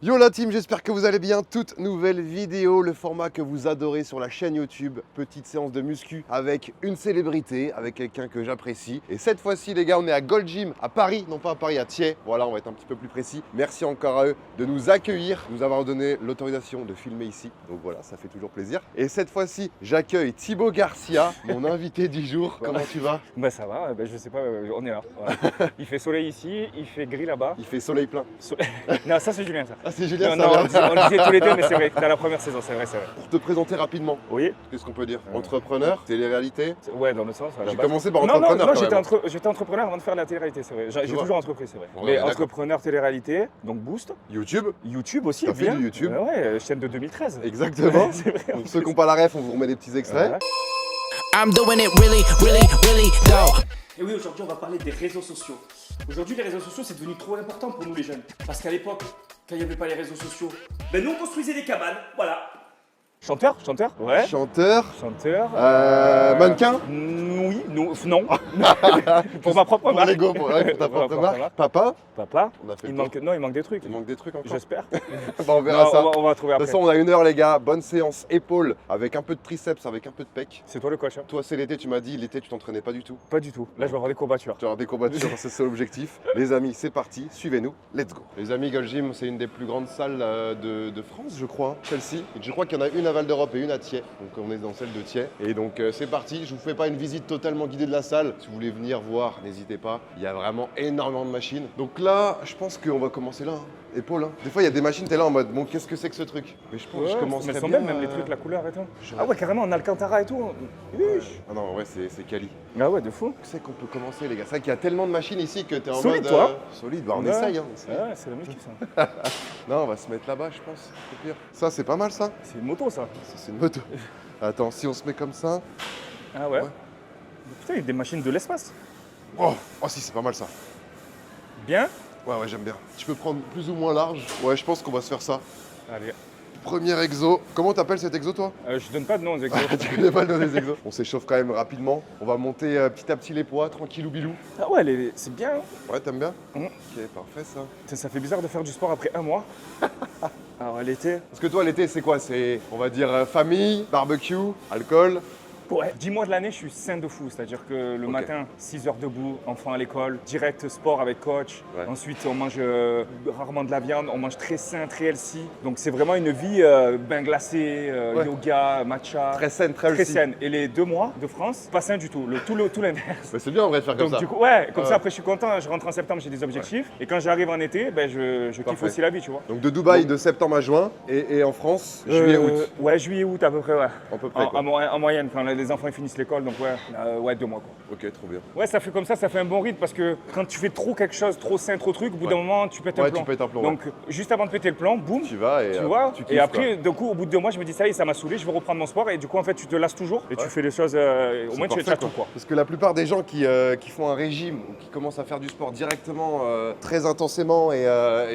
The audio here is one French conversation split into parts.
Yo la team, j'espère que vous allez bien. Toute nouvelle vidéo, le format que vous adorez sur la chaîne YouTube. Petite séance de muscu avec une célébrité, avec quelqu'un que j'apprécie. Et cette fois-ci les gars, on est à Gold Gym à Paris, non pas à Paris, à Thiers. Voilà, on va être un petit peu plus précis. Merci encore à eux de nous accueillir, de nous avoir donné l'autorisation de filmer ici. Donc voilà, ça fait toujours plaisir. Et cette fois-ci, j'accueille Thibaut Garcia, mon invité du jour. Comment tu vas? Bah ça va, je sais pas, on est là. Voilà. Il fait soleil ici, il fait gris là-bas. Il fait soleil plein. Non, ça c'est Julien ça. Ah c'est Julien, Non, ça non, va. on le disait tous les deux, mais c'est vrai, dans la première saison, c'est vrai. Pour te présenter rapidement, Oui. qu'est-ce qu'on peut dire? Entrepreneur, télé-réalité. Ouais, dans le sens. à la J'ai base. commencé par Non, entrepreneur non, quand même. j'étais entrepreneur avant de faire la télé-réalité, c'est vrai. J'ai vois. toujours entrepris, c'est vrai. Ouais, Mais d'accord. entrepreneur, télé-réalité, donc Boost. YouTube. YouTube aussi, T'as fait bien. du YouTube. Ouais, chaîne de 2013. Exactement. C'est vrai. Pour ceux qui n'ont pas la ref, on vous remet des petits extraits. Voilà. I'm doing it really, really, really though. Et oui, aujourd'hui, on va parler des réseaux sociaux. Aujourd'hui, les réseaux sociaux, c'est devenu trop important pour nous, les jeunes. Parce qu'à l'époque, quand il n'y avait pas les réseaux sociaux, nous, on construisait des cabanes, voilà. Chanteur. Ouais. Chanteur. Chanteur. Mannequin. Oui, non. Pour ma propre Pour marque. l'ego, pour ta Pour ma propre propre marque. marque. Papa. Papa, On a fait il le manque, non, il manque des trucs. Il manque des trucs encore. J'espère. Bah, on verra Non, ça. on va trouver De après. toute façon, on a 1 heure, les gars. Bonne séance épaules avec un peu de triceps, avec un peu de pec. C'est toi le coach, hein? Toi, c'est l'été, tu m'as dit. L'été, tu t'entraînais pas du tout. Pas du tout. Là, je vais avoir des courbatures. Tu as des courbatures, c'est ça l'objectif. Les amis, c'est parti. Suivez-nous. Let's go. Les amis, Gold Gym, c'est une des plus grandes salles de France, je crois. Celle-ci. Et je crois qu'il y en a une à Val d'Europe et une à Thiers. Donc, on est dans celle de Thiers. Et donc, c'est parti. Je vous fais pas une visite totalement guidée de la salle. Si vous voulez venir voir, n'hésitez pas. Il y a vraiment énormément de machines. Donc là, je pense qu'on va commencer là. Épaules. Des fois, il y a des machines, t'es là en mode, bon, qu'est-ce que c'est que ce truc? Mais je pense que je commencerai mais elles sont bien. belles, même les trucs, la couleur et tout. Ah ouais, carrément, en Alcantara et tout. Ah non, ouais, c'est quali. Ah ouais, de fou. C'est qu'on peut commencer, les gars. C'est vrai qu'il y a tellement de machines ici que t'es en Solide, mode. toi. Solide, bah on Ouais. essaye. Hein. Ouais, c'est la musique, ça. Non, on va se mettre là-bas, je pense. C'est pire. Ça, c'est pas mal, ça. C'est une moto, ça. Ça, c'est une moto. Attends, si on se met comme ça. Ah ouais. Ouais. Putain, il y a des machines de l'espace. Oh, oh si, c'est pas mal ça. Bien. Ouais, j'aime bien. Tu peux prendre plus ou moins large. Ouais, je pense qu'on va se faire ça. Allez. Premier exo. Comment t'appelles cet exo, toi? Je donne pas de nom aux exos. Tu connais pas le nom des exos? On s'échauffe quand même rapidement. On va monter petit à petit les poids, tranquillou bilou. Ah ouais, c'est bien. Ouais, t'aimes bien? Mhm. Ok, parfait ça. Ça fait bizarre de faire du sport après 1 mois. Alors, l'été. Parce que toi, l'été, c'est quoi? C'est, on va dire, famille, barbecue, alcool. Ouais. 10 mois de l'année, je suis sain de fou. C'est-à-dire que le Ok. matin, 6 heures debout, enfant à l'école, direct sport avec coach. Ouais. Ensuite, on mange rarement de la viande, on mange très sain, très healthy. Donc, c'est vraiment une vie bain glacé, Ouais. yoga, matcha. Très saine, très Très healthy. saine. Et les 2 mois de France, pas sain du tout. Tout l'inverse. Bah, c'est bien en vrai de faire comme Donc ça. du coup, ouais, comme Ouais. ça après je suis content, je rentre en septembre, j'ai des objectifs. Et quand j'arrive en été, je kiffe Parfait. aussi la vie, tu vois. Donc de Dubaï de septembre à juin et en France, juillet, août. Ouais, juillet, août à peu près, ouais. À peu près, quoi. En moyenne, quand les enfants ils finissent l'école, donc ouais, 2 mois quoi. Ok, trop bien. Ouais, ça fait comme ça fait un bon rythme parce que quand tu fais trop quelque chose, trop sain, trop truc, au bout d'un moment tu pètes un Ouais, plomb. tu pètes un plomb, Donc juste avant de péter le plomb, boum, Tu vas et tu vois. tu kiffes, Et après, du coup, au bout de 2 mois, je me dis ça y est, ça m'a saoulé, je vais reprendre mon sport. Et du coup, en fait, tu te lasses toujours et tu fais les choses, au moins tu Parfait, fais déjà tout quoi. Parce que la plupart des gens qui font un régime ou qui commencent à faire du sport directement, très intensément et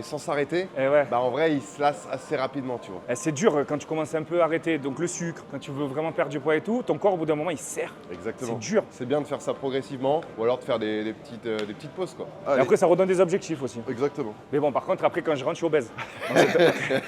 sans s'arrêter, Et ouais. bah en vrai ils se lassent assez rapidement, tu vois. C'est dur quand tu commences un peu à arrêter. Donc le sucre, quand tu veux vraiment perdre du poids et tout, ton corps au bout d'un moment il serre. Exactement. C'est dur. C'est bien de faire ça progressivement ou alors de faire des petites pauses quoi. Et Allez. après ça redonne des objectifs aussi. Exactement. Mais bon, par contre, après quand je rentre, je suis obèse.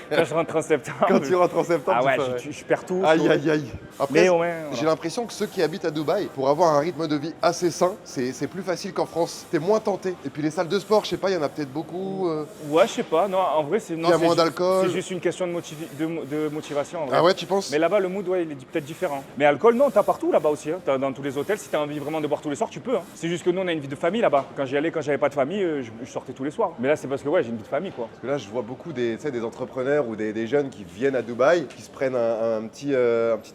Quand je rentre en septembre. Quand tu rentres en septembre, Ah ouais, tu fais- je perds tout. Aïe aïe aïe. Après, Mais ouais, j'ai voilà. l'impression que ceux qui habitent à Dubaï, pour avoir un rythme de vie assez sain, c'est plus facile qu'en France. T'es moins tenté. Et puis les salles de sport, je sais pas, il y en a peut-être beaucoup. Ouais, je sais pas. Non, en vrai, c'est non, Il y a c'est moins ju- d'alcool. C'est juste une question de motivation. En vrai. Ah ouais, tu penses? Mais là-bas, le mood, ouais, il est peut-être différent. Mais alcool, non, t'as partout là-bas aussi. Hein. T'as dans tous les hôtels, si t'as envie vraiment de boire tous les soirs, tu peux. Hein. C'est juste que nous, on a une vie de famille là-bas. Quand j'y allais, quand j'avais pas de famille, je sortais tous les soirs. Mais là, c'est parce que ouais, j'ai une vie de famille, quoi. Parce que là, je vois beaucoup des, tu sais, des entrepreneurs ou des jeunes qui viennent à Dubaï, qui se prennent un petit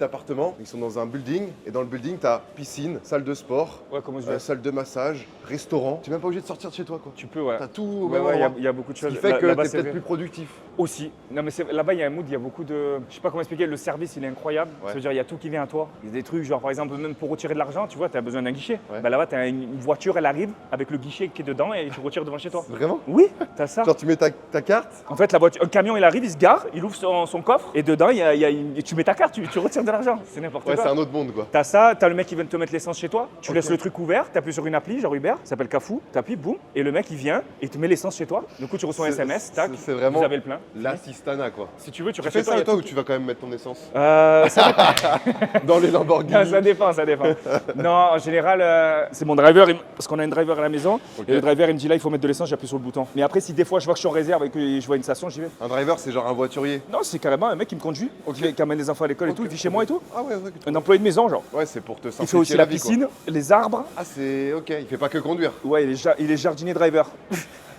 appartement. Ils sont dans un building et dans le building, tu as piscine, salle de sport, Ouais, comment je dis salle de massage, restaurant. Tu n'es même pas obligé de sortir de chez toi, quoi. Tu peux, ouais. Tu as tout au Ouais, même ouais, endroit. il y a beaucoup de Ce choses. qui fait que Là-bas, tu es c'est peut-être vrai. plus productif. Aussi. Non, mais là-bas, il y a un mood, il y a beaucoup de. Je sais pas comment expliquer, le service, il est incroyable. Ouais. Ça veut dire, il y a tout qui vient à toi. trucs, genre par exemple, même pour retirer de l'argent, tu vois, tu as besoin d'un guichet. Ouais. Bah là-bas, tu as une voiture, elle arrive avec le guichet qui est dedans et tu retires devant chez toi. Vraiment? Oui, tu as ça. Genre tu mets ta carte? En fait, la voiture, un camion, il arrive, il se gare, il ouvre son coffre et dedans, et tu mets ta carte, tu retires de l'argent. C'est n'importe Ouais, quoi. c'est un autre monde quoi. T'as ça, t'as le mec qui vient te mettre l'essence chez toi, tu Ok. laisses le truc ouvert, t'appuies sur une appli, genre Uber, ça s'appelle Cafou, t'appuies, boum, et le mec il vient et il te met l'essence chez toi. Du coup, tu reçois un C'est- SMS, tac, c'est vraiment vous avez le plein. l'assistana quoi. Si tu veux, tu Tu restes fais chez toi. ça y a toi tout- ou tu vas quand même mettre ton essence? Ça Dans les Lamborghini? ça dépend, ça dépend. Non, en général, c'est mon driver, parce qu'on a un driver à la maison, Ok. et le driver il me dit là, il faut mettre de l'essence, j'appuie sur le bouton. Mais après, si des fois je vois que je suis en réserve et que je vois une station, j'y vais. Un driver c'est genre un voiturier? Non, c'est carrément un mec qui me conduit, qui amène les enfants à l'école et Ok. tout, il vit chez moi et tout. Ah ouais, Un employé de maison, genre. Ouais, c'est pour te Il simplifier fait aussi la vie, quoi. piscine, les arbres. Ah c'est ok, il fait pas que conduire, Ouais, il est jardinier driver.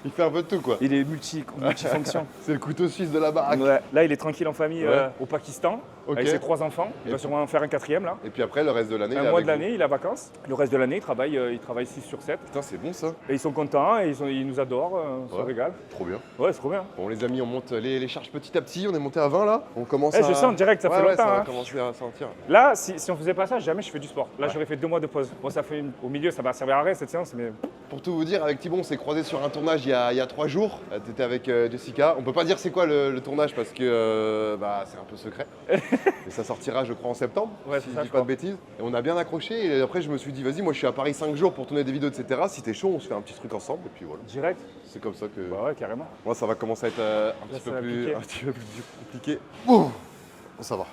il fait un peu de tout quoi. Il est multifonction. C'est le couteau suisse de la baraque. Ouais. Là, il est tranquille en famille Ouais. au Pakistan, Ok. avec ses 3 enfants. Il va sûrement en faire un 4e là. Et puis après le reste de l'année, il est Un mois de avec vous. l'année, il est en vacances. Le reste de l'année, il travaille 6 sur 7. Putain, c'est bon ça. Et ils sont contents, et ils nous adorent, on se Ouais. régale. Trop bien. Ouais, c'est trop bien. Bon les amis, on monte les charges petit à petit, on est monté à 20 là. On commence Eh, à... je sens direct, ça fait Ouais, longtemps, ça va hein. commencer à sentir. Là, si on faisait pas ça, jamais je fais du sport. Là, Ouais. j'aurais fait 2 mois de pause. Bon, ça fait au milieu, ça va servir à rien cette séance, mais Pour tout vous dire, avec Thibaut, on s'est croisé sur un tournage il y a 3 jours. T'étais avec Jessica. On peut pas dire c'est quoi le tournage parce que c'est un peu secret. Et ça sortira, je crois, en septembre. Ouais, si c'est je ça, dis je pas de crois. bêtises. Et on a bien accroché. Et après, je me suis dit, vas-y, moi je suis à Paris 5 jours pour tourner des vidéos, etc. Si t'es chaud, on se fait un petit truc ensemble. Et puis voilà. direct. C'est comme ça que. Bah ouais, carrément. Moi, ça va commencer à être Là, un ça petit va peu piquer. plus compliqué. Bon, ça va.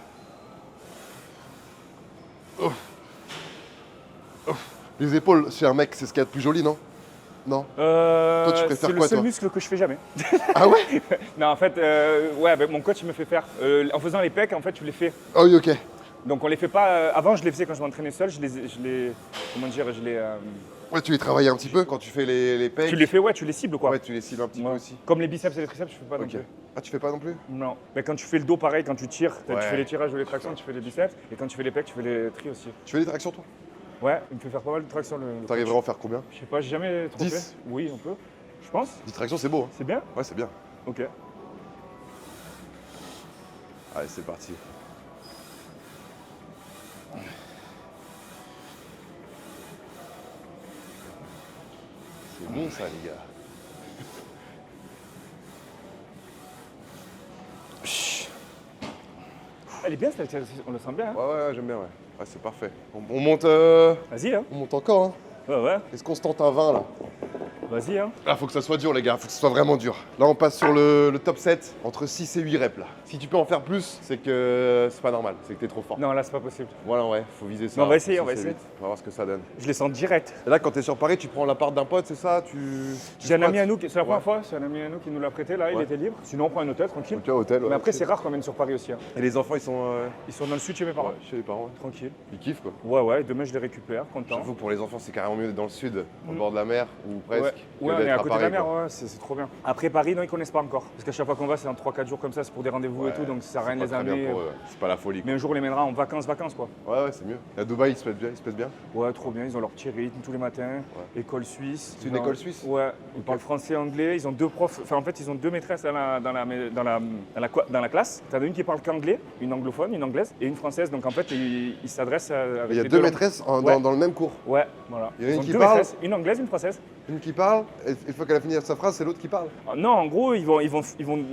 Oh. Oh. Les épaules chez un mec, c'est ce qu'il y a de plus joli, non? Non. Toi, tu préfères c'est le quoi, seul toi muscle que je fais jamais. Ah ouais? Non, en fait, ouais, mon coach il me fait faire. En faisant les pecs, en fait, tu les fais. Ah oui, ok. Donc on les fait pas. Avant, je les faisais quand je m'entraînais seul. Comment dire, Ouais, tu les travailles un petit peu quand tu fais les pecs. tu les fais, ouais, tu les cibles quoi. Ouais, tu les cibles un petit peu Ouais. aussi. Comme les biceps et les triceps, je fais pas non Ok. plus. Ah, tu fais pas non plus? Non. Mais quand tu fais le dos, pareil, quand tu tires, Ouais. tu fais les tirages ou les tractions, tu fais les biceps. Et quand tu fais les pecs, tu fais les tri aussi. Tu fais des tractions, toi? Ouais, il me fait faire pas mal de tractions. Le T'arriverais à en faire combien? Je sais pas, j'ai jamais trop 10. fait. Oui, on peut. Je pense. 10 tractions, c'est beau, hein? C'est bien. Ouais, c'est bien. Ok. Allez, c'est parti. C'est bon ça, les gars. Elle est bien cette on le sent bien. Hein. Ouais, j'aime bien, ouais. Ouais, c'est parfait. On monte, Vas-y, hein. on monte encore, hein. Ouais, ouais. Est-ce qu'on se tente à 20 là? Vas-y, hein. Ah, faut que ça soit dur, les gars, faut que ce soit vraiment dur. Là, on passe sur le top 7, entre 6 et 8 reps là. Si tu peux en faire plus, c'est que c'est pas normal, c'est que t'es trop fort. Non, là, c'est pas possible. Voilà, ouais, faut viser ça. Mais on va essayer, 6 on va et essayer. 8. On va voir ce que ça donne. Je les sens direct. Et là, quand t'es sur Paris, tu prends l'appart d'un pote, c'est ça? Tu J'ai un ami à squattes? nous, c'est la première Ouais. fois, c'est un ami à nous qui nous l'a prêté là, il Ouais. était libre. Sinon, on prend un hôtel tranquille. Ok, hôtel, ouais. Mais après, ok. c'est rare qu'on vienne sur Paris aussi. Hein. Et les enfants, ils sont Ils sont dans le sud chez mes parents. ouais, chez les parents, ouais. Tranquille. Ils kiffent quoi. Ouais, ouais, demain je les récupère, content. J'avoue que pour les enfants, c'est carrément mieux d'être dans le sud, au bord de la mer, ou presque, Ouais, que ouais, on d'être est à côté Paris, de la mer, quoi. ouais, c'est trop bien. Après Paris, non, ils connaissent pas encore. Parce qu'à chaque fois qu'on va, c'est en 3-4 jours comme ça, c'est pour des rendez-vous et Ouais, tout, donc ça sert à c'est rien de pas les très bien amener. pour eux, ouais. C'est pas la folie. Mais un jour, on les mènera en vacances quoi. Ouais, c'est mieux. Et à Dubaï, ils se pètent bien, Ouais, trop bien, ils ont leur petit rythme tous les matins, école suisse. C'est une Ils ont- école suisse? Ouais, ils parlent français, anglais, ils ont 2 profs, enfin en fait ils ont 2 maîtresses dans la classe. T'en as une qui parle qu'anglais, une anglophone, une anglaise, et une française, donc en fait ils s'adressent avec Il y a les 2 langues. maîtresses Ouais. dans le même cours. Ouais, voilà. Il y en a Ils une ont qui 2 parle. maîtresses, une anglaise, une française. Une qui parle, et une fois qu'elle a fini sa phrase, c'est l'autre qui parle. Ah, non, en gros, ils vont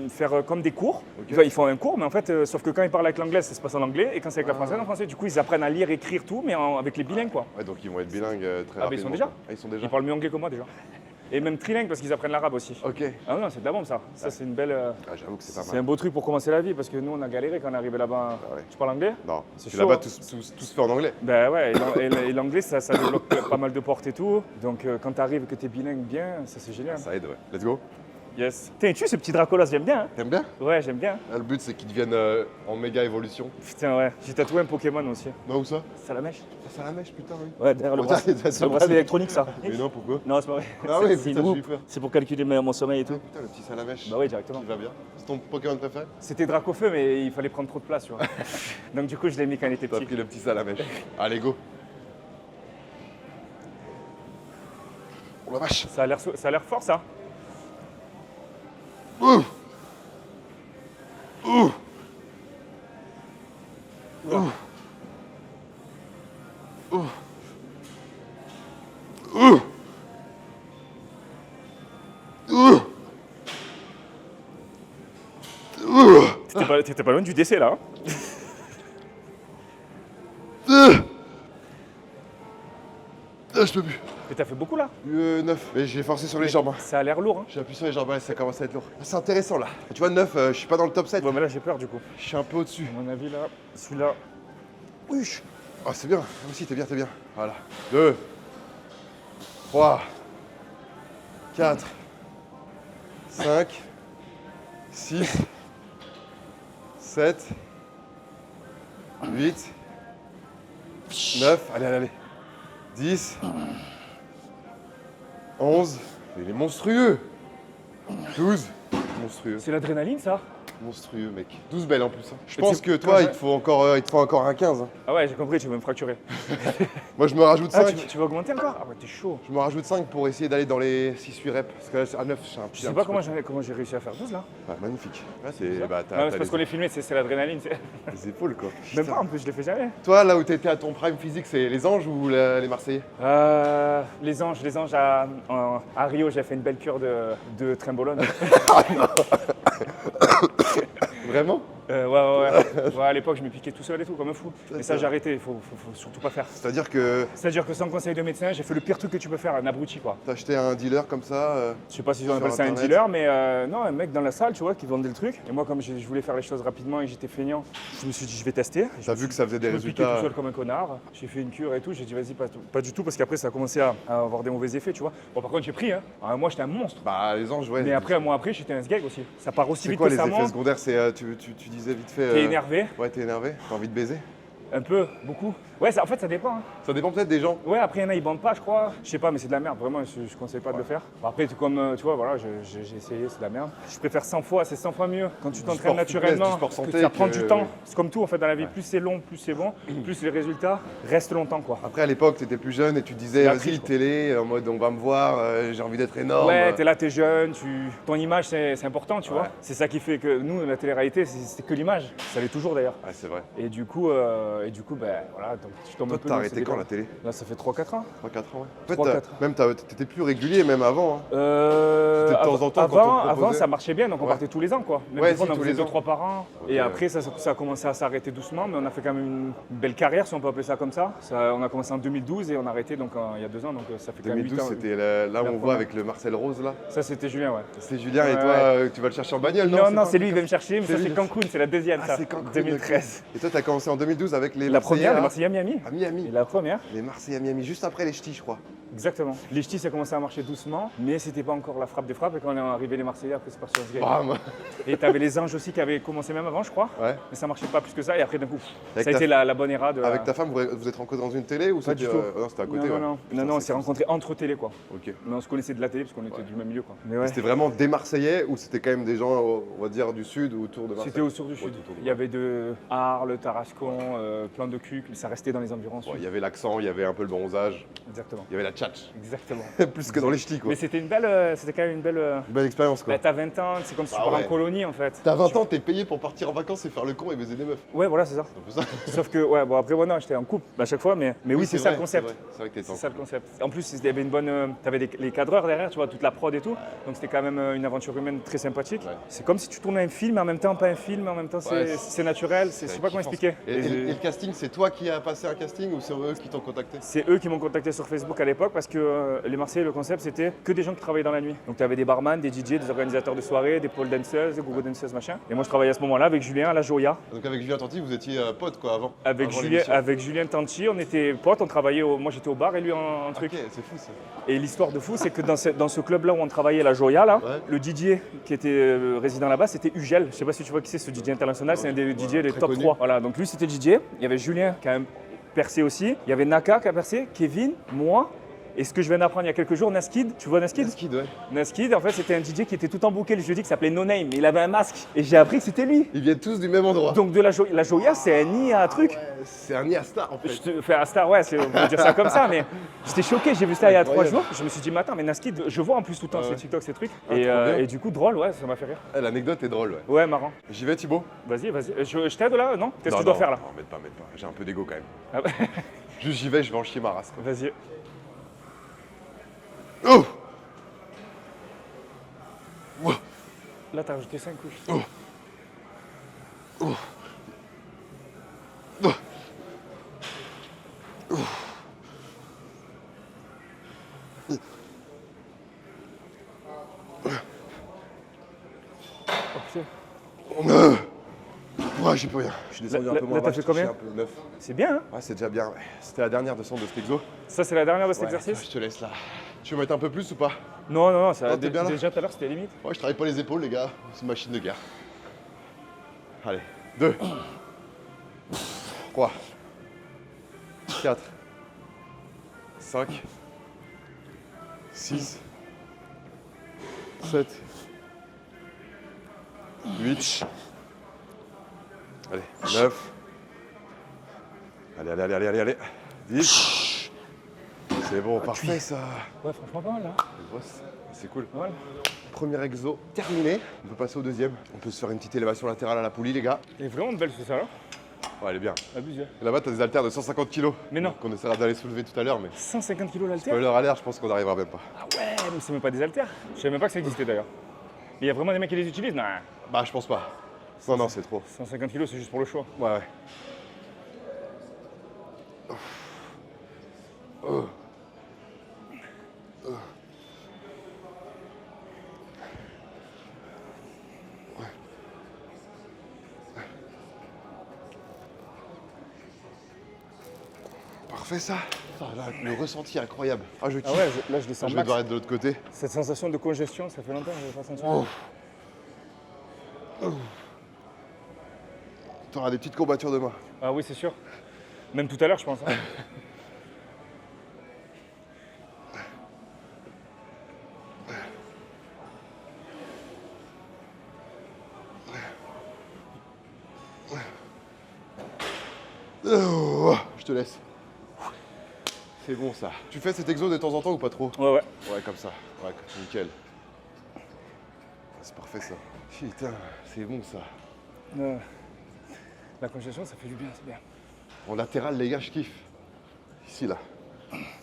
faire comme des cours. Ok. Ils font un cours, mais en fait, sauf que quand ils parlent avec l'anglaise, ça se passe en anglais, et quand c'est avec la française, en français. Du coup, ils apprennent à lire, écrire tout, mais avec les bilingues, quoi. Ouais, donc ils vont être bilingues très Ah, mais ils rapidement. sont déjà. quoi. Ah, ils sont déjà. Ils parlent mieux anglais que moi déjà. Et même trilingue parce qu'ils apprennent l'arabe aussi. Ok. Ah non, c'est de la bombe ça. Ça, c'est une belle. Ah, j'avoue que c'est pas C'est mal. un beau truc pour commencer la vie parce que nous, on a galéré quand on est arrivé là-bas. Ah ouais. Tu parles anglais? Non, C'est puis chaud, là-bas, hein. tout se fait en anglais. Ben ouais, et l'anglais, ça débloque pas mal de portes et tout. Donc quand tu arrives et que tu es bilingue bien, ça c'est génial. Ça aide, ouais. Let's go. Yes. Putain, tu sais, ce petit Dracolas, j'aime bien. Hein. T'aimes bien? Ouais, j'aime bien. Là, le but, c'est qu'ils deviennent en méga évolution. Putain, ouais. J'ai tatoué un Pokémon aussi. Non, où ça? Salamèche. Ça la mèche, putain, oui. Ouais, derrière le Oh, bracelet. t'as- C'est le bracelet électronique, ça. Mais non, pourquoi? Non, c'est pas vrai. Ah oui, C'est putain, une j'ai loupe. eu peur. C'est pour calculer mon sommeil et tout. Putain, le petit salamèche. Bah oui, directement. Il va bien. C'est ton Pokémon préféré? C'était Dracofeu, mais il fallait prendre trop de place, tu vois. Donc du coup, je l'ai mis quand il était T'as petit. pris le petit salamèche. Allez, go. Oh la vache. Ça a l'air fort, ça. T'étais pas loin du décès là. Hein. Je peux plus. Mais t'as fait beaucoup là. 9. Mais j'ai forcé sur les jambes. Hein. Ça a l'air lourd. Hein. J'ai appuyé sur les jambes, ouais, ça commence à être lourd. Ah, c'est intéressant là. Tu vois, 9, je suis pas dans le top 7. Bon, mais là j'ai peur du coup. Je suis un peu au-dessus. À mon avis là, celui-là. Ouch. Oh, c'est bien. Ah, si, t'es bien, t'es bien. Voilà. 2, 3, 4, 5, 6, 7, 8, 9, allez, allez, allez. 10, 11, il est monstrueux. 12, monstrueux. C'est l'adrénaline ça. Monstrueux, mec. 12 belles en plus. Hein. Je Mais pense tu- que toi, quand il te faut encore un 15. Hein. Ah ouais, j'ai compris, tu veux me fracturer. Moi, je me rajoute Ah, 5. tu veux augmenter encore? Ah ouais, t'es chaud. Je me rajoute 5 pour essayer d'aller dans les 6-8 reps. Parce que là, à 9, c'est un Je sais pas comment j'ai réussi à faire 12 là. Ouais, magnifique. Ouais, c'est. Ouais, Bah, c'est parce t'as qu'on est filmé, c'est l'adrénaline. les épaules, quoi. Même Putain. pas en plus, je l'ai fait jamais. Toi, là où t'étais à ton prime physique, c'est les Anges ou les Marseillais? Les anges à Rio, j'ai fait une belle cure de trimbolone. Vraiment? Ouais, à l'époque, je me piquais tout seul et tout, comme un fou. Mais ça, j'ai arrêté, il faut surtout pas faire. C'est-à-dire que C'est-à-dire que sans conseil de médecin, j'ai fait le pire truc que tu peux faire, un abruti quoi. t'as acheté un dealer comme ça. Je sais pas si on Sur appelle ça un Internet. dealer, mais non, un mec dans la salle, tu vois, qui vendait le truc. Et moi, comme je voulais faire les choses rapidement et que j'étais feignant, je me suis dit, je vais tester. T'as vu que ça faisait des Je me piquais résultats. tout seul comme un connard. J'ai fait une cure et tout. J'ai dit, vas-y, pas du tout, parce qu'après, ça a commencé à avoir des mauvais effets, tu vois. Bon, par contre, j'ai pris, hein. Alors, moi, j'étais un monstre. Bah, les Anges, ouais. Mais après, un mois après, j'étais un sgeg aussi. Ça part aussi c'est vite quoi que les ça effets monte. secondaires? C'est tu disais vite fait. T'es énervé, Ouais, t'es énervé. T'as envie de baiser. un peu, beaucoup. Ouais, en fait, ça dépend. Hein. Ça dépend peut-être des gens. Ouais, après, il y en a, ils bandent pas, je crois. Je sais pas, mais c'est de la merde, vraiment, je conseille pas de le faire. Bon, après, comme tu vois, voilà, j'ai essayé, c'est de la merde. Je préfère 100 fois, c'est 100 fois mieux. Quand tu Du t'entraînes sport fitness, naturellement, du sport que santé, ça prend que- du temps. C'est comme tout, en fait, dans la vie. Plus c'est long, plus c'est bon, plus les résultats restent longtemps, quoi. Après, à l'époque, t'étais plus jeune et tu disais, La vas-y, triche, quoi. télé, en mode on va me voir, j'ai envie d'être énorme. Ouais, t'es là, t'es jeune, ton image, c'est important, tu Ouais. vois. C'est ça qui fait que nous, la télé-réalité, c'est que l'image. Ça l'est toujours, d'ailleurs. Ouais, c'est vrai. Et du coup, ben, voilà, donc je tombe Toi, un peu t'as dans arrêté ces quand délires. la télé? Là, ça fait 3-4 ans. 3-4 ans, ouais. En fait, 3-4. même t'étais plus régulier, même avant. Hein. C'était de temps en temps quand on avant, te avant, proposait. ça marchait bien, donc on Ouais. partait tous les ans, quoi. Même Ouais, des fois, si, on en tous faisait les ans. 2-3 par an. Ok, Et ouais. après, ça a commencé à s'arrêter doucement, mais on a fait quand même une belle carrière, si on peut appeler ça comme ça. On a commencé en 2012 et on a arrêté donc, il y a 2 ans, donc ça fait quand même 8 2012, ans. c'était là où on voit première. avec le Marcel Rose, là. Ça, c'était Julien, ouais. C'est Julien et Ouais, toi, ouais. tu vas le chercher en bagnole, non? Non, pas- c'est lui, il va me chercher, mais C'est ça, lui. c'est Cancun, c'est la deuxième, Ah, ça. c'est Cancun, 2013. ok. Et toi, t'as commencé en 2012 avec les La première, les Marseillais Marseillais à Miami. à Miami. Et la première, Les Marseillais à Miami, juste après les ch'tis, je crois. exactement. Les ch'tis, ça commençait à marcher doucement, mais c'était pas encore la frappe des frappes. Et quand on est arrivé les Marseillais, après, c'est parti en se Bam. Et t'avais les Anges aussi qui avaient commencé même avant, je crois. Ouais. Mais ça marchait pas plus que ça. Et après, d'un coup, Avec ça a ta- été la bonne era de. Avec ta femme, vous êtes rencontrés dans une télé ou Pas du c'était, tout. non, c'était à côté, non, ouais. non, Putain, non, on c'est s'est fou, rencontrés entre télé, quoi. ça. Ok. Mais on se connaissait de la télé parce qu'on était du même milieu, quoi. Mais ouais. C'était vraiment des Marseillais ou c'était quand même des gens, on va dire, du sud ou autour de Marseille? C'était au sud du sud. autour de- Il y avait de Arles, Tarascon, plein de culs, mais ça restait dans les environs Ouais, sud. il y avait l'accent, il y avait un peu le bronzage, Exactement. il y avait la tchatch. Exactement. Plus que dans les ch'tis, quoi. Mais c'était c'était quand même une belle. Une belle expérience, quoi. Bah, t'as 20 ans, c'est comme si tu Ah pars ouais. en colonie en fait. T'as 20 ans, t'es payé pour partir en vacances et faire le con et baiser des meufs. Ouais, voilà, c'est ça. C'est un peu ça. Sauf que, ouais, bon, après, ouais, non, j'étais en couple à chaque fois, mais oui, c'est ça vrai, le concept. C'est vrai, c'est vrai que t'étais C'est en ça le concept. En plus, il y avait une bonne. T'avais les cadreurs derrière, tu vois, toute la prod et tout. Donc c'était quand même une aventure humaine très sympathique. Ouais. C'est comme si tu tournais un film, mais en même temps, pas un film, mais en même temps, Ouais, c'est naturel. Je sais pas comment expliquer. Et le casting, c'est toi qui as passé un casting ou c'est eux qui t'ont contacté? C'est eux qui m'ont contacté sur Facebook à l'époque parce que les Marseillais, le concept, c'était que des gens qui travaillaient dans la nuit. Donc tu avais des barman, des DJ, des organisateurs de soirées, des pole dancers, des gogo dancers, machin. Et moi, je travaillais à ce moment-là avec Julien à la Joya. Donc avec Julien Tanti, vous étiez potes quoi avant? Avec avant Julien, l'émission. avec Julien Tanti, on était potes, on travaillait moi j'étais au bar et lui en truc. Ok, c'est fou ça. Et l'histoire de fou, c'est que dans ce club-là où on travaillait, la Joya, là, Ouais. le DJ qui était résident là-bas, c'était Ugel. Je sais pas si tu vois qui c'est, ce DJ international, c'est un des DJ des très top connu. 3. Voilà, donc lui c'était DJ. Il y avait Julien qui a même percé aussi. Il y avait Naka qui a percé, Kevin, moi. Et ce que je viens d'apprendre il y a quelques jours, Naskid, tu vois Naskid? Skid, ouais. Naskid, en fait, c'était un DJ qui était tout en bouquet le jeudi qui s'appelait No Name. Il avait un masque. Et j'ai appris que c'était lui. Ils viennent tous du même endroit. Donc de la Joya, c'est un nid à truc. C'est un nid à star en fait. Je te fais un star, ouais, on peut dire ça comme ça, mais j'étais choqué, j'ai vu ça il y a 3 Incroyable. jours. Je me suis dit, mais attends, mais Naskid, je vois en plus tout le temps ces Ouais. TikTok, ces trucs. Ah, trop bien. Et du coup, drôle, ouais, ça m'a fait rire. Eh, l'anecdote est drôle, ouais. Ouais, marrant. J'y vais Thibaut? Vas-y, vas-y. Je t'aide là, non? Qu'est-ce que Non, tu dois non, faire là? Non, m'aide pas. J'ai un peu d'ego quand même. Ah ouais. Juste j'y vais, je vais en chier ma race. Quoi. Vas-y. Oh! Là, t'as rajouté 5 couches. Oh. Ouais, j'ai plus rien. Je suis descendu un peu moins Là, bas, t'as fait je touchais combien? un peu 9. C'est bien, hein? Ouais, c'est déjà bien. Ouais. C'était la dernière descente de cet exo. Ça, c'est la dernière de cet Ouais, exercice? je te laisse là. Tu veux mettre un peu plus ou pas? Non, non, non, ça, Non, t'es bien là? déjà tout à l'heure, c'était limite. Ouais, je travaille pas les épaules, les gars. C'est une machine de guerre. Allez, 2. 3. 4. 5. 6. 7. 8. Allez, 9. Allez, allez, allez, allez, allez. 10. C'est bon, parfait ça. Ouais, franchement, pas mal, là. C'est cool. Pas mal. Premier exo terminé. On peut passer au deuxième. On peut se faire une petite élévation latérale à la poulie, les gars. Elle est vraiment belle, c'est ça, là. Ouais, elle est bien. Abusé. Et là-bas, t'as des haltères de 150 kg. Mais non. Qu'on essaiera d'aller soulever tout à l'heure, mais 150 kg l'haltère? spoiler alert, je pense qu'on n'arrivera même pas. Ah ouais, mais c'est même pas des haltères. Je savais même pas que ça existait d'ailleurs. Mais il y a vraiment des mecs qui les utilisent? Non. Bah, je pense pas. Non, non, c'est trop. 150 kg, c'est juste pour le choix. Ouais, ouais. Parfait ça. Putain, là, le ressenti est incroyable. Ah, je kiffe. Ah ouais, là je descends Je vais max. devoir être de l'autre côté. Cette sensation de congestion, ça fait longtemps que je n'avais pas senti. T'auras des petites courbatures demain. Ah oui, c'est sûr. Même tout à l'heure, je pense. Hein. Je te laisse. C'est bon ça. Tu fais cet exo de temps en temps ou pas trop? Ouais, ouais. Ouais, comme ça. Ouais, nickel. C'est parfait ça. Putain, c'est bon ça. La congestion, ça fait du bien, c'est bien. En latéral, les gars, je kiffe. Ici, là.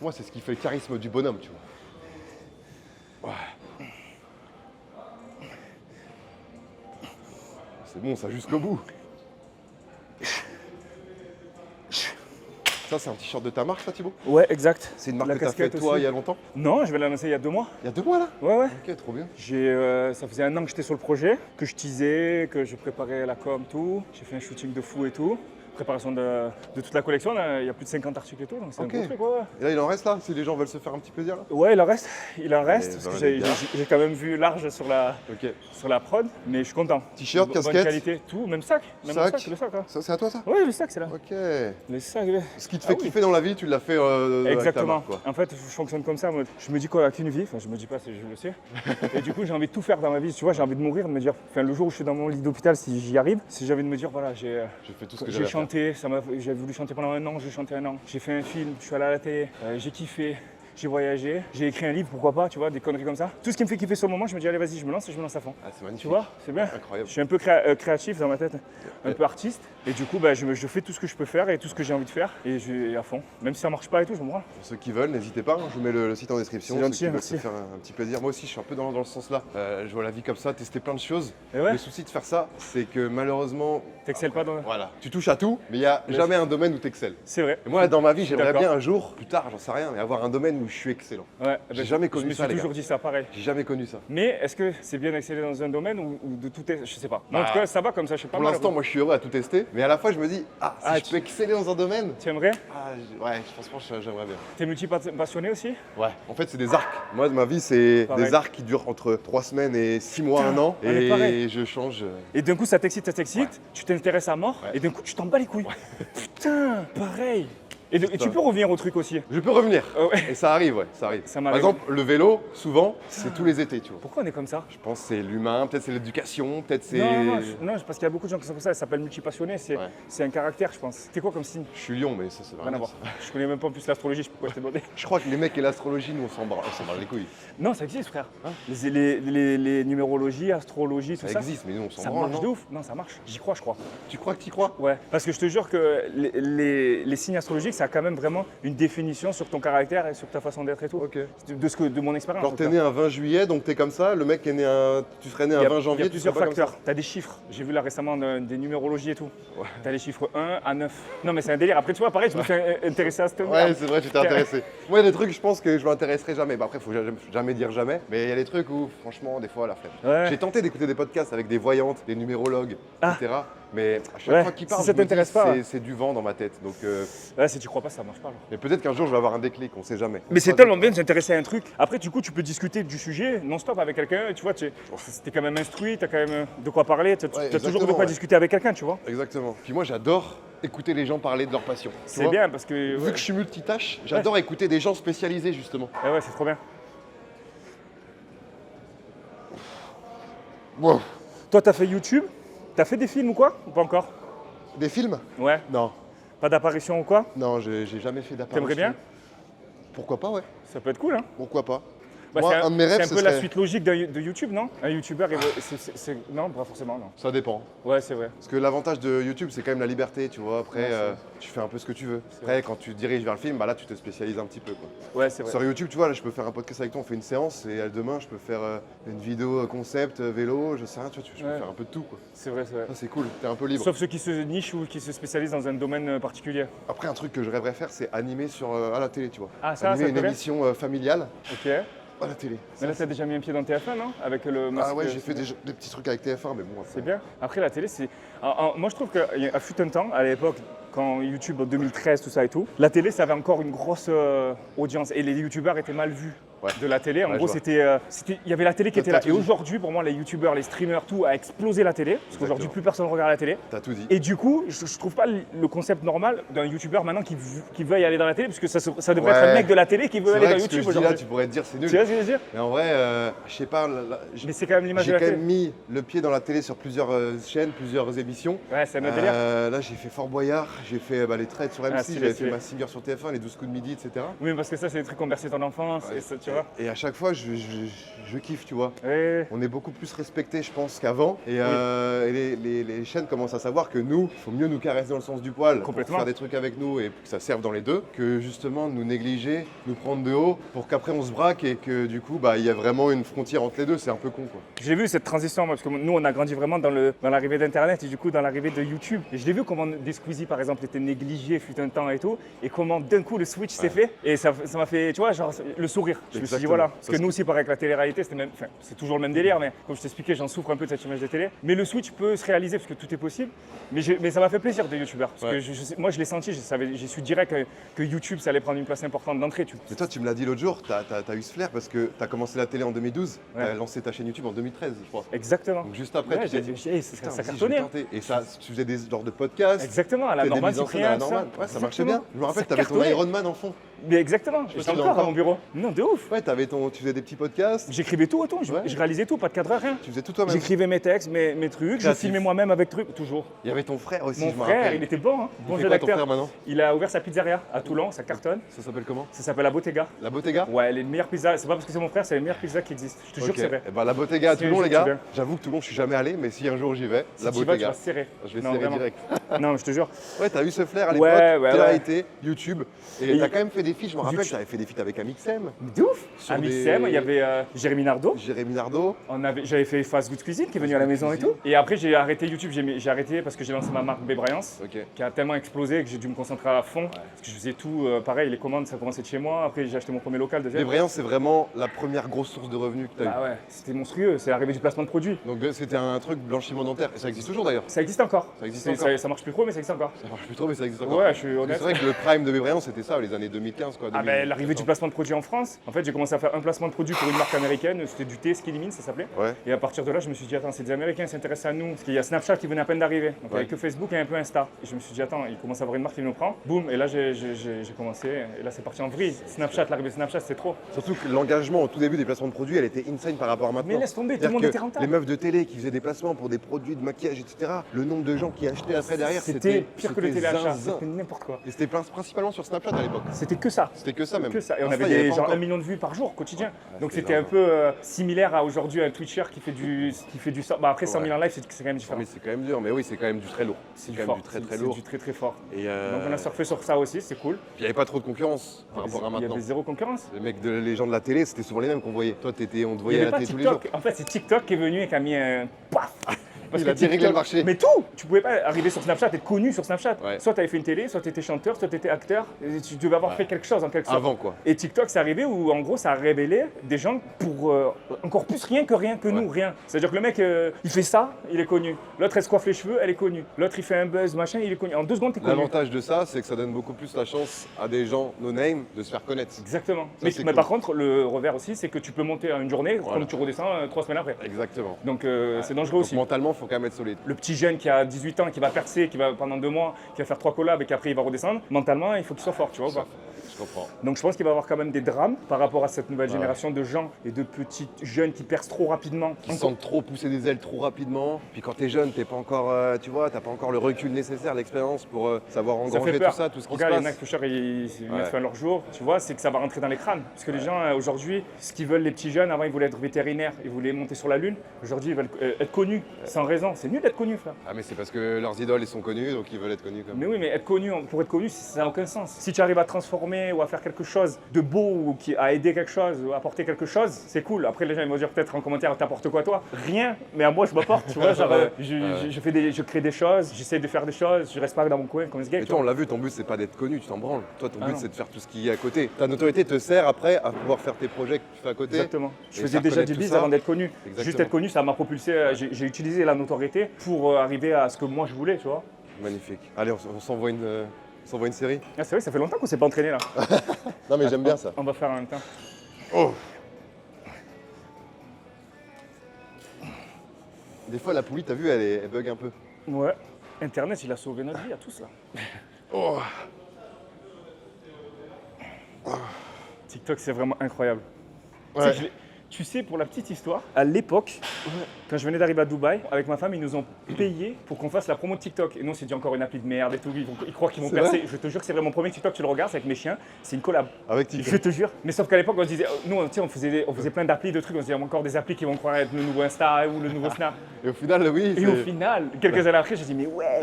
Moi, c'est ce qui fait le charisme du bonhomme, tu vois. Ouais. C'est bon ça jusqu'au bout. Ça, c'est un t-shirt de ta marque, ça, Thibaut? Ouais, exact. C'est une marque La que t'as fait casquette toi aussi. il y a longtemps? Non, je vais la lancer il y a 2 mois. Il y a 2 mois là? Ouais, ouais. Ok, trop bien. Ça faisait 1 an que j'étais sur le projet, que je teasais, que je préparais la com, tout. J'ai fait un shooting de fou et tout. Préparation de toute la collection, là, il y a plus de 50 articles et tout, donc c'est Ok. un gros truc, ouais. Et là, il en reste là, si les gens veulent se faire un petit plaisir là? Ouais, il en reste, parce ben, que les gars. j'ai quand même vu large sur la Ok. prod, mais je suis content. T-shirt, Bonne casquette. qualité, tout, même sac. Même Sac. le sac, hein. Ça, c'est à toi ça? Ouais, le sac, c'est là. Ok. Le sac, ouais. Ce qui te Ah fait oui. kiffer dans la vie, tu l'as fait avec ta Exactement. marque, quoi. En fait, je fonctionne comme ça. Je me dis quoi, qu'une vie, enfin, je me dis pas, je le sais. Et du coup, j'ai envie de tout faire dans ma vie. Tu vois, j'ai envie de mourir, de me dire, enfin, le jour où je suis dans mon lit d'hôpital, si j'y arrive, si j'ai envie de me dire, voilà, J'ai fait tout ce que j'ai j'avais à faire. chanté, j'ai voulu chanter pendant 1 an, j'ai chanté 1 an. J'ai fait un film, je suis allé à la télé, j'ai kiffé. J'ai voyagé, j'ai écrit un livre, pourquoi pas, tu vois, des conneries comme ça. Tout ce qui me fait kiffer sur le moment, je me dis allez vas-y, je me lance et je me lance à fond. Ah, c'est magnifique. Tu vois, c'est bien. Incroyable. Je suis un peu créatif dans ma tête, un peu artiste. Et du coup, bah, je fais tout ce que je peux faire et tout ce que j'ai envie de faire. Et je vais à fond. Même si ça marche pas et tout, je me branle. Pour ceux qui veulent, n'hésitez pas, hein, je vous mets le site en description. C'est Ceux gentil, qui veulent merci. se faire un petit plaisir. Moi aussi, je suis un peu dans ce sens-là. Je vois la vie comme ça, tester plein de choses. Et ouais, Le souci de faire ça, c'est que malheureusement, t'excelles pas dans. voilà, tu touches à tout, mais il n'y a jamais un domaine où tu excelles. C'est vrai. Et moi, dans ma vie, j'aimerais d'accord. bien un jour, plus tard, j'en sais rien, mais avoir un domaine où je suis excellent. Ouais, J'ai jamais je connu me ça, suis les toujours gars. dit ça pareil. J'ai jamais connu ça. Mais est-ce que c'est bien d'exceller dans un domaine ou de tout est. Je sais pas. Moi, en Bah, tout cas, ça va comme ça, je sais pas. Pour l'instant, moi, je suis heureux à tout tester, mais à la fois, je me dis, si je peux exceller dans un domaine, Tu aimerais? ouais, franchement, j'aimerais bien. T'es multi-passionné aussi? Ouais. En fait, c'est des arcs. Moi, ma vie, c'est Pareil. des arcs qui durent entre 3 semaines et 6 mois, Putain, 1 an. on est pareil. Et je change. Et d'un coup, ça t'excite, Ouais. tu t'intéresses à mort, Ouais. et d'un coup, tu t'en bats les couilles. Putain, pareil. Et tu peux revenir au truc aussi. Je peux revenir. Ouais. Et ça arrive, ouais, ça arrive. Ça Par m'arrive. exemple, le vélo, souvent, c'est tous les étés, tu vois. Pourquoi on est comme ça? Je pense que c'est l'humain, peut-être c'est l'éducation, peut-être c'est. Non, parce qu'il y a beaucoup de gens qui sont comme ça, ça s'appelle multipassionné, c'est Ouais. c'est un caractère, je pense. T'es quoi comme signe? Je suis lion, mais ça, c'est Rien à voir. Je connais même pas en plus l'astrologie, je sais pas pourquoi je t'ai demandé. Je crois que les mecs et l'astrologie, nous, on s'en bat les couilles. Non, ça existe, frère. Les numérologies, astrologie, tout Ça ça. existe, mais nous, on s'en Ça branle, marche non? de ouf. Non, ça marche. J'y crois, je crois. Tu crois que t'y crois? Ouais, parce que je te jure que les signes astrologiques, ça a quand même vraiment une définition sur ton caractère et sur ta façon d'être et tout. Ok. De mon expérience. Genre, t'es né un 20 juillet, donc t'es comme ça. Le mec est né tu serais né un 20 janvier. Il y a tu plusieurs serais pas comme facteurs. Tu as des chiffres. J'ai vu là récemment des numérologies et tout. Ouais. Tu as les chiffres 1 à 9. Non, mais c'est un délire. Après, tu vois, pareil, je me suis intéressé à cette ça. Ouais, c'est vrai, tu t'es intéressé. Moi, il y a des trucs, je pense que je m'intéresserai jamais. Bah, après, faut jamais dire jamais. Mais il y a des trucs où, franchement, des fois, la flemme. Ouais. J'ai tenté d'écouter des podcasts avec des voyantes, des numérologues, etc. Mais à chaque Ouais, fois qu'ils parlent, si ça je me dis, t'intéresse pas, ouais. c'est du vent dans ma tête. Donc, Ouais, si tu crois pas, ça marche pas. Alors. mais peut-être qu'un jour, je vais avoir un déclic, on sait jamais. Mais c'est tellement bien de s'intéresser à un truc. Après, du coup, tu peux discuter du sujet non-stop avec quelqu'un. Tu vois, t'es quand même instruit, t'as quand même de quoi parler. T'as toujours de exactement, quoi ouais. discuter avec quelqu'un, tu vois. Exactement. Puis moi, j'adore écouter les gens parler de leur passion. Tu C'est vois. bien parce que. Vu que je suis multitâche, j'adore écouter des gens spécialisés, justement. Ouais, c'est trop bien. Wow. Toi, t'as fait YouTube. T'as fait des films ou quoi? Ou pas encore? Des films? Ouais. Non. Pas d'apparition ou quoi? Non, j'ai jamais fait d'apparition. T'aimerais bien? Pourquoi pas, ouais. Ça peut être cool, hein. Pourquoi pas. Bah, Moi, un de mes rêves, c'est un ce peu la serait- suite logique de YouTube, non? Un YouTuber, non, pas forcément, non. Ça dépend. Ouais, c'est vrai. Parce que l'avantage de YouTube, c'est quand même la liberté, tu vois. Après, Ouais, c'est vrai. tu fais un peu ce que tu veux. Après, quand tu te diriges vers le film, bah là, tu te spécialises un petit peu, quoi. Ouais, c'est vrai. Sur YouTube, tu vois, là, je peux faire un podcast avec toi, on fait une séance, et demain, je peux faire une vidéo concept, vélo, je sais rien, tu vois, je peux Ouais. faire un peu de tout, quoi. C'est vrai, c'est vrai. Ça, c'est cool, t'es un peu libre. Sauf ceux qui se nichent ou qui se spécialisent dans un domaine particulier. Après, un truc que je rêverais faire, c'est animer à la télé, tu vois. Ah, ça animer te une plairait émission familiale Ok. à la télé. Mais là, t'as déjà mis un pied dans TF1, non? Avec le masque. Ah ouais, j'ai fait des petits trucs avec TF1, mais bon. C'est bien. Après, la télé, c'est. Moi, je trouve qu'à fut un temps, à l'époque, quand YouTube en 2013, tout ça et tout, la télé, ça avait encore une grosse audience et les youtubeurs étaient mal vus. Ouais. De la télé, en Ouais, gros, je vois. il y avait la télé qui était T'as là. tout Et dit. aujourd'hui, pour moi, les youtubeurs, les streamers, tout a explosé la télé. Parce qu'aujourd'hui, Exactement. plus personne regarde la télé. T'as tout dit. Et du coup, je trouve pas le concept normal d'un youtubeur maintenant qui veuille aller dans la télé, parce que ça devrait Ouais. être un mec de la télé qui veut C'est aller vrai dans que ce que YouTube je dis là, aujourd'hui. tu pourrais te dire c'est nul. Tu vois ce que je veux dire? Mais en vrai, je sais pas, Mais c'est quand même l'image de j'ai la quand télé. même mis le pied dans la télé sur plusieurs chaînes, plusieurs émissions. Ouais, c'est un autre délire. Là, j'ai fait Fort Boyard, j'ai fait les trades sur MC, stylé, j'avais stylé. fait ma singer sur TF1, les 12 coups de midi, etc. Oui, parce que ça, c'est des trucs qui ont bercé ton enfance, Ouais. et ça, tu vois. Et à chaque fois, je kiffe, tu vois. Ouais. On est beaucoup plus respecté, je pense, qu'avant. Et, et les chaînes commencent à savoir que nous, il faut mieux nous caresser dans le sens du poil pour Complètement. faire des trucs avec nous et que ça serve dans les deux, que justement nous négliger, nous prendre de haut pour qu'après on se braque et que du coup, il y a vraiment une frontière entre les deux. C'est un peu con, quoi. J'ai vu cette transition, moi, parce que nous, on a grandi vraiment dans l'arrivée d'Internet et du coup dans l'arrivée de YouTube. Et je l'ai vu comment des Squeezie, par exemple, étaient négligés fut un temps et tout, et comment d'un coup le switch s'est fait. Et ça m'a fait, tu vois, genre le sourire. Je me suis dit, Exactement. voilà. Parce Ça que se- nous aussi, pareil, avec la télé-réalité, c'est toujours le même délire, mais comme je t'expliquais, j'en souffre un peu de cette image de télé. Mais le switch peut se réaliser parce que tout est possible. Mais ça m'a fait plaisir de YouTubeur. Parce Ouais. que moi, je l'ai senti, j'ai su direct que YouTube, ça allait prendre une place importante d'entrée. Mais toi, tu me l'as dit l'autre jour, t'as eu ce flair parce que t'as commencé la télé en 2012, Ouais. t'as lancé ta chaîne YouTube en 2013, je crois. Exactement. Donc juste après, Ouais, tu t'es dit, ça putain, vas-y, je vais cartonnait. hein. tenter. Et ça, tu faisais des genres de podcasts. Exactement, à la tu faisais des normale, mises en scène à la Cyprien, tout ça. normale. Ouais, ça marchais Exactement. bien. Je me rappelle, Ça t'avais ton cartonnait. Iron Man en fond. Mais exactement, je Et me tu sens l'as encore à encore mon bureau. Non, de ouf. Ouais, tu faisais des petits podcasts, J'écrivais tout, autant, Ouais. je réalisais tout, pas de cadre, rien. tu faisais tout toi-même. J'écrivais mes textes, mes trucs, je Créatif. filmais moi-même avec trucs, toujours. Il y avait ton frère aussi, Mon je me frère, rappelle. il était bon, hein, bon Il fait jeu quoi ton frère d'acteur. maintenant? Il a ouvert sa pizzeria à Toulon, ça cartonne. Ça s'appelle comment? Ça s'appelle La Bottega. La Bottega? Ouais, les meilleures pizzas, c'est pas parce que c'est mon frère, c'est les meilleures pizzas qui existent. Je te jure Ok. que c'est vrai. Eh ben, la Bottega à Si Toulon, un les jour tu gars. viens. J'avoue que Toulon, je suis jamais allé, mais si un jour j'y vais, Si la tu y vas, tu Bottega. vas serrer. Je vais Non, serrer vraiment. direct. Non, je te jure. Ouais, t'as eu ce flair à Ouais, l'époque, ouais, télé-réalité, YouTube. Et Et t'as quand même fait des feats, je me rappelle, YouTube. t'avais fait des feats avec Amixem, De ouf. Sur À Mixem, des- il y avait Jérémy Nardo. Jérémy Nardo. J'avais fait Fast Good Cuisine qui est venu à la maison et Cuisine. tout. Et après, j'ai arrêté YouTube. J'ai arrêté parce que j'ai lancé ma marque Bébrayance. Ok. Qui a tellement explosé que j'ai dû me concentrer à fond. Parce que je faisais tout, pareil, les commandes, ça commençait de chez moi. Après, j'ai acheté mon premier local, deuxième. Bébrayance, c'est vraiment la première grosse source de revenus que t'as eu. Bah ouais, c'était monstrueux, c'est l'arrivée du placement de produits. Donc c'était un truc blanchiment dentaire. Et ça existe toujours d'ailleurs. Ça existe encore. Ça existe C'est- encore. ça marche plus trop, mais ça existe encore. Ça marche plus trop, mais ça existe encore. Ouais, je suis C'est honnête. vrai que le prime de Bébrayance, c'était ça, les années 2015, quoi. Ah 2000, ben l'arrivée du placement de produits en France. En fait, j'ai commencé à faire un placement de produit pour une marque américaine. C'était du thé Skilimine, ça s'appelait. Ouais. Et à partir de là, je me suis dit, attends, c'est des Américains qui s'intéressent à nous. Parce qu'il y a Snapchat qui venait à peine d'arriver. Donc il n'y avait Ouais. que Facebook et un peu Insta. Et je me suis dit, attends, il commence à avoir une marque qui nous prend. Boum, et là, j'ai commencé. Et là, c'est parti en vrille. Snapchat, l'arrivée de Snapchat, c'était trop. Surtout que l'engagement au tout début des placements de produits, elle était insane par rapport à maintenant. Mais laisse tomber, tout le C'est-à-dire monde que était rentable. Les meufs de télé qui faisaient des placements pour des produits de maquillage, etc. Le nombre de gens qui achetaient après C'est derrière, C'était pire que le c'était téléachat, zinzin. c'était n'importe quoi. Et c'était principalement sur Snapchat à l'époque. C'était que ça. C'était que ça même. Que ça. Et on Insta, avait il y des pas genre encore. 1 million de vues par jour, quotidien. Ouais, Donc c'était c'était un dingue. peu similaire à aujourd'hui un Twitcher qui fait du 100. Bah après 100 000 en live, c'est quand même Non, différent. mais c'est quand même dur, mais oui, c'est quand même du très lourd. C'est quand même du très très lourd. C'est du très très fort. Et Donc on a surfé sur ça aussi, c'est cool. il n'y avait pas trop de concurrence par rapport à Il y maintenant. avait zéro concurrence. Les gens de la télé, c'était souvent les mêmes qu'on voyait. Toi, on te Il voyait n'y à avait la pas télé tous les jours. TikTok. En fait, c'est TikTok qui est venu et qui a mis un paf. Parce Il que a déréglé TikTok- le marché. Mais tout. Tu pouvais pas arriver sur Snapchat, être connu sur Snapchat. Ouais. Soit tu avais fait une télé, soit tu étais chanteur, soit tu étais acteur. Et tu devais avoir fait quelque chose en quelque sorte. Avant quoi. Et TikTok, c'est arrivé où en gros ça a révélé des gens pour encore plus rien que nous, rien. C'est-à-dire que le mec, il fait ça, il est connu. L'autre, elle se coiffe les cheveux, elle est connue. L'autre, il fait un buzz, machin, il est connu. En 2 secondes, t'es connu. L'avantage de ça, c'est que ça donne beaucoup plus la chance à des gens no name de se faire connaître. Exactement. Ça, c'est Mais cool. par contre, le revers aussi, c'est que tu peux monter une journée, Voilà. comme tu redescends 3 semaines après. Exactement. Donc c'est dangereux Donc aussi. mentalement, il faut quand même être solide. Le petit jeune qui a 18 ans, qui va percer, qui va pendant 2 mois, qui va faire 3 collabs et qu'après il va redescendre, mentalement, il faut qu'il soit fort, tu vois ou pas. Je comprends. Donc je pense qu'il va y avoir quand même des drames par rapport à cette nouvelle génération de gens et de petits jeunes qui percent trop rapidement. Qui sentent trop pousser des ailes trop rapidement. Puis quand t'es jeune, t'es pas encore, tu vois, t'as pas encore le recul nécessaire, l'expérience pour savoir Ça fait engranger peur. tout ça, tout ce qui Regarde, se il y en a passe. qui ils viennent Ouais. faire leur jour, tu vois, c'est que ça va rentrer dans les crânes. Parce que les gens, aujourd'hui, ce qu'ils veulent, les petits jeunes, avant ils voulaient être vétérinaires, ils voulaient monter sur la Lune. Aujourd'hui, ils veulent être connus, sans raison. C'est nul d'être connu, frère. Ah mais c'est parce que leurs idoles ils sont connus, donc ils veulent être connus comme. Mais oui, mais être connu, pour être connu, ça n'a aucun sens. Si tu arrives à transformer ou à faire quelque chose de beau ou à aider quelque chose ou à apporter quelque chose, c'est cool. Après, les gens ils vont dire peut-être en commentaire, t'apportes quoi toi? Rien, mais à moi je m'apporte, tu vois. Genre, je crée des choses, j'essaie de faire des choses, je reste pas dans mon coin comme ce gars. Et tu toi, on vois. l'a vu, ton but c'est pas d'être connu, tu t'en branles. Toi, ton Ah but non. c'est de faire tout ce qui est à côté. Ta notoriété te sert après à pouvoir faire tes projets que tu fais à côté. Exactement. Je Et faisais faire déjà connaître du tout biz ça. avant d'être connu. Exactement. Juste être connu, ça m'a propulsé. J'ai utilisé la notoriété pour arriver à ce que moi je voulais, tu vois. Magnifique. Allez, on s'envoie une série. Ah, c'est vrai, ça fait longtemps qu'on s'est pas entraîné là. Non mais j'aime bien ça. On va faire en même temps. Oh. Des fois, la poulie, t'as vu, elle bug un peu. Ouais. Internet, il a sauvé notre vie à tous là. Oh. TikTok, c'est vraiment incroyable. Ouais. Tu sais, pour la petite histoire, à l'époque, quand je venais d'arriver à Dubaï, avec ma femme, ils nous ont payé pour qu'on fasse la promo de TikTok. Et nous, on s'est dit encore une appli de merde et tout. Ils croient qu'ils vont C'est percer. vrai Je te jure que c'est vraiment mon premier TikTok, tu le regardes, c'est avec mes chiens. C'est une collab. Avec Je TikTok. te jure. Mais sauf qu'à l'époque, on se disait, nous, tu sais, on faisait plein d'applis, de trucs. On se disait, encore des applis qui vont croire être le nouveau Insta ou le nouveau Snap. Et au final, oui, Et au final, quelques années après, j'ai dit, mais ouais,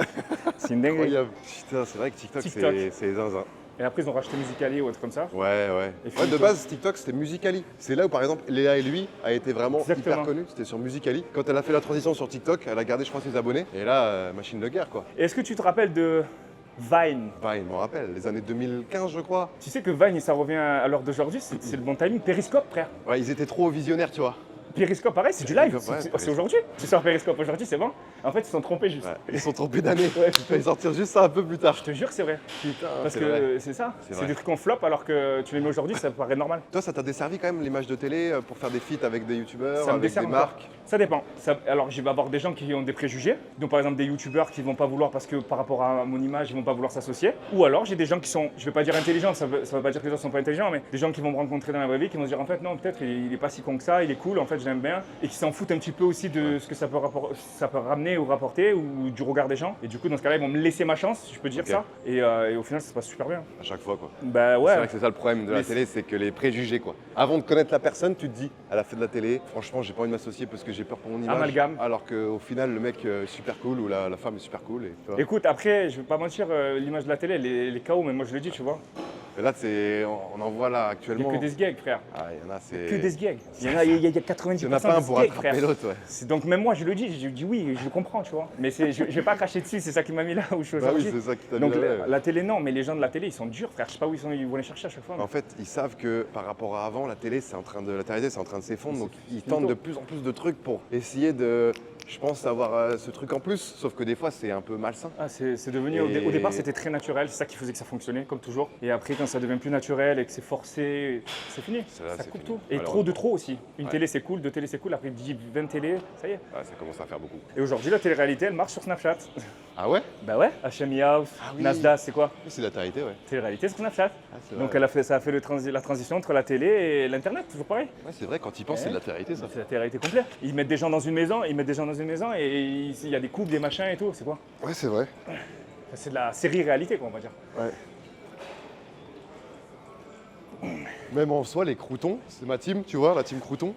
c'est une dinguerie. incroyable. Putain, c'est vrai que TikTok, TikTok. c'est zinzin. Et après, ils ont racheté Musical.ly ou autre comme ça. Ouais. Et Ouais, de Philippe. base, TikTok, c'était Musical.ly. C'est là où, par exemple, Léa et lui a été vraiment Exactement. hyper connu. C'était sur Musical.ly. Quand elle a fait la transition sur TikTok, elle a gardé, je crois, ses abonnés. Et là, machine de guerre, quoi. Et est-ce que tu te rappelles de Vine? Vine, je me rappelle, les années 2015, je crois. Tu sais que Vine, ça revient à l'heure d'aujourd'hui, c'est le bon timing. Periscope, frère. Ouais, ils étaient trop visionnaires, tu vois. Periscope, pareil, c'est du live. Periscope, ouais, C'est Periscope. aujourd'hui. C'est sur Periscope aujourd'hui, c'est bon. En fait, ils se sont trompés juste. Ouais, ils sont trompés d'année. Ouais, Il fallait sortir juste ça un peu plus tard. Je te jure que c'est vrai. Putain, Parce c'est vrai. que c'est ça. C'est C'est vrai. des trucs qu'on flop alors que tu les mets aujourd'hui, ça paraît normal. Toi, ça t'a desservi quand même l'image de télé pour faire des feats avec des youtubeurs, Ça me avec des dessert encore. marques. Ça dépend. Alors, je vais avoir des gens qui ont des préjugés. Donc, par exemple, des youtubeurs qui vont pas vouloir parce que par rapport à mon image, ils vont pas vouloir s'associer. Ou alors, j'ai des gens qui sont, je vais pas dire intelligents, ça veut pas dire que les gens sont pas intelligents, mais des gens qui vont me rencontrer dans la vraie vie, qui vont se dire en fait, non, peut-être il est pas si con que ça, il est cool, en fait, je l'aime bien. Et qui s'en foutent un petit peu aussi de ce que ça peut ramener ou rapporter ou du regard des gens. Et du coup, dans ce cas-là, ils vont me laisser ma chance, si je peux dire Ok. ça. Et au final, ça se passe super bien. À chaque fois, quoi. Bah C'est ouais. vrai que c'est ça le problème de la Mais télé, c'est que les préjugés, quoi. Avant de connaître la personne, tu te dis, elle a fait de la télé, franchement, j'ai pas envie de m'associer parce que j'ai peur pour mon image. Amalgame. Alors qu'au final, le mec est super cool ou la femme est super cool. Et, tu vois. Écoute, après, je vais pas mentir, l'image de la télé, elle est KO, mais moi je le dis, tu vois. Et là, on en voit là Il y a actuellement. que des sgags, frère. Ah, il y en a, c'est. Que des sgags. Il y en a, il y a 90% Il y en a pas un de pour sgags, attraper frère. l'autre, ouais. Donc même moi, je le dis, je dis oui, je le comprends, tu vois. Mais je vais pas cracher dessus, c'est ça qui m'a mis là où je suis Bah oui, aujourd'hui. c'est ça qui t'a mis Donc là, ouais. la télé, non, mais les gens de la télé, ils sont durs, frère. Je sais pas où ils vont les chercher à chaque fois. En fait, ils savent que par rapport à avant, la télé, la télé, c'est en train de s'effondrer. Donc, ils c'est tentent mytho. de plus en plus de trucs pour essayer de, je pense, avoir ce truc en plus. Sauf que des fois, c'est un peu malsain. Ah, c'est devenu, au départ, c'était très naturel, c'est ça qui faisait que ça fonctionnait, comme toujours. Et après, quand ça devient plus naturel et que c'est forcé, c'est fini. C'est là, Ça c'est coupe fini. tout. Et Malheureusement. trop de trop aussi. Une Ouais. télé, c'est cool, 2 télés, c'est cool. Après, 10, 20 télés, ça y est. Ouais, ça commence à faire beaucoup. Et aujourd'hui, la télé-réalité, elle marche sur Snapchat. Ah ouais? Bah ouais, HMI House, Ah oui. Nasdaq, c'est quoi? C'est de la télé, ouais. Télé-réalité, c'est Snapchat. Ah, c'est Donc vrai. ça a fait la transition entre la télé et l'internet, toujours pareil. Ouais, c'est vrai, quand il pense, c'est de la télé, ça. C'est la télé-réalité complète. Ils mettent des gens dans une maison, et il y a des couples, des machins et tout, c'est quoi? Ouais, c'est vrai. C'est de la série-réalité, quoi, on va dire. Ouais. Même en soi, les croutons, c'est ma team, tu vois, la team crouton,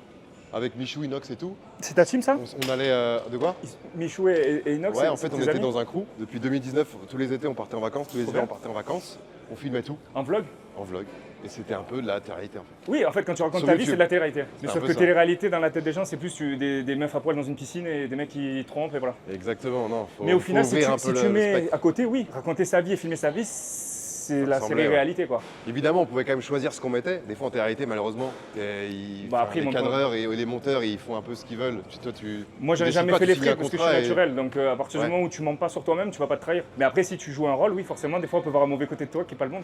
avec Michou, Inox et tout. C'est ta team, ça? On allait. De quoi? Michou et Inox? Ouais, en c'est fait, on tes était amis dans un crew. Depuis 2019, tous les étés, on partait en vacances. Tous les Trop hivers, on bien. partait en vacances. On filmait tout En vlog? en vlog. Et c'était un peu de la télé-réalité, en fait. Oui, en fait, quand tu racontes Sur ta vie, YouTube. c'est de la télé-réalité. Mais un sauf peu que ça. télé-réalité, dans la tête des gens, c'est plus des meufs à poil dans une piscine et des mecs qui trompent, et voilà. Exactement, non. Mais au final, faut si ouvrir un tu, peu si tu le mets spectre. à côté, oui, raconter sa vie et filmer sa vie, c'est la ressemblait, série-réalité, quoi. Évidemment, on pouvait quand même choisir ce qu'on mettait. Des fois, en télé-réalité, malheureusement, Après, ils les montent cadreurs et les monteurs, ils font un peu ce qu'ils veulent. Toi, Moi, j'en ai décides jamais pas, fait tu les signes frais un parce que je suis contrat et- naturel. Donc, à partir du Ouais. moment où tu mens pas sur toi-même, tu vas pas te trahir. Mais après, si tu joues un rôle, oui, forcément, des fois, on peut voir un mauvais côté de toi qui est pas le bon.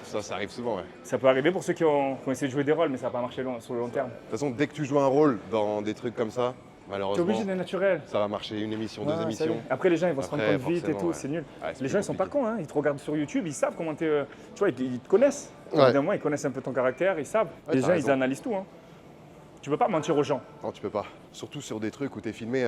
Ça arrive souvent, ouais. Ça peut arriver pour ceux qui ont essayé de jouer des rôles, mais ça va pas marcher sur le long terme. De toute façon, dès que tu joues un rôle dans des trucs comme ça, T'es malheureusement, obligé d'être naturel. ça va marcher une émission, Ouais, deux ça émissions. y est. Après, les gens, ils vont se rendre Après, compte vite et forcément, tout, ouais. c'est nul. Ouais, c'est Les plus gens, ils sont pas compliqué. cons, hein. Ils te regardent sur YouTube, ils savent comment t'es. Tu vois, ils te connaissent. Ouais. Évidemment, ils connaissent un peu ton caractère, ils savent. Ouais, les t'as gens, raison. ils analysent tout. Hein. Tu peux pas mentir aux gens. Non, tu peux pas. Surtout sur des trucs où t'es filmé.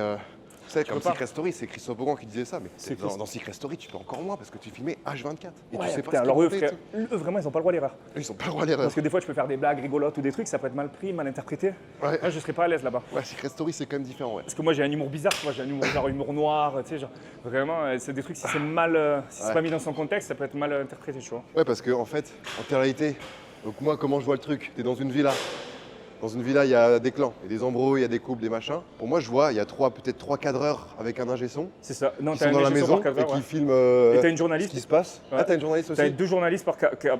Tu sais, comme peux pas. Secret Story, c'est Christophe Beaugrand qui disait ça, mais C'est dans Secret Story, tu peux encore moins parce que tu filmais H24. Et tu sais pas putain, ce alors qu'ils eux, montaient, frère, tu sais. eux, vraiment, ils ont pas le droit à l'erreur. Eux, ils ont pas le droit à l'erreur. Parce que des fois, tu peux faire des blagues rigolotes ou des trucs, ça peut être mal pris, mal interprété. Ouais. Moi, je serais pas à l'aise là-bas. Ouais, Secret Story, c'est quand même différent, ouais. Parce que moi, j'ai un humour bizarre, tu vois, j'ai un humour genre humour noir, tu sais, genre vraiment, c'est des trucs, si c'est mal, si c'est Ouais. pas mis dans son contexte, ça peut être mal interprété, tu vois. Ouais, parce que en fait, en télé-réalité, donc moi, comment je vois le truc? T'es dans une villa. Dans une villa, il y a des clans, il y a des embrouilles, il y a des couples, des machins. Pour moi, je vois, il y a peut-être trois cadreurs avec un ingé son C'est ça. Non, qui t'as sont un dans la ingé son maison par cadreur, et qui ouais. filment Et t'as une ce journaliste. qui se passe. Ouais. Ah, t'as une journaliste aussi? T'as deux journalistes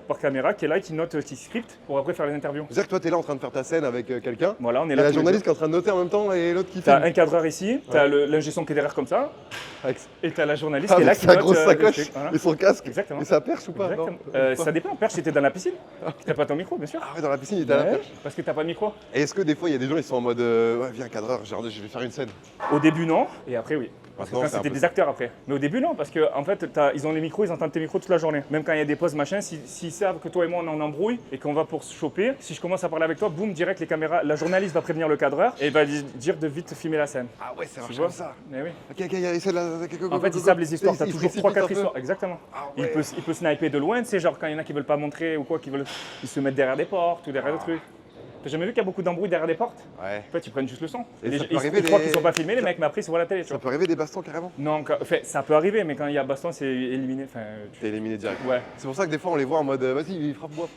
par caméra qui est là, qui note, qui script pour après faire les interviews. C'est-à-dire que toi, t'es là en train de faire ta scène avec quelqu'un. Voilà, on est Et là. la tous les journaliste qui deux. est en train de noter en même temps et l'autre qui T'as filme. un cadreur ici, t'as l'ingé son qui est derrière comme ça, Avec et t'as la journaliste qui est là avec qui sa note. grosse les sacoche trucs, voilà. et son casque. Exactement. Et ça perche ou pas? Exactement. Non Ça dépend. Perche, c'était dans la piscine. T'as pas ton micro, bien sûr. Ah ouais, dans la piscine, il était à la Ouais, perche. parce que t'as pas de micro. Et est-ce que des fois, il y a des gens, ils sont en mode ouais, viens, cadreur, je vais faire une scène. Au début, non, et après, oui. Parce que Maintenant, quand c'est un c'était peu des ça. acteurs après. Mais au début, non, parce que en fait, ils ont les micros, ils entendent tes micros toute la journée. Même quand il y a des pauses, machin, s'ils savent que toi et moi, on est en embrouille et qu'on va pour se choper, si je commence à parler avec toi, boum, direct, les caméras, la journaliste va prévenir le cadreur et va dire de vite filmer la scène. Ah ouais, ça Tu marche vois comme ça. Mais oui. Ok, il y a essaie de la. En fait, ils savent les histoires, t'as Ils toujours précipitent 3-4 un peu. histoires. Exactement. Ah Il ouais. peut sniper de loin, tu sais, genre quand il y en a qui veulent pas montrer ou quoi, ils se mettent derrière des portes ou derrière des trucs. T'as jamais vu qu'il y a beaucoup d'embrouilles derrière des portes? Ouais. En fait, ils prennent juste le son. Et ça peut Ils arriver croient des- qu'ils sont pas filmés, les mecs, mais après, ils se voient à la télé, tu Ça vois. peut arriver des bastons carrément. Non, enfin, ça peut arriver, mais quand il y a baston, c'est éliminé. Enfin, T'es éliminé direct. ouais. C'est pour ça que des fois on les voit en mode vas-y, frappe-moi.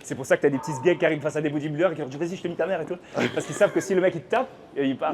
C'est pour ça que t'as des petits gays qui arrivent face à des bodybuilders et qui leur disent vas-y, je te mis ta mère et tout. Parce qu'ils savent que si le mec il te tape, il part.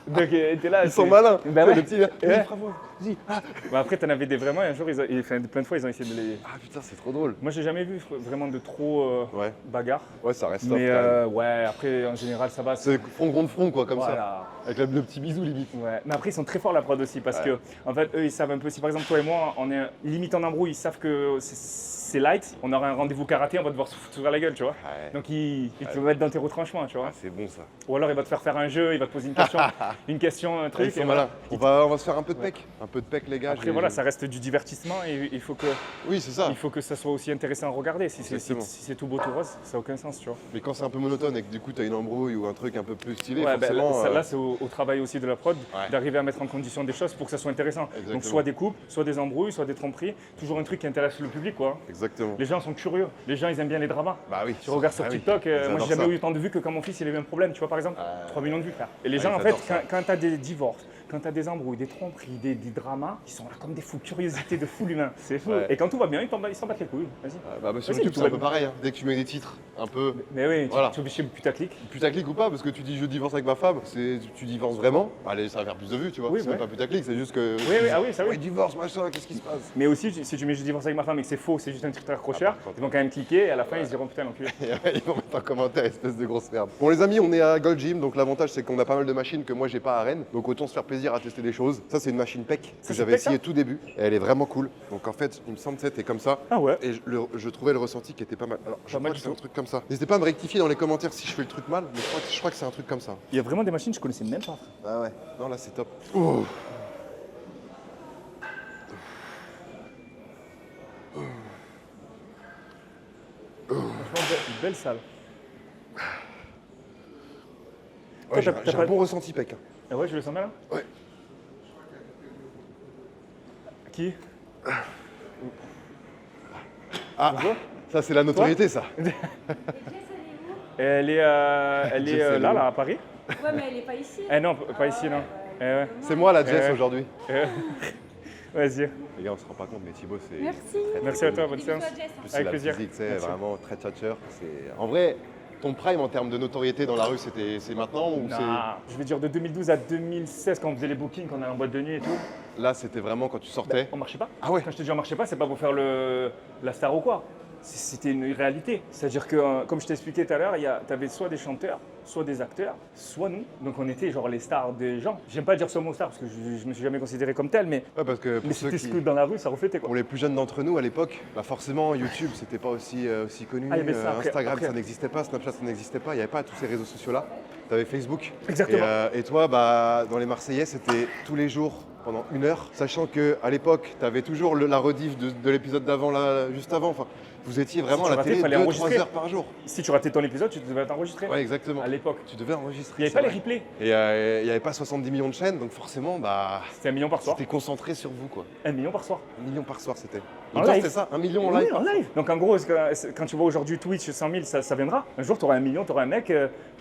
Donc t'es là. Ils sont malins. Bah Ouais, ouais. le petit, vas-y, Ouais. frappe-moi. Vas-y. Ah. Bah après, t'en avais des vraiment, et un jour, enfin, plein de fois, ils ont essayé de les. Ah putain, c'est trop drôle. Moi, j'ai jamais vu vraiment de trop Ouais. bagarre. Ouais, ça reste soft Mais quand même. ouais, après, en général, ça va. C'est front contre front quoi, comme ça. Voilà. Avec le petit bisou limite. Ouais, mais après ils sont très forts la prod aussi parce Ouais. que en fait eux ils savent un peu, si par exemple toi et moi on est limite en embrouille, ils savent que c'est light, on aura un rendez-vous karaté, on va devoir se foutre sur la gueule, tu vois. Ouais. Donc il te mettre dans tes retranchements, tu vois. Ah, c'est bon ça. Ou alors il va te faire un jeu, il va te poser une question, un Ah, truc. ils sont et malins. voilà. On va se faire un peu de pec. Un peu de pec les gars. Après voilà, ça reste du divertissement et Oui, c'est ça. il faut que ça soit aussi intéressant à regarder. Si Exactement. c'est tout beau tout rose, ça n'a aucun sens, tu vois. Mais quand c'est un peu monotone et que du coup t'as une embrouille ou un truc un peu plus stylé, Ouais, ben, forcément. là c'est au travail aussi de la prod, Ouais. d'arriver à mettre en condition des choses pour que ça soit intéressant. Exactement. Donc soit des couples, soit des embrouilles, soit des tromperies, toujours un truc qui intéresse le public, quoi. Exactement. Les gens sont curieux, les gens ils aiment bien les dramas. Bah oui. Tu regardes sur Ah oui. TikTok, Ils moi adorent j'ai jamais ça. eu autant de vues que quand mon fils il a eu un problème, tu vois par exemple. 3 millions de vues, frère. Et les Ah, gens ils en fait, adorent ça. quand tu as des divorces, quand tu as des embrouilles, des tromperies, des dramas, ils sont là comme des fous, curiosité de fou l'humain. C'est fou. Ouais. Et quand tout va bien, ils s'en battent les couilles. Vas-y. Bah, sur Vas-y, YouTube tout c'est un va peu bien. pareil. Hein. Dès que tu mets des titres un peu Mais oui, Voilà. tu es obligé de putaclic. putaclic ou pas, parce que tu dis je divorce avec ma femme, tu divorces vraiment. Allez, ça va faire plus de vues, tu vois. Oui, c'est ouais. même pas putaclic, c'est juste que. Oui, oui, ah oui, ça oui. Ouais, divorce, machin, qu'est-ce qui se passe? Mais aussi, si tu mets je divorce avec ma femme et que c'est faux, c'est juste un truc très accrocheur, par contre. ils vont quand même cliquer et à la fin ils se diront putain l'enculé. Et ils vont mettre en commentaire, espèce de grosse merde. Bon les amis, on est à Gold Gym, donc l'avantage c'est qu'on a pas mal de machines que moi j'ai pas à Rennes, donc autant se faire plaisir à tester des choses. Ça c'est une machine PEC que c'est j'avais PEC, essayé ça tout début, et elle est vraiment cool. Donc en fait, il me semble que c'était comme ça. Ah ouais. Et je trouvais le ressenti qui était pas mal. Alors, je Pas crois mal que du c'est un tout. truc comme ça. N'hésitez pas à me rectifier dans les commentaires si je fais le truc mal, mais je crois que c'est un truc comme ça. Il y a vraiment des machines que je connaissais même pas. Ah ouais. Non, là c'est top. Oh. belle salle. Ouais, j'ai t'as un pas- bon ressenti, Pec. Ah ouais, je le sens bien là. Ouais. Qui? Ah, Bonjour. ça c'est la notoriété, ça. Elle est, Jess, elle est là, où à Paris. Ouais, mais elle est pas ici. Eh non, pas ici, non. Eh ouais. C'est moi la Jess Ouais. aujourd'hui. Vas-y. Les gars, on se rend pas compte, mais Thibaut, c'est. Merci. Merci à toi, bonne Bisous séance. à Jess. Plus, Avec c'est la plaisir. physique, c'est Merci. vraiment très tchatcheur. En vrai, ton prime en termes de notoriété dans la rue, c'est maintenant ou Nah, je veux dire de 2012 à 2016 quand on faisait les bookings, quand on allait en boîte de nuit et tout. là, c'était vraiment quand tu sortais. On marchait pas. Ah ouais. Quand je te dis on marchait pas, c'est pas pour faire la star ou quoi. C'était une réalité. C'est-à-dire que, comme je t'ai expliqué tout à l'heure, tu avais soit des chanteurs, soit des acteurs, soit nous. Donc on était genre les stars des gens. J'aime pas dire ce mot star parce que je me suis jamais considéré comme tel, mais, Ouais, parce que pour ceux c'était qui. ce que dans la rue, ça reflétait quoi. Pour les plus jeunes d'entre nous à l'époque, bah forcément YouTube c'était pas aussi connu, Ah, il y avait ça, après- Instagram après. ça n'existait pas, Snapchat ça n'existait pas, il n'y avait pas tous ces réseaux sociaux là. Tu avais Facebook. Exactement. Et toi bah, dans les Marseillais c'était tous les jours pendant 1 heure, sachant qu'à l'époque tu avais toujours la rediff de l'épisode d'avant, là, juste avant. Enfin, vous étiez vraiment Si tu à la ratais, télé fallait 2-3 enregistrer. heures par jour. Si tu ratais ton épisode, tu devais t'enregistrer. Ouais exactement. À l'époque. Tu devais enregistrer. Il n'y avait c'est pas les vrai. replays. Et il n'y avait pas 70 millions de chaînes, donc forcément bah, C'était 1 million par soir. c'était concentré sur vous quoi. 1 million par soir. 1 million par soir c'était. En Donc toi, live. c'était ça, 1 million en Oui, live. en live. Donc en gros, quand tu vois aujourd'hui Twitch 100 000, ça viendra. Un jour, tu auras 1 million, tu auras un mec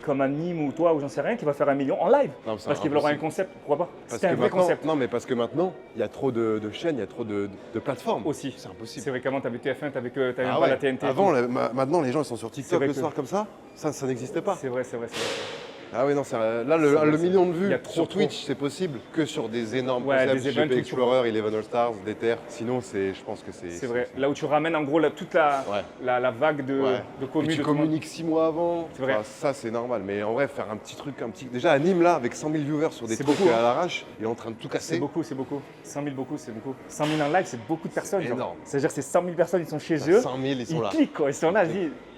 comme Nîmes ou toi ou j'en sais rien qui va faire 1 million en live. Non, mais c'est Parce qu'il aura un impossible. concept, pourquoi pas. Parce C'était que un vrai maintenant, concept non, mais parce que maintenant, il y a trop de chaînes, il y a trop de plateformes. aussi. C'est impossible. C'est vrai qu'avant, tu avais TF1, tu avais Ah pas ouais. la TNT. et Avant, tout. maintenant, les gens ils sont sur C'est TikTok vrai le que- soir comme ça. Ça n'existait pas. C'est vrai. Ah oui, non, là, C'est le vrai, million de il y vues a trop, sur trop. Twitch, c'est possible que sur des énormes Ouais, concepts, des events, GP tout. Explorer, Eleven All Stars, Déter. Sinon, je pense que c'est. C'est vrai. Là où tu ramènes en gros toute la vague de Ouais. communes. Puis tu de tout le monde. communiques 6 mois avant. C'est vrai. Enfin, ça, c'est normal. Mais en vrai, faire un petit truc, Déjà, à Nîmes, là, avec 100 000 viewers sur des C'est trucs beaucoup, à hein. l'arrache, il est en train de tout C'est casser. beaucoup. 100 000 beaucoup, c'est beaucoup. 100 000 en live, c'est beaucoup de personnes. genre. énorme. C'est-à-dire que c'est 100 000 personnes, ils sont chez eux. 100 000, ils sont là. cliquent quoi, ils sont là,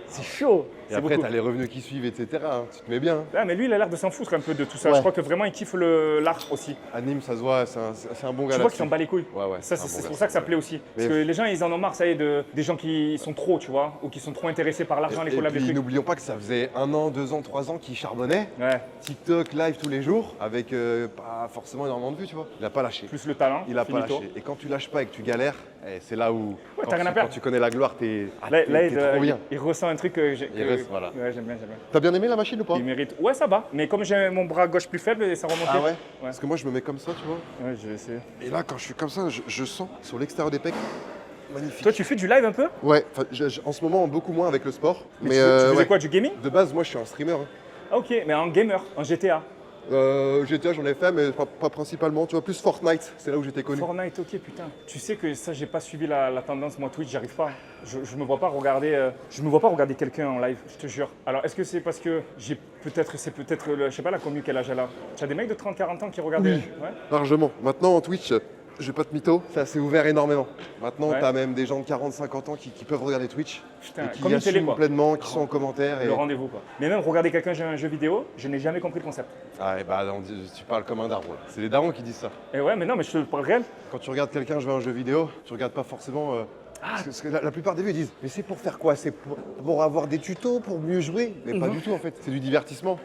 c'est chaud. Et C'est après, beaucoup. tu as les revenus qui suivent, etc. hein. Tu te mets bien. Ah, mais lui, il a l'air de s'en foutre un peu de tout ça. Ouais. Je crois que vraiment, il kiffe l'art aussi. À Nîmes, ça se voit, c'est un bon gars Tu vois là-dessus. qu'il s'en bat les couilles. Ouais, ouais. Ça, c'est un c'est bon pour gars. ça que ça plaît aussi. Parce Mais- que les gens, ils en ont marre, ça y est, des gens qui sont trop, tu vois, ou qui sont trop intéressés par l'argent, les Et collabs, les puis trucs. n'oublions pas que ça faisait 1 an, 2 ans, 3 ans qu'il charbonnait. Ouais, TikTok live tous les jours avec pas forcément énormément de vues, tu vois. Il a pas lâché. plus le talent. Il a pas finito. lâché. Et quand tu lâches pas et que tu galères, c'est là où Ouais, quand, t'as rien à tu, perdre. quand tu connais la gloire, t'es Là, t'es trop bien. il ressent un truc que j'ai. Il reste, voilà. Ouais, j'aime bien. T'as bien aimé la machine ou pas? Il mérite. Ouais, ça va. Mais comme j'ai mon bras gauche plus faible, ça remonte. Ah ouais, Parce que moi je me mets comme ça, tu vois. Ouais, je vais essayer. Et là quand je suis comme ça, je sens sur l'extérieur des pecs. Magnifique. Toi, tu fais du live un peu? Ouais, enfin, en ce moment beaucoup moins avec le sport. Mais tu faisais ouais. quoi, du gaming? De base, moi je suis un streamer. hein. Ah, ok, mais en gamer, en GTA. GTA j'en ai fait, mais pas principalement. Tu vois, plus Fortnite, c'est là où j'étais connu. Fortnite, ok, putain. Tu sais que ça, j'ai pas suivi la tendance, moi, Twitch, j'arrive pas. Je me vois pas regarder quelqu'un en live, je te jure. Alors, est-ce que c'est parce que c'est peut-être, je sais pas, la commu, quel âge elle a. Tu as des mecs de 30-40 ans qui regardent Oui. Ouais. Largement. Maintenant, en Twitch, je vais pas te mytho, ça s'est ouvert énormément. Maintenant, Ouais. t'as même des gens de 40-50 ans qui peuvent regarder Twitch Putain, et qui comme une télé, assument quoi. pleinement, qui sont en commentaire. Et... Le rendez-vous, quoi. Mais même regarder quelqu'un jouer à un jeu vidéo, je n'ai jamais compris le concept. Ah, et bah, tu parles comme un daron. là. C'est les darons qui disent ça. Et ouais, mais non, mais je te parle réel. Quand tu regardes quelqu'un jouer à un jeu vidéo, tu regardes pas forcément. Parce que la plupart des vues ils disent mais c'est pour faire quoi? C'est pour avoir des tutos, pour mieux jouer? Mais pas du tout en fait, c'est du divertissement.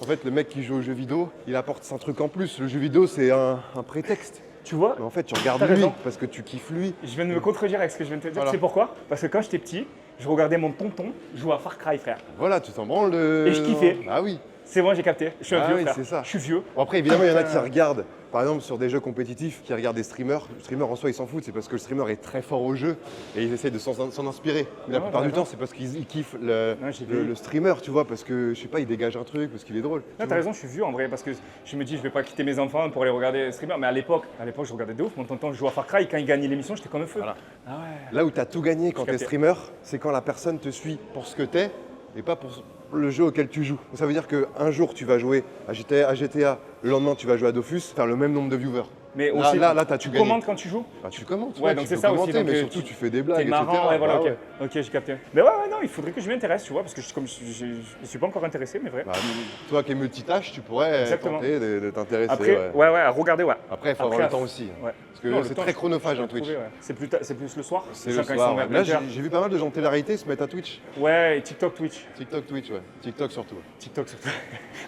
En fait, le mec qui joue au jeu vidéo, il apporte un truc en plus. Le jeu vidéo, c'est un prétexte. Tu vois, Mais en fait, tu regardes T'as lui raison. parce que tu kiffes lui. je viens de me contredire avec ce que je viens de te dire. Voilà. Tu sais pourquoi? Parce que quand j'étais petit, je regardais mon tonton jouer à Far Cry, frère. Voilà, tu t'en branles de. Et je kiffais. Ah oui. C'est bon, j'ai capté. Je suis un Ah vieux, oui, frère. c'est ça. Je suis vieux. Bon, après, évidemment, il y en a qui regardent, par exemple, sur des jeux compétitifs, qui regardent des streamers. Le streamer, en soi, ils s'en foutent. C'est parce que le streamer est très fort au jeu et ils essayent de s'en inspirer. Mais la Ouais, plupart t'as du raison. temps, c'est parce qu'ils kiffent j'ai vu. le streamer, tu vois, parce que, je sais pas, il dégage un truc, parce qu'il est drôle. Non, tu t'as vois. raison, je suis vieux en vrai, parce que je me dis, je vais pas quitter mes enfants pour aller regarder streamer. Mais à l'époque, je regardais de ouf. Mon tonton jouait à Far Cry, quand il gagnait l'émission, j'étais comme un feu. Voilà. Ah ouais. Là où tu as tout gagné quand Je tu es captais. streamer, c'est quand la personne te suit pour ce que tu es et pas pour le jeu auquel tu joues. Ça veut dire qu'un jour tu vas jouer à GTA, le lendemain tu vas jouer à Dofus, faire le même nombre de viewers. Mais Là, aussi, t'as tu tout gagné. commentes quand tu joues? Bah, tu commentes, Ouais, donc tu c'est peux ça aussi, commenter, donc, mais tu- surtout tu fais des blagues, T'es etc. marrant, ouais, voilà, Bah, ok. ouais. Ok, j'ai capté. Mais ouais, non, il faudrait que je m'y intéresse, tu vois, parce que comme je suis pas encore intéressé, mais vrai. Bah, toi qui es multitâche, tu pourrais Exactement. tenter de t'intéresser. Après, ouais, à regarder, ouais. Après, il faut Après, avoir le temps aussi. Ouais. Parce que Non, le c'est temps, très je- chronophage je un vais Twitch. trouver, ouais. C'est plus le soir. C'est gens le quand ils soir. sont Ouais. vers Là, 20h. j'ai vu pas mal de gens de télé-réalité se mettre à Twitch. Ouais, et TikTok, Twitch. TikTok, Twitch, ouais. TikTok surtout. TikTok surtout.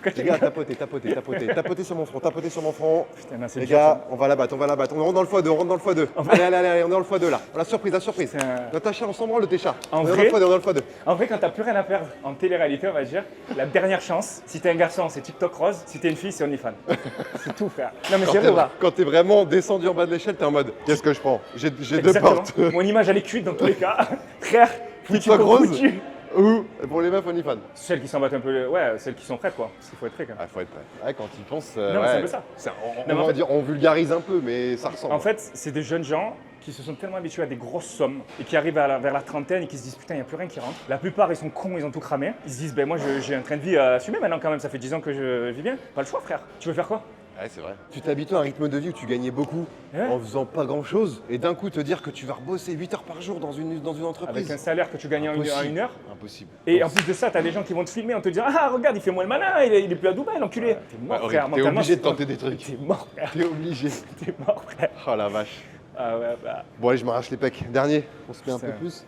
Quand Les gars, tapotez sur mon front, tapotez sur mon front. Putain, non, c'est Les dur, gars, on va la battre. On rentre dans le x2, on rentre dans le x2. Allez, on est dans le x2 là. La surprise. C'est un- Natacha, on s'en branle de tes chats. En On est vrai- dans le x2. En vrai, quand t'as plus rien à perdre en télé-réalité, on va dire, la dernière chance, si t'es un garçon, c'est TikTok rose, si t'es une fille, c'est OnlyFans. C'est tout, frère. Non, mais c'est vrai, là. Quand t'es vraiment descendu en bas de l'échelle, t'es en mode qu'est-ce que je prends? J'ai deux Exactement. portes. Mon image, elle est cuite dans tous les cas. Frère, foutu TikTok pour rose foutu. ou pour les meufs OnlyFans. Celles qui s'en battent un peu, ouais, celles qui sont prêtes, quoi. Parce qu'il faut être prêt, quand même. Ah, faut être prêt. Ouais, quand ils pensent. Non, mais c'est un peu ça. On Non, mais va en fait- dire, on vulgarise un peu, mais ça ressemble. En fait, c'est des jeunes gens qui se sont tellement habitués à des grosses sommes et qui arrivent vers la trentaine et qui se disent putain, il n'y a plus rien qui rentre. La plupart, ils sont cons, ils ont tout cramé. Ils se disent, ben moi, j'ai un train de vie à assumer maintenant quand même, ça fait 10 ans que je vis bien. Pas le choix, frère. Tu veux faire quoi? Ouais, c'est vrai. Tu t'habitues à un rythme de vie où tu gagnais beaucoup Ouais. en faisant pas grand chose et d'un coup te dire que tu vas rebosser 8 heures par jour dans une entreprise. Avec un salaire que tu gagnes en une heure. Impossible. Et en plus de ça, t'as des gens qui vont te filmer en te disant ah, regarde, il fait moins le malin, il est plus à Dubaï, l'enculé. T'es mort, Ouais, frère. t'es mentalement, obligé de c'est- tenter des trucs. T'es mort, frère. T'es obligé. T'es mort, frère. Oh la vache. Ah ouais, bah. Bon allez, je m'arrache les pecs. Dernier, on se met un peu Putain. plus.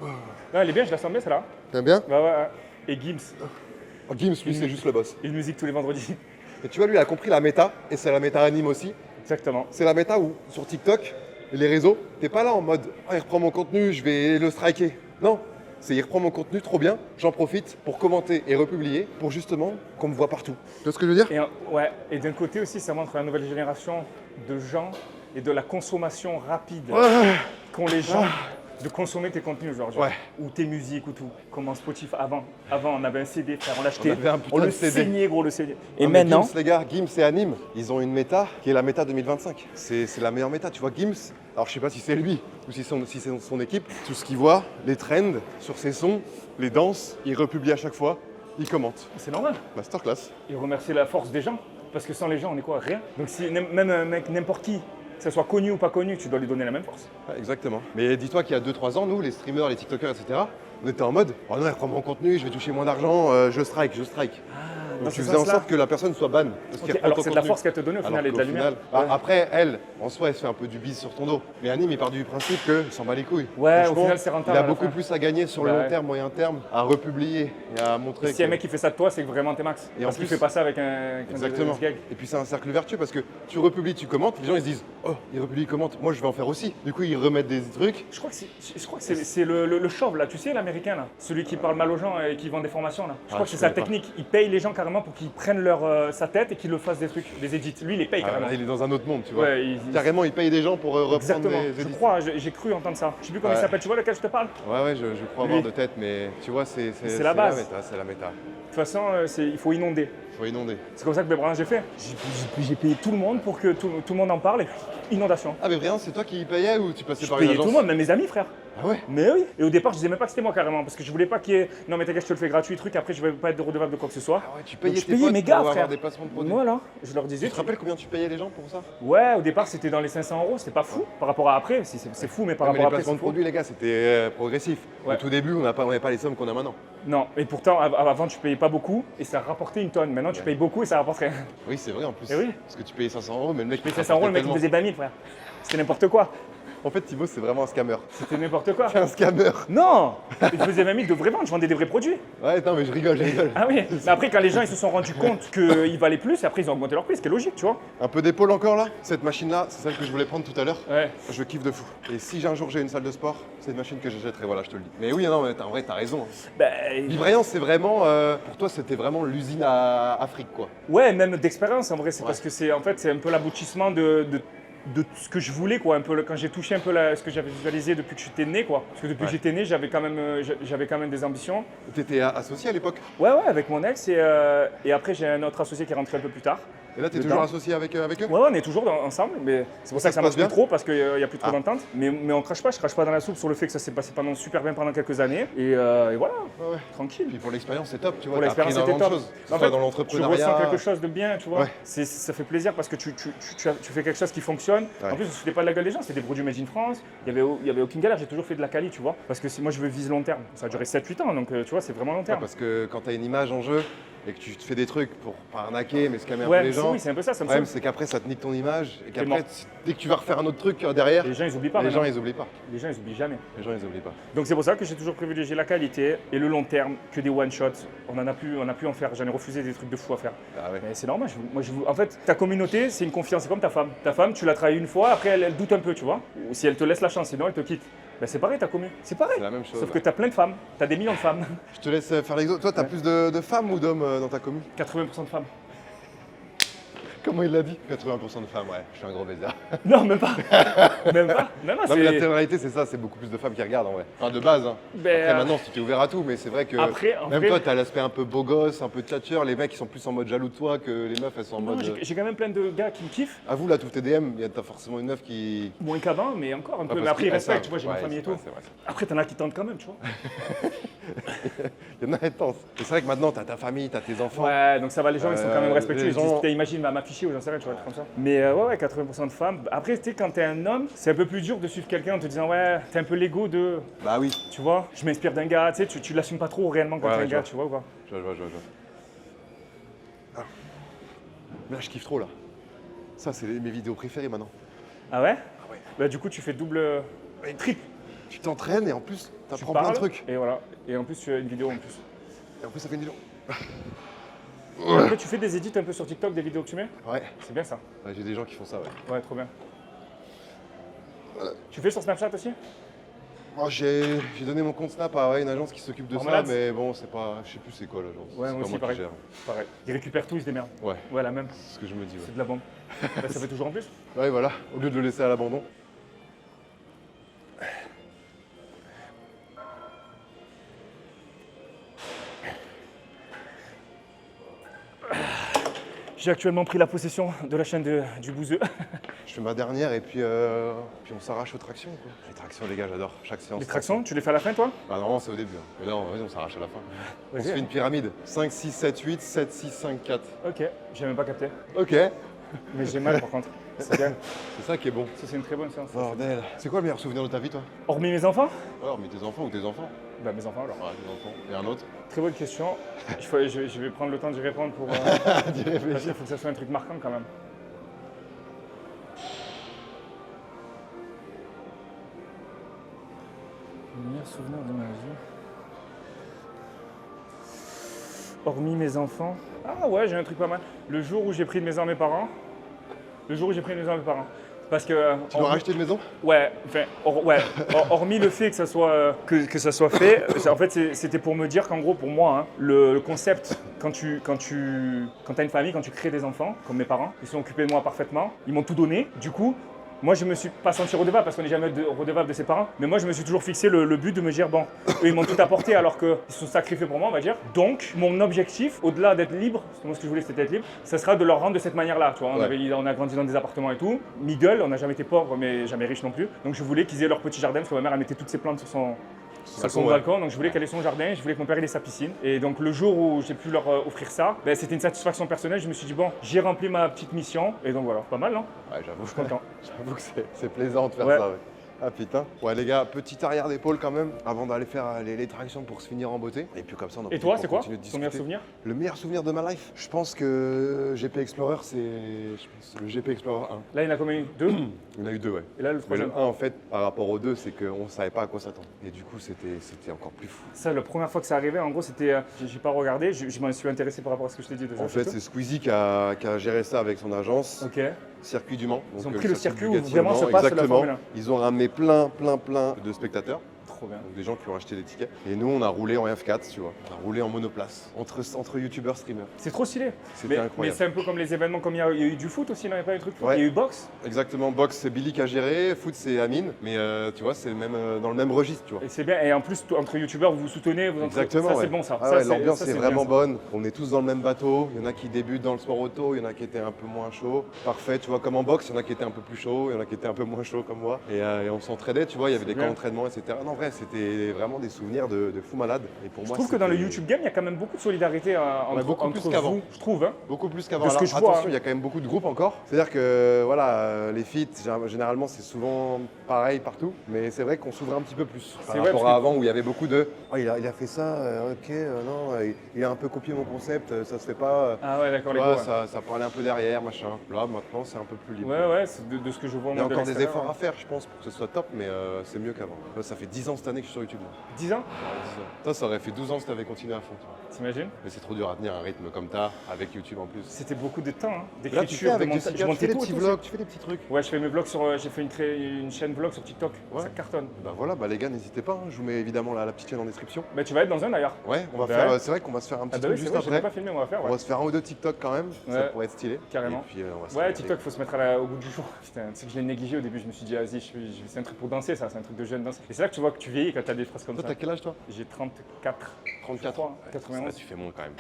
Non, elle est bien, je la sens bien, celle-là. T'aimes bien? Ouais, ouais. Et Gims, Oh, Gims, lui, c'est juste le boss. une musique tous les vendredis. Et tu vois, lui, il a compris la méta, et c'est la méta anime aussi. Exactement. C'est la méta où, sur TikTok et les réseaux, t'es pas là en mode ah, il reprend mon contenu, je vais le striker. Non, c'est il reprend mon contenu, trop bien, j'en profite pour commenter et republier pour justement qu'on me voit partout. Tu vois ce que je veux dire? Ouais, et d'un côté aussi, ça montre la nouvelle génération de gens et de la consommation rapide qu'ont les gens de consommer tes contenus aujourd'hui. Ouais. Ou tes musiques ou tout. Comment Spotify avant, on avait un CD, frère, on l'achetait, On avait un putain on le de CD. saignait, gros, le CD. Et Non, mais maintenant, Gims, les gars, Gims et Anime, ils ont une méta qui est la méta 2025. C'est la meilleure méta. Tu vois, Gims, alors je sais pas si c'est lui ou si c'est son équipe, tout ce qu'il voit, les trends sur ses sons, les danses, il republie à chaque fois, il commente. c'est normal. Masterclass. Et remercier la force des gens. Parce que sans les gens, on est quoi? Rien. Donc si même un mec, n'importe qui, que ce soit connu ou pas connu, tu dois lui donner la même force. Ouais, exactement. Mais dis-toi qu'il y a 2-3 ans, nous, les streamers, les TikTokers, etc., on était en mode oh non, elle prend mon contenu, je vais toucher moins d'argent, je strike. Dans Donc ce tu faisais en sens-là. sorte que la personne soit ban. Parce Ok, qu'elle reprend alors ton c'est de la contenu. force qu'elle te donnait au final Alors et de la qu'au lumière. final- Ah, après, elle, en soi, elle se fait un peu du bise sur ton dos. Mais Anime, il part du principe que s'en bat les couilles. Ouais, au Franchement, final, c'est rentable il a à la beaucoup fin. plus à gagner sur le Bah long ouais. terme, moyen terme, à republier et à montrer. Si un que- mec qui fait ça de toi, c'est que vraiment t'es max. Et en Parce qu'il plus- fait pas ça avec un Exactement. gag. Et puis c'est un cercle vertueux parce que tu republies, tu commentes, les gens ils se disent oh, il republie, il commente, moi je vais en faire aussi. Du coup, ils remettent des trucs. Je crois que c'est le chauve là, tu sais, l'américain là, celui qui parle mal aux gens et qui vend des formations là. Je crois que je c'est sa connais pas. technique. Il paye les gens carrément pour qu'ils prennent sa tête et qu'ils le fassent des trucs, des edits. Lui, il les paye Ah, carrément. là, il est dans un autre monde, tu vois. Ouais, Carrément, il paye des gens pour reprendre Exactement. des Je édits. crois, j'ai cru entendre ça. Je sais plus comment il Ouais. s'appelle. Tu vois lequel je te parle? Ouais, je crois Lui. avoir de tête, mais tu vois, c'est la base. méta, c'est la méta. De toute façon, il faut inonder. Faut inonder. C'est comme ça que Bébran j'ai fait. J'ai payé tout le monde pour que tout le monde en parle. Et inondation. Ah, mais vraiment, c'est toi qui payais ou tu passais Je par une payais agence? tout le monde, même mes amis, frère. Ah ouais? Mais oui. Et au départ, je disais même pas que c'était moi carrément, parce que je voulais pas qu'il y ait. Non, mais t'inquiète, je te le fais gratuit, truc. Après, je vais pas être redevable de quoi que ce soit. Ah ouais, tu Donc, payais je tes payais potes mes pour gars, avoir frère. des placements de produits. Voilà. Je leur disais. Tu te rappelles combien tu payais les gens pour ça? Ouais, au départ, c'était dans les 500 €. C'était pas fou. Par rapport à après, c'est fou, mais par Non, mais rapport les à après, placements c'est de fou. produits, les gars, c'était progressif. Ouais. Au tout début, on n'avait pas les sommes qu'on a maintenant. Non, et pourtant, avant, tu payais pas beaucoup et ça rapportait une tonne. Maintenant, tu payes beaucoup et ça rapporte rien. Oui, c'est vrai en plus. Eh oui. Parce que tu payais 500 €, mais le mec. Mais il 500 €, le mec, il tellement. faisait 20 000, frère. C'était n'importe quoi. En fait, Thibaut, c'est vraiment un scammer. C'était n'importe quoi. C'est un scammer. Non, il faisait 20 000 de vraies ventes, je vendais des vrais produits. Ouais, non, mais je rigole. Ah oui, mais après quand les gens ils se sont rendus compte qu'il valait plus, après ils ont augmenté leur prix, ce qui est logique, tu vois. Un peu d'épaule encore là. Cette machine-là, c'est celle que je voulais prendre tout à l'heure. Ouais. Je kiffe de fou. Et si un jour j'ai une salle de sport, c'est une machine que j'achèterai, voilà, je te le dis. Mais oui, non, mais en vrai, t'as raison. Librayant, c'est vraiment. Pour toi, c'était vraiment l'usine à Afrique, quoi. Ouais, même d'expérience en vrai, c'est Ouais. parce que c'est un peu l'aboutissement de de ce que je voulais, quoi, un peu, quand j'ai touché un peu ce que j'avais visualisé depuis que j'étais né, quoi. Parce que depuis que j'étais né, j'avais quand même des ambitions. T'étais associé à l'époque? Ouais, avec mon ex, et après j'ai un autre associé qui est rentré un peu plus tard. Et là, t'es Dedans. toujours associé avec eux? Ouais, on est toujours ensemble, mais c'est pour ça que ça se passe marche plus bien trop, parce qu'il n'y a plus trop d'entente. Mais on crache pas, je crache pas dans la soupe sur le fait que ça s'est passé pendant super bien pendant quelques années, et voilà, Ouais. tranquille. Puis pour l'expérience, c'est top, tu vois. Pour t'as appris l'expérience, c'était énormément de top. choses, que ce En soit fait, dans tu l'entrepreneuriat. ressens quelque chose de bien, tu vois. Ouais. Ça fait plaisir parce que tu fais quelque chose qui fonctionne. Ouais. En plus, je ne foutais pas de la gueule des gens, c'était des produits made in France. Il y avait aucune galère, j'ai toujours fait de la quali, tu vois. Parce que moi, je veux viser long terme. Ça a duré 7-8 ans, donc tu vois, c'est vraiment long Ouais, terme. parce que quand t'as une image en jeu et que tu te fais des trucs pour pas arnaquer, mais scammer un peu Ouais, les gens, oui, c'est un peu ça, ça le me problème, saoule. c'est qu'après, ça te nique ton image et mort. qu'après, dès que tu vas refaire un autre truc derrière, Les gens, ils oublient pas. les gens, maintenant. ils oublient pas. Les gens, ils oublient jamais. Les gens, ils oublient pas. Donc c'est pour ça que j'ai toujours privilégié la qualité et le long terme que des one shots. On n'a plus en faire. J'en ai refusé des trucs de fou à faire. Ah ouais. Mais c'est normal. En fait, ta communauté, c'est une confiance. C'est comme ta femme. Ta femme, tu l'as trahie une fois, après elle doute un peu, tu vois. Ou si elle te laisse la chance, sinon elle te quitte. Ben, c'est pareil, ta commu. C'est pareil. C'est la même chose. Sauf que tu as plein de femmes. Tu as des millions de femmes. Je te laisse faire l'exemple. Toi, t'as plus de femmes ou d'hommes dans ta commune? 80% de femmes. Comment il l'a dit? 80% de femmes, ouais. Je suis un gros baiser. Non, même pas. Même pas. Non, Non, mais la c'est. télé-réalité, c'est ça, c'est beaucoup plus de femmes qui regardent en vrai. Enfin, de base, hein. Ben, Après, maintenant, si tu es ouvert à tout, mais c'est vrai que Après, en même vrai- toi, t'as l'aspect un peu beau gosse, un peu tchatcheur. Les mecs, ils sont plus en mode jaloux de toi que les meufs, elles sont en Non, mode. j'ai quand même plein de gars qui me kiffent. À vous, là, tous tes DM, t'as forcément une meuf qui. Moins qu'avant, mais encore un peu. Ouais, Mais parce après, ils qu'elles respectent, savent. tu vois, j'ai ma Ouais, famille et c'est tout. vrai, c'est vrai. Après, t'en as qui tentent quand même, tu vois. Il y en a intense. Et c'est vrai que maintenant, t'as ta famille, t'as tes enfants. Ouais, donc ça va, les gens ils sont quand même respectueux. les Ils disent, gens- putain, imagine, va m'afficher ou j'en sais rien, tu vois, des trucs comme ça. Mais ouais, 80% de femmes. Après, tu sais, quand t'es un homme, c'est un peu plus dur de suivre quelqu'un en te disant, ouais, t'es un peu l'ego de. Bah oui, Tu vois, je m'inspire d'un gars, tu sais, tu l'assumes pas trop réellement quand Ouais, t'es un je gars, vois. tu vois ou pas. je vois. Ah. Mais là, je kiffe trop, là. Ça, c'est mes vidéos préférées maintenant. Ah ouais? ouais. Bah, du coup, tu fais double. Triple. Tu t'entraînes et en plus, Tu t'apprends plein de parles, trucs. Et voilà. Et en plus, tu as une vidéo en plus. Et en plus, ça fait une vidéo. Après, tu fais des edits un peu sur TikTok, des vidéos que tu mets. Ouais. C'est bien ça. Ouais, j'ai des gens qui font ça, ouais. Ouais, trop bien. Tu fais sur Snapchat aussi? Moi, j'ai donné mon compte Snap à une agence qui s'occupe de ça, Hormonads mais bon, c'est pas. Je sais plus c'est quoi l'agence. Ouais, c'est moi pas aussi, moi pareil. qui gère. Pareil. Ils récupèrent tout, ils se démerdent. Ouais, Ouais, la même. c'est ce que je me dis, C'est ouais. de la bombe. Bah, ça fait toujours en plus. Ouais, voilà, au lieu de le laisser à l'abandon. J'ai actuellement pris la possession de la chaîne du Bouzeux. Je fais ma dernière et puis on s'arrache aux tractions, quoi. Les tractions, les gars, j'adore. Chaque séance. Les tractions, tu les fais à la fin, toi? Bah, normalement, c'est au début. Hein. Mais là, vas-y, on s'arrache à la fin. On Vas-y. se fait une pyramide. 5, 6, 7, 8, 7, 6, 5, 4. Ok, j'ai même pas capté. Ok, Mais j'ai mal par contre. C'est bien. c'est ça qui est bon. Ça, c'est une très bonne séance. Bordel. C'est quoi le meilleur souvenir de ta vie, toi? Hormis mes enfants? Alors, mais tes enfants ou tes enfants? Bah, mes enfants alors. Ouais, tes enfants. Et un autre? Très bonne question. Je vais prendre le temps d'y répondre pour. D'y Parce réfléchir. qu'il faut que ça soit un truc marquant quand même. Le meilleur souvenir de ma vie. Hormis mes enfants. Ah ouais, j'ai un truc pas mal. Le jour où j'ai pris une maison à mes parents. Le jour où j'ai pris une maison à mes parents. Parce que. Tu dois racheter une maison? Ouais, enfin, hormis le fait que ça soit, que ça soit fait, en fait c'était pour me dire qu'en gros pour moi, hein, le concept, quand t'as une famille, quand tu crées des enfants, comme mes parents, ils sont occupés de moi parfaitement, ils m'ont tout donné, du coup, moi je me suis pas senti redevable parce qu'on n'est jamais redevable de ses parents, mais moi je me suis toujours fixé le but de me dire bon, eux ils m'ont tout apporté alors qu'ils se sont sacrifiés pour moi on va dire, donc mon objectif, au-delà d'être libre, parce que moi ce que je voulais c'était être libre, ça sera de leur rendre de cette manière-là, tu vois, Ouais. on a grandi dans des appartements et tout, middle, on n'a jamais été pauvre mais jamais riche non plus, donc je voulais qu'ils aient leur petit jardin parce que ma mère elle mettait toutes ses plantes sur son balcon, ouais. balcon, donc je voulais qu'elle ait son jardin, je voulais que mon père ait sa piscine. Et donc le jour où j'ai pu leur offrir ça, ben, c'était une satisfaction personnelle. Je me suis dit bon, j'ai rempli ma petite mission. Et donc voilà, pas mal non? Ouais, j'avoue. Je suis content. J'avoue que c'est plaisant de faire Ouais. ça, ouais. Ah putain. Ouais les gars, petit arrière d'épaule quand même, avant d'aller faire les tractions pour se finir en beauté. Et puis comme ça on en Et profite toi, pour c'est quoi continuer de ton meilleur discuter. souvenir? Le meilleur souvenir de ma life? Je pense que GP Explorer, c'est le GP Explorer 1. Là il y en a combien eu? 2? Il y en a eu 2, ouais. Et là le Mais le troisième? 1 en fait, par rapport aux 2, c'est qu'on savait pas à quoi s'attendre. Et du coup c'était encore plus fou. Ça, la première fois que ça arrivait, en gros c'était, j'ai pas regardé, je m'en suis intéressé par rapport à ce que je t'ai dit déjà. En fait, c'est Squeezie qui a géré ça avec son agence, Ok. Circuit du Mans. Ils Donc, ont pris le circuit où Bugatti vraiment au se Mans, passe la exactement. Formule 1. Ils ont ramené plein de spectateurs. Trop bien. Donc des gens qui ont acheté des tickets. Et nous, on a roulé en F4, tu vois. On a roulé en monoplace entre youtubeurs, streamers. C'est trop stylé. C'était Mais incroyable. c'est un peu comme les événements, comme il y a eu du foot aussi, non, il n'y a pas eu de truc foot. Ouais. Il y a eu boxe. Exactement, boxe c'est Billy qui a géré, foot c'est Amine, mais tu vois, c'est même dans le même registre, tu vois. Et c'est bien. Et en plus, entre youtubeurs, vous vous soutenez. Exactement. Ça, ouais. c'est bon, ça. Ah Ça, ouais, c'est- l'ambiance ça, est c'est vraiment bien, ça. bonne. On est tous dans le même bateau. Il y en a qui débutent dans le sport auto, il y en a qui étaient un peu moins chauds. Parfait, tu vois, comme en boxe, il y en a qui étaient un peu plus chauds, il y en a qui étaient un peu moins chauds comme moi. Et on s'entraidait, tu vois, il y avait des camps bien. d'entraînement, etc. Non, en vrai, c'était vraiment des souvenirs de fou malade. Et pour Je moi, trouve que dans le c'était YouTube game, il y a quand même beaucoup de solidarité entre, beaucoup plus entre qu'avant. vous, je trouve. Hein. beaucoup plus qu'avant. De ce que Alors, je vois, attention, hein. il y a quand même beaucoup de groupes encore. C'est-à-dire que voilà, les feats, généralement, c'est souvent pareil partout. Mais c'est vrai qu'on s'ouvre un petit peu plus par C'est vrai, rapport parce à que- avant où il y avait beaucoup de oh, il a fait ça, ok, non, il a un peu copié mon concept, ça se fait pas. Ah ouais, d'accord, Tu les vois, gars. ça parlait un peu derrière, machin. Là, maintenant, c'est un peu plus libre. Ouais, c'est de ce que je vois. Il y a moi, de encore des l'extérieur. efforts à faire, je pense, pour que ce soit top, mais c'est mieux qu'avant. Là, ça fait 10 ans cette année que je suis sur YouTube. Là. 10 ans, 10 ans. Toi, ça aurait fait 12 ans si t'avais continué à fond. tu vois. t'imagines? Mais c'est trop dur à tenir un rythme comme t'as, avec YouTube en plus. C'était beaucoup de temps, hein, Là, tu fais d'écriture, de avec montage. Jessica, Je tu montais fais des tout, petits tout, vlogs, tu fais des petits trucs. Ouais, je fais mes vlogs sur. J'ai fait une chaîne vlog sur TikTok. Ouais. Ça cartonne. Bah voilà, bah les gars, n'hésitez pas, hein. Je vous mets évidemment la petite chaîne en description. Bah, tu vas être dans un d'ailleurs. Ouais, on va Bah faire, ouais. c'est vrai qu'on va se faire un petit Ah bah truc oui, c'est juste vrai, j'ai après. pas filmé, on va faire. On Ouais, va se faire un ou deux TikTok quand même, ça Ouais. pourrait être stylé. Carrément. Et puis on va se Ouais, faire- TikTok, faut se mettre au goût du jour. Putain, c'est que je l'ai négligé au début, je me suis dit, vas-y, c'est un truc pour danser, ça, c'est un truc de jeune danse. Et c'est là que tu vois que tu vieillis quand t'as des phrases comme Toi, ça. t'as quel âge toi J'ai 34. 34 crois, ans. 91. Tu fais mon quand même.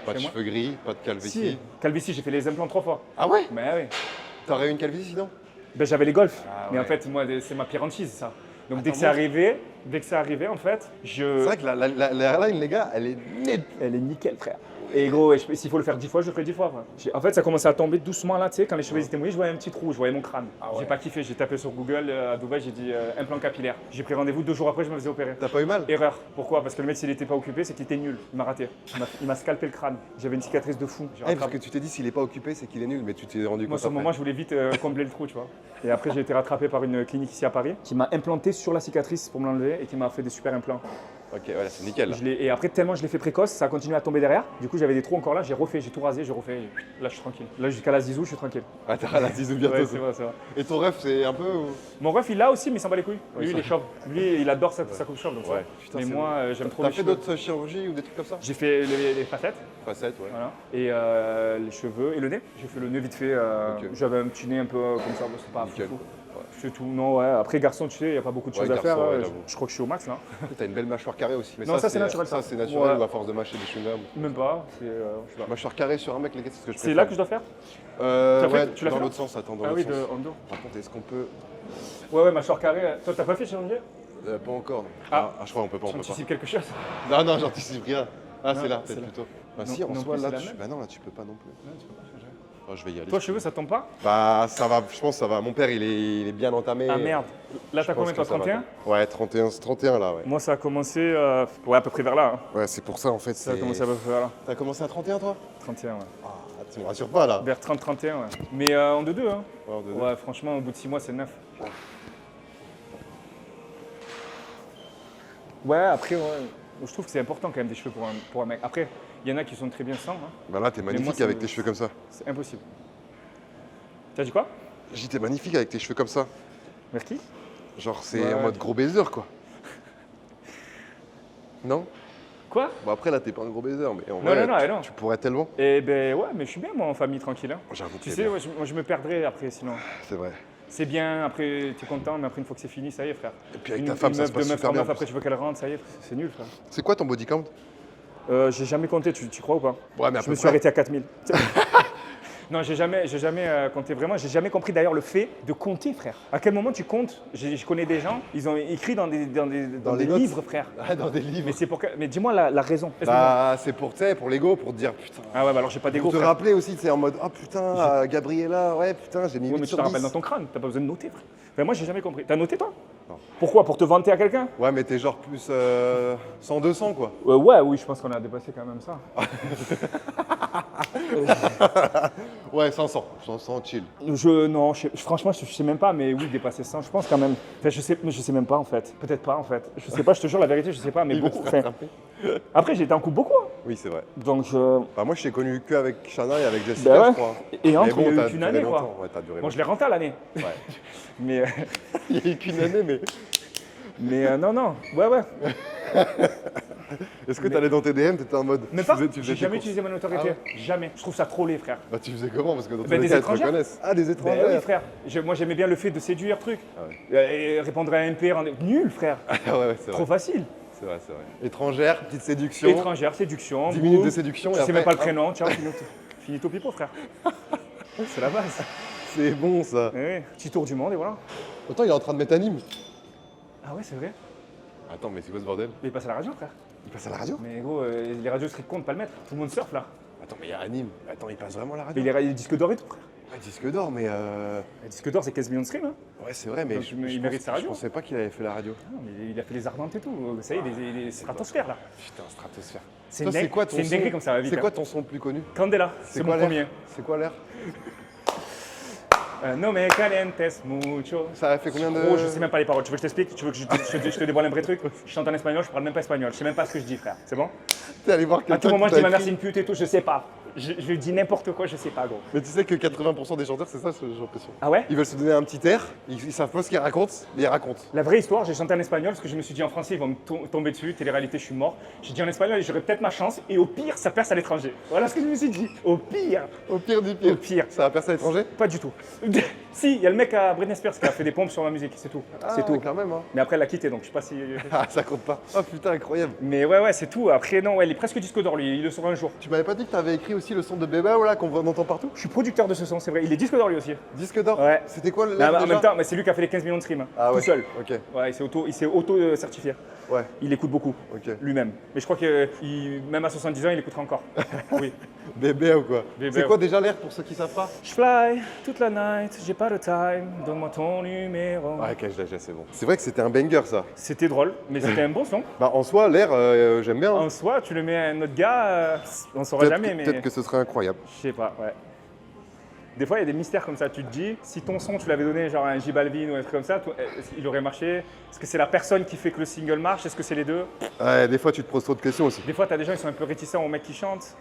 Pas de Fais-moi. cheveux gris, pas de calvitie. Si, calvitie, j'ai fait les implants 3 fois. Ah ouais? Mais oui. T'aurais eu une calvitie sinon? Ben, j'avais les golfs. Ah Mais en ouais. fait, moi, c'est ma pire hantise, ça. Donc dès que Attends, c'est arrivé, en fait, C'est vrai que la airline, les gars, elle est nette. Elle est nickel, frère. Et gros, s'il faut le faire 10 fois, je le ferai 10 fois. Frère. En fait, ça commençait à tomber doucement là, tu sais, quand les cheveux étaient mouillés, je voyais un petit trou, je voyais mon crâne. J'ai pas kiffé, j'ai tapé sur Google à Dubaï, j'ai dit implant capillaire. J'ai pris rendez-vous 2 jours après, je me faisais opérer. T'as pas eu mal? Erreur. Pourquoi? Parce que le mec, s'il était pas occupé, c'est qu'il était nul. Il m'a raté. Il m'a scalpé le crâne. J'avais une cicatrice de fou. J'ai Parce rattrapé. que tu t'es dit s'il est pas occupé, c'est qu'il est nul, mais tu t'es rendu Moi, compte sur le après. moment, je voulais vite combler le trou, tu vois. Et après, j'ai été rattrapé par une clinique ici à Paris qui m'a implanté sur la cicatrice pour me l'enlever et qui m'a fait des super implants. Ok, voilà, c'est nickel. Là. Et après, tellement je l'ai fait précoce, ça a continué à tomber derrière. Du coup, j'avais des trous encore là, j'ai refait, j'ai tout rasé, j'ai refait. Et là, je suis tranquille. Là, jusqu'à la zizou, je suis tranquille. Ah, t'auras la zizou bientôt. Ouais, c'est vrai, c'est vrai. Et ton ref, c'est un peu. Mon ref, il l'a aussi, mais il s'en bat les couilles. Ouais, Lui, ça- il est chauve. Lui, il adore sa coupe chauve. Donc, Ouais. ouais. Putain, Mais c'est moi, j'aime trop T'as les fait cheveux. d'autres chirurgies ou des trucs comme ça? J'ai fait les facettes, Facettes, ouais. voilà. Et les cheveux et le nez. J'ai fait le nez vite fait. Ok. J'avais un petit nez un peu comme ça, bon, c'est pas Nickel. fou. C'est tout. Non, ouais. Après, garçon, tu sais, il n'y a pas beaucoup de Ouais, choses à faire. garçon, ouais, hein. j'avoue. Je crois que je suis au max là. T'as une belle mâchoire carrée aussi. Mais Non, ça, c'est naturel, Ça, ça. c'est naturel Ouais. ou à force de mâcher des chewing-gums. Même pas. Je sais pas. Mâchoire carrée sur un mec, les gars, c'est ce que je C'est là que je dois faire Tu l'as fait ouais, Tu l'as dans fait l'autre sens, attends, dans Ah l'autre oui, de sens. Hondo. Par contre, est-ce qu'on peut. Ouais, mâchoire carrée. Toi, t'as pas fait chez Olivier? Pas encore. Non. Ah. Je crois qu'on peut pas, on peut pas. J'anticipe quelque chose. Non, j'anticipe rien. Ah, Non, c'est là, c'est peut-être là. plutôt. Bah, Non, si, en non soi, plus, là, c'est la tu. même. Bah, non, là, tu peux pas non plus. Oh, je vais y aller. Toi, cheveux, ça tombe pas? Bah, ça va, je pense que ça va. Mon père, il est bien entamé. Ah merde. Là, Je t'as pense combien, que toi, ça va, 31? quoi. Ouais, 31 là, ouais. Moi, ça a commencé, ouais, à peu près vers là. Hein. Ouais, c'est pour ça, en fait. Ça a commencé à peu près vers là. T'as commencé à 31, toi? 31, ouais. Ah, tu me rassures pas, là. Vers 30-31, ouais. Mais en 2-2, hein. Ouais, en 2-2. Ouais, franchement, au bout de 6 mois, c'est 9. Ouais, après, ouais. Je trouve que c'est important quand même des cheveux pour un mec. Après, il y en a qui sont très bien sans, hein. Bah là, t'es moi, magnifique ça avec me- tes cheveux comme ça. C'est impossible. T'as dit quoi? J'ai dit, t'es magnifique avec tes cheveux comme ça. Merci. Genre, c'est Ouais. en mode gros baiser, quoi. Non? Quoi? Bon, après, là, t'es pas un gros baiser, mais en Non, vrai, non, non. tu pourrais tellement. Eh ben ouais, mais je suis bien, moi, en famille, tranquille. Hein. J'avoue que Tu c'est sais, bien. ouais, moi, je me perdrais après, sinon. C'est vrai. C'est bien, après, t'es content, mais après, une fois que c'est fini, ça y est, frère. Et puis avec Une- ta femme, une ça meuf se passe de meuf super en bien. meuf, après, tu veux qu'elle rentre, ça y est, c'est nul, frère. C'est quoi ton body count? J'ai jamais compté, tu crois ou pas? Ouais, mais à Je peu me suis près. arrêté à 4000. Non, j'ai jamais compté vraiment. J'ai jamais compris d'ailleurs le fait de compter, frère. À quel moment tu comptes? Je connais des gens, ils ont écrit dans des les notes. livres, frère. Ah, dans des livres. Mais c'est pour mais dis-moi la raison. Bah, c'est pour, tu sais, pour l'ego, pour te dire, putain. Ah ouais, bah alors j'ai pas d'ego, Pour te frère. rappeler aussi, c'est en mode, ah putain, Gabriella, ouais, putain, j'ai mis Ouais, 8 mais tu sur te 10. rappelles dans ton crâne, t'as pas besoin de noter, frère. Enfin, moi, j'ai jamais compris. T'as noté, toi? Non. Pourquoi? Pour te vanter à quelqu'un? Ouais, mais t'es genre plus 100-200, quoi. Ouais, oui, je pense qu'on a dépassé quand même ça. Ouais, 500. 500, chill. Non, franchement, je sais même pas, mais oui, dépasser 100, je pense quand même. Enfin, je sais même pas en fait. Peut-être pas en fait. Je sais pas, je te jure la vérité, je sais pas, mais Il va beaucoup. se Enfin, rattraper. après, j'ai été en couple beaucoup. Hein. Oui, c'est vrai. Donc, Bah, moi, je t'ai connu qu'avec Shana et avec Jessica, bah ouais. je crois. Et entre, Mais bon, il y a t'as eu qu'une duré année, quoi. longtemps. Ouais, t'as duré Bon, je l'ai renté à l'année. longtemps. Ouais. Mais Il y a eu qu'une année, mais. Mais non, ouais. Est-ce que t'allais dans tes DM, t'étais en mode. Même pas, tu faisais j'ai tes jamais courses. utilisé ma notoriété. Jamais. Je trouve ça trop laid, frère. Bah, tu faisais comment? Parce que dans tous Ben, les des cas, ils te étrangères. reconnaissent. Ah, des Ben étrangers. oui, frère. Moi, j'aimais bien le fait de séduire, truc. Ah ouais. Et répondre à un MP, nul, frère. Ah ouais, c'est Trop vrai. facile. C'est vrai. Étrangère, petite séduction. Étrangère, séduction. 10 minutes boum. de séduction. Je et sais même pas le après, prénom. Ciao, finito pipo, frère. C'est la base. C'est bon ça. Eh oui. Petit tour du monde et voilà. Autant il est en train de métanime. Ah ouais, c'est vrai. Attends, mais c'est quoi ce bordel? Mais il passe à la radio, frère. Il passe à la radio? Mais gros, les radios seraient cons de pas le mettre. Tout le monde surfe là. Attends, mais il y a anime. Attends, il passe vraiment à la Mais radio? les disques d'or et tout, frère. Ouais, disque d'or, mais Les disques d'or, c'est 15 millions de streams. Hein. Ouais, c'est vrai, mais Donc, il mérite sa radio. Je pensais pas qu'il avait fait la radio. Ah, mais il a fait les ardentes et tout. Ça y est, les stratosphères là. Putain, stratosphère. C'est Toi, une, c'est quoi ton c'est une son dinguerie comme ça va vite. C'est quoi hein. ton son le plus connu? Candela, c'est quoi mon l'air premier. C'est quoi l'air? No me calientes mucho. Ça a fait combien de. Gros, je sais même pas les paroles. Tu veux que je t'explique? Tu veux que je te dévoile un vrai truc? Je chante en espagnol, je parle même pas espagnol. Je sais même pas ce que je dis, frère. C'est bon? T'es allé voir À quelqu'un tout moment, qui je dis t'a ma mère écrit. c'est une pute et tout, je sais pas. Je dis n'importe quoi, je sais pas, gros. Mais tu sais que 80% des chanteurs, c'est ça, j'ai l'impression. Ah ouais? Ils veulent se donner un petit air, ils savent pas ce qu'ils racontent, mais ils racontent. La vraie histoire, j'ai chanté en espagnol parce que je me suis dit en français, ils vont me tomber dessus, télé-réalité, je suis mort. J'ai dit en espagnol et j'aurais peut-être ma chance, et au pire, ça perce à l'étranger. Voilà ce que je me suis dit. Au pire, Au pire du pire. Au pire. Ça va percer à l'étranger? pas du tout. Si, il y a le mec à Britney Spears qui a fait des pompes sur ma musique, c'est tout. C'est tout. Quand même, hein. Mais après, elle l'a quitté, donc je sais pas si. Ah, ça compte pas. Oh putain, incroyable. Mais ouais, c'est tout. Après, non, ouais, il est presque disque d'or, lui, il le sera un jour. Tu m'avais pas dit que t'avais écrit aussi le son de Bébé là qu'on entend partout? Je suis producteur de ce son, c'est vrai. Il est disque d'or lui aussi. Disque d'or? Ouais. C'était quoi Mais l'air en déjà? même temps, mais c'est lui qui a fait les 15 millions de streams, hein, Ah ouais. tout seul. Ok, Ouais, il s'est auto-certifié. ouais, Il écoute beaucoup, ok. lui-même. Mais je crois que même à 70 ans, il écoutera encore. Oui. Bébé ou quoi? Bébé. C'est quoi déjà l'air pour ceux qui savent pas? Je fly toute la night, j'ai pas de time, donne-moi ton numéro. Ouais, ok, c'est bon. C'est vrai que c'était un banger ça. C'était drôle, mais c'était un bon son. Bah en soi, l'air, j'aime bien. hein. En soi, tu le mets à un autre gars, on saura jamais, mais. Peut-être que ce serait incroyable. Je sais pas, ouais. Des fois, il y a des mystères comme ça. Tu te dis, si ton son, tu l'avais donné genre à un J Balvin ou un truc comme ça, il aurait marché. Est-ce que c'est la personne qui fait que le single marche? Est-ce que c'est les deux? Ouais, des fois tu te poses trop de questions aussi. Des fois, t'as des gens qui sont un peu réticents aux mecs qui chantent.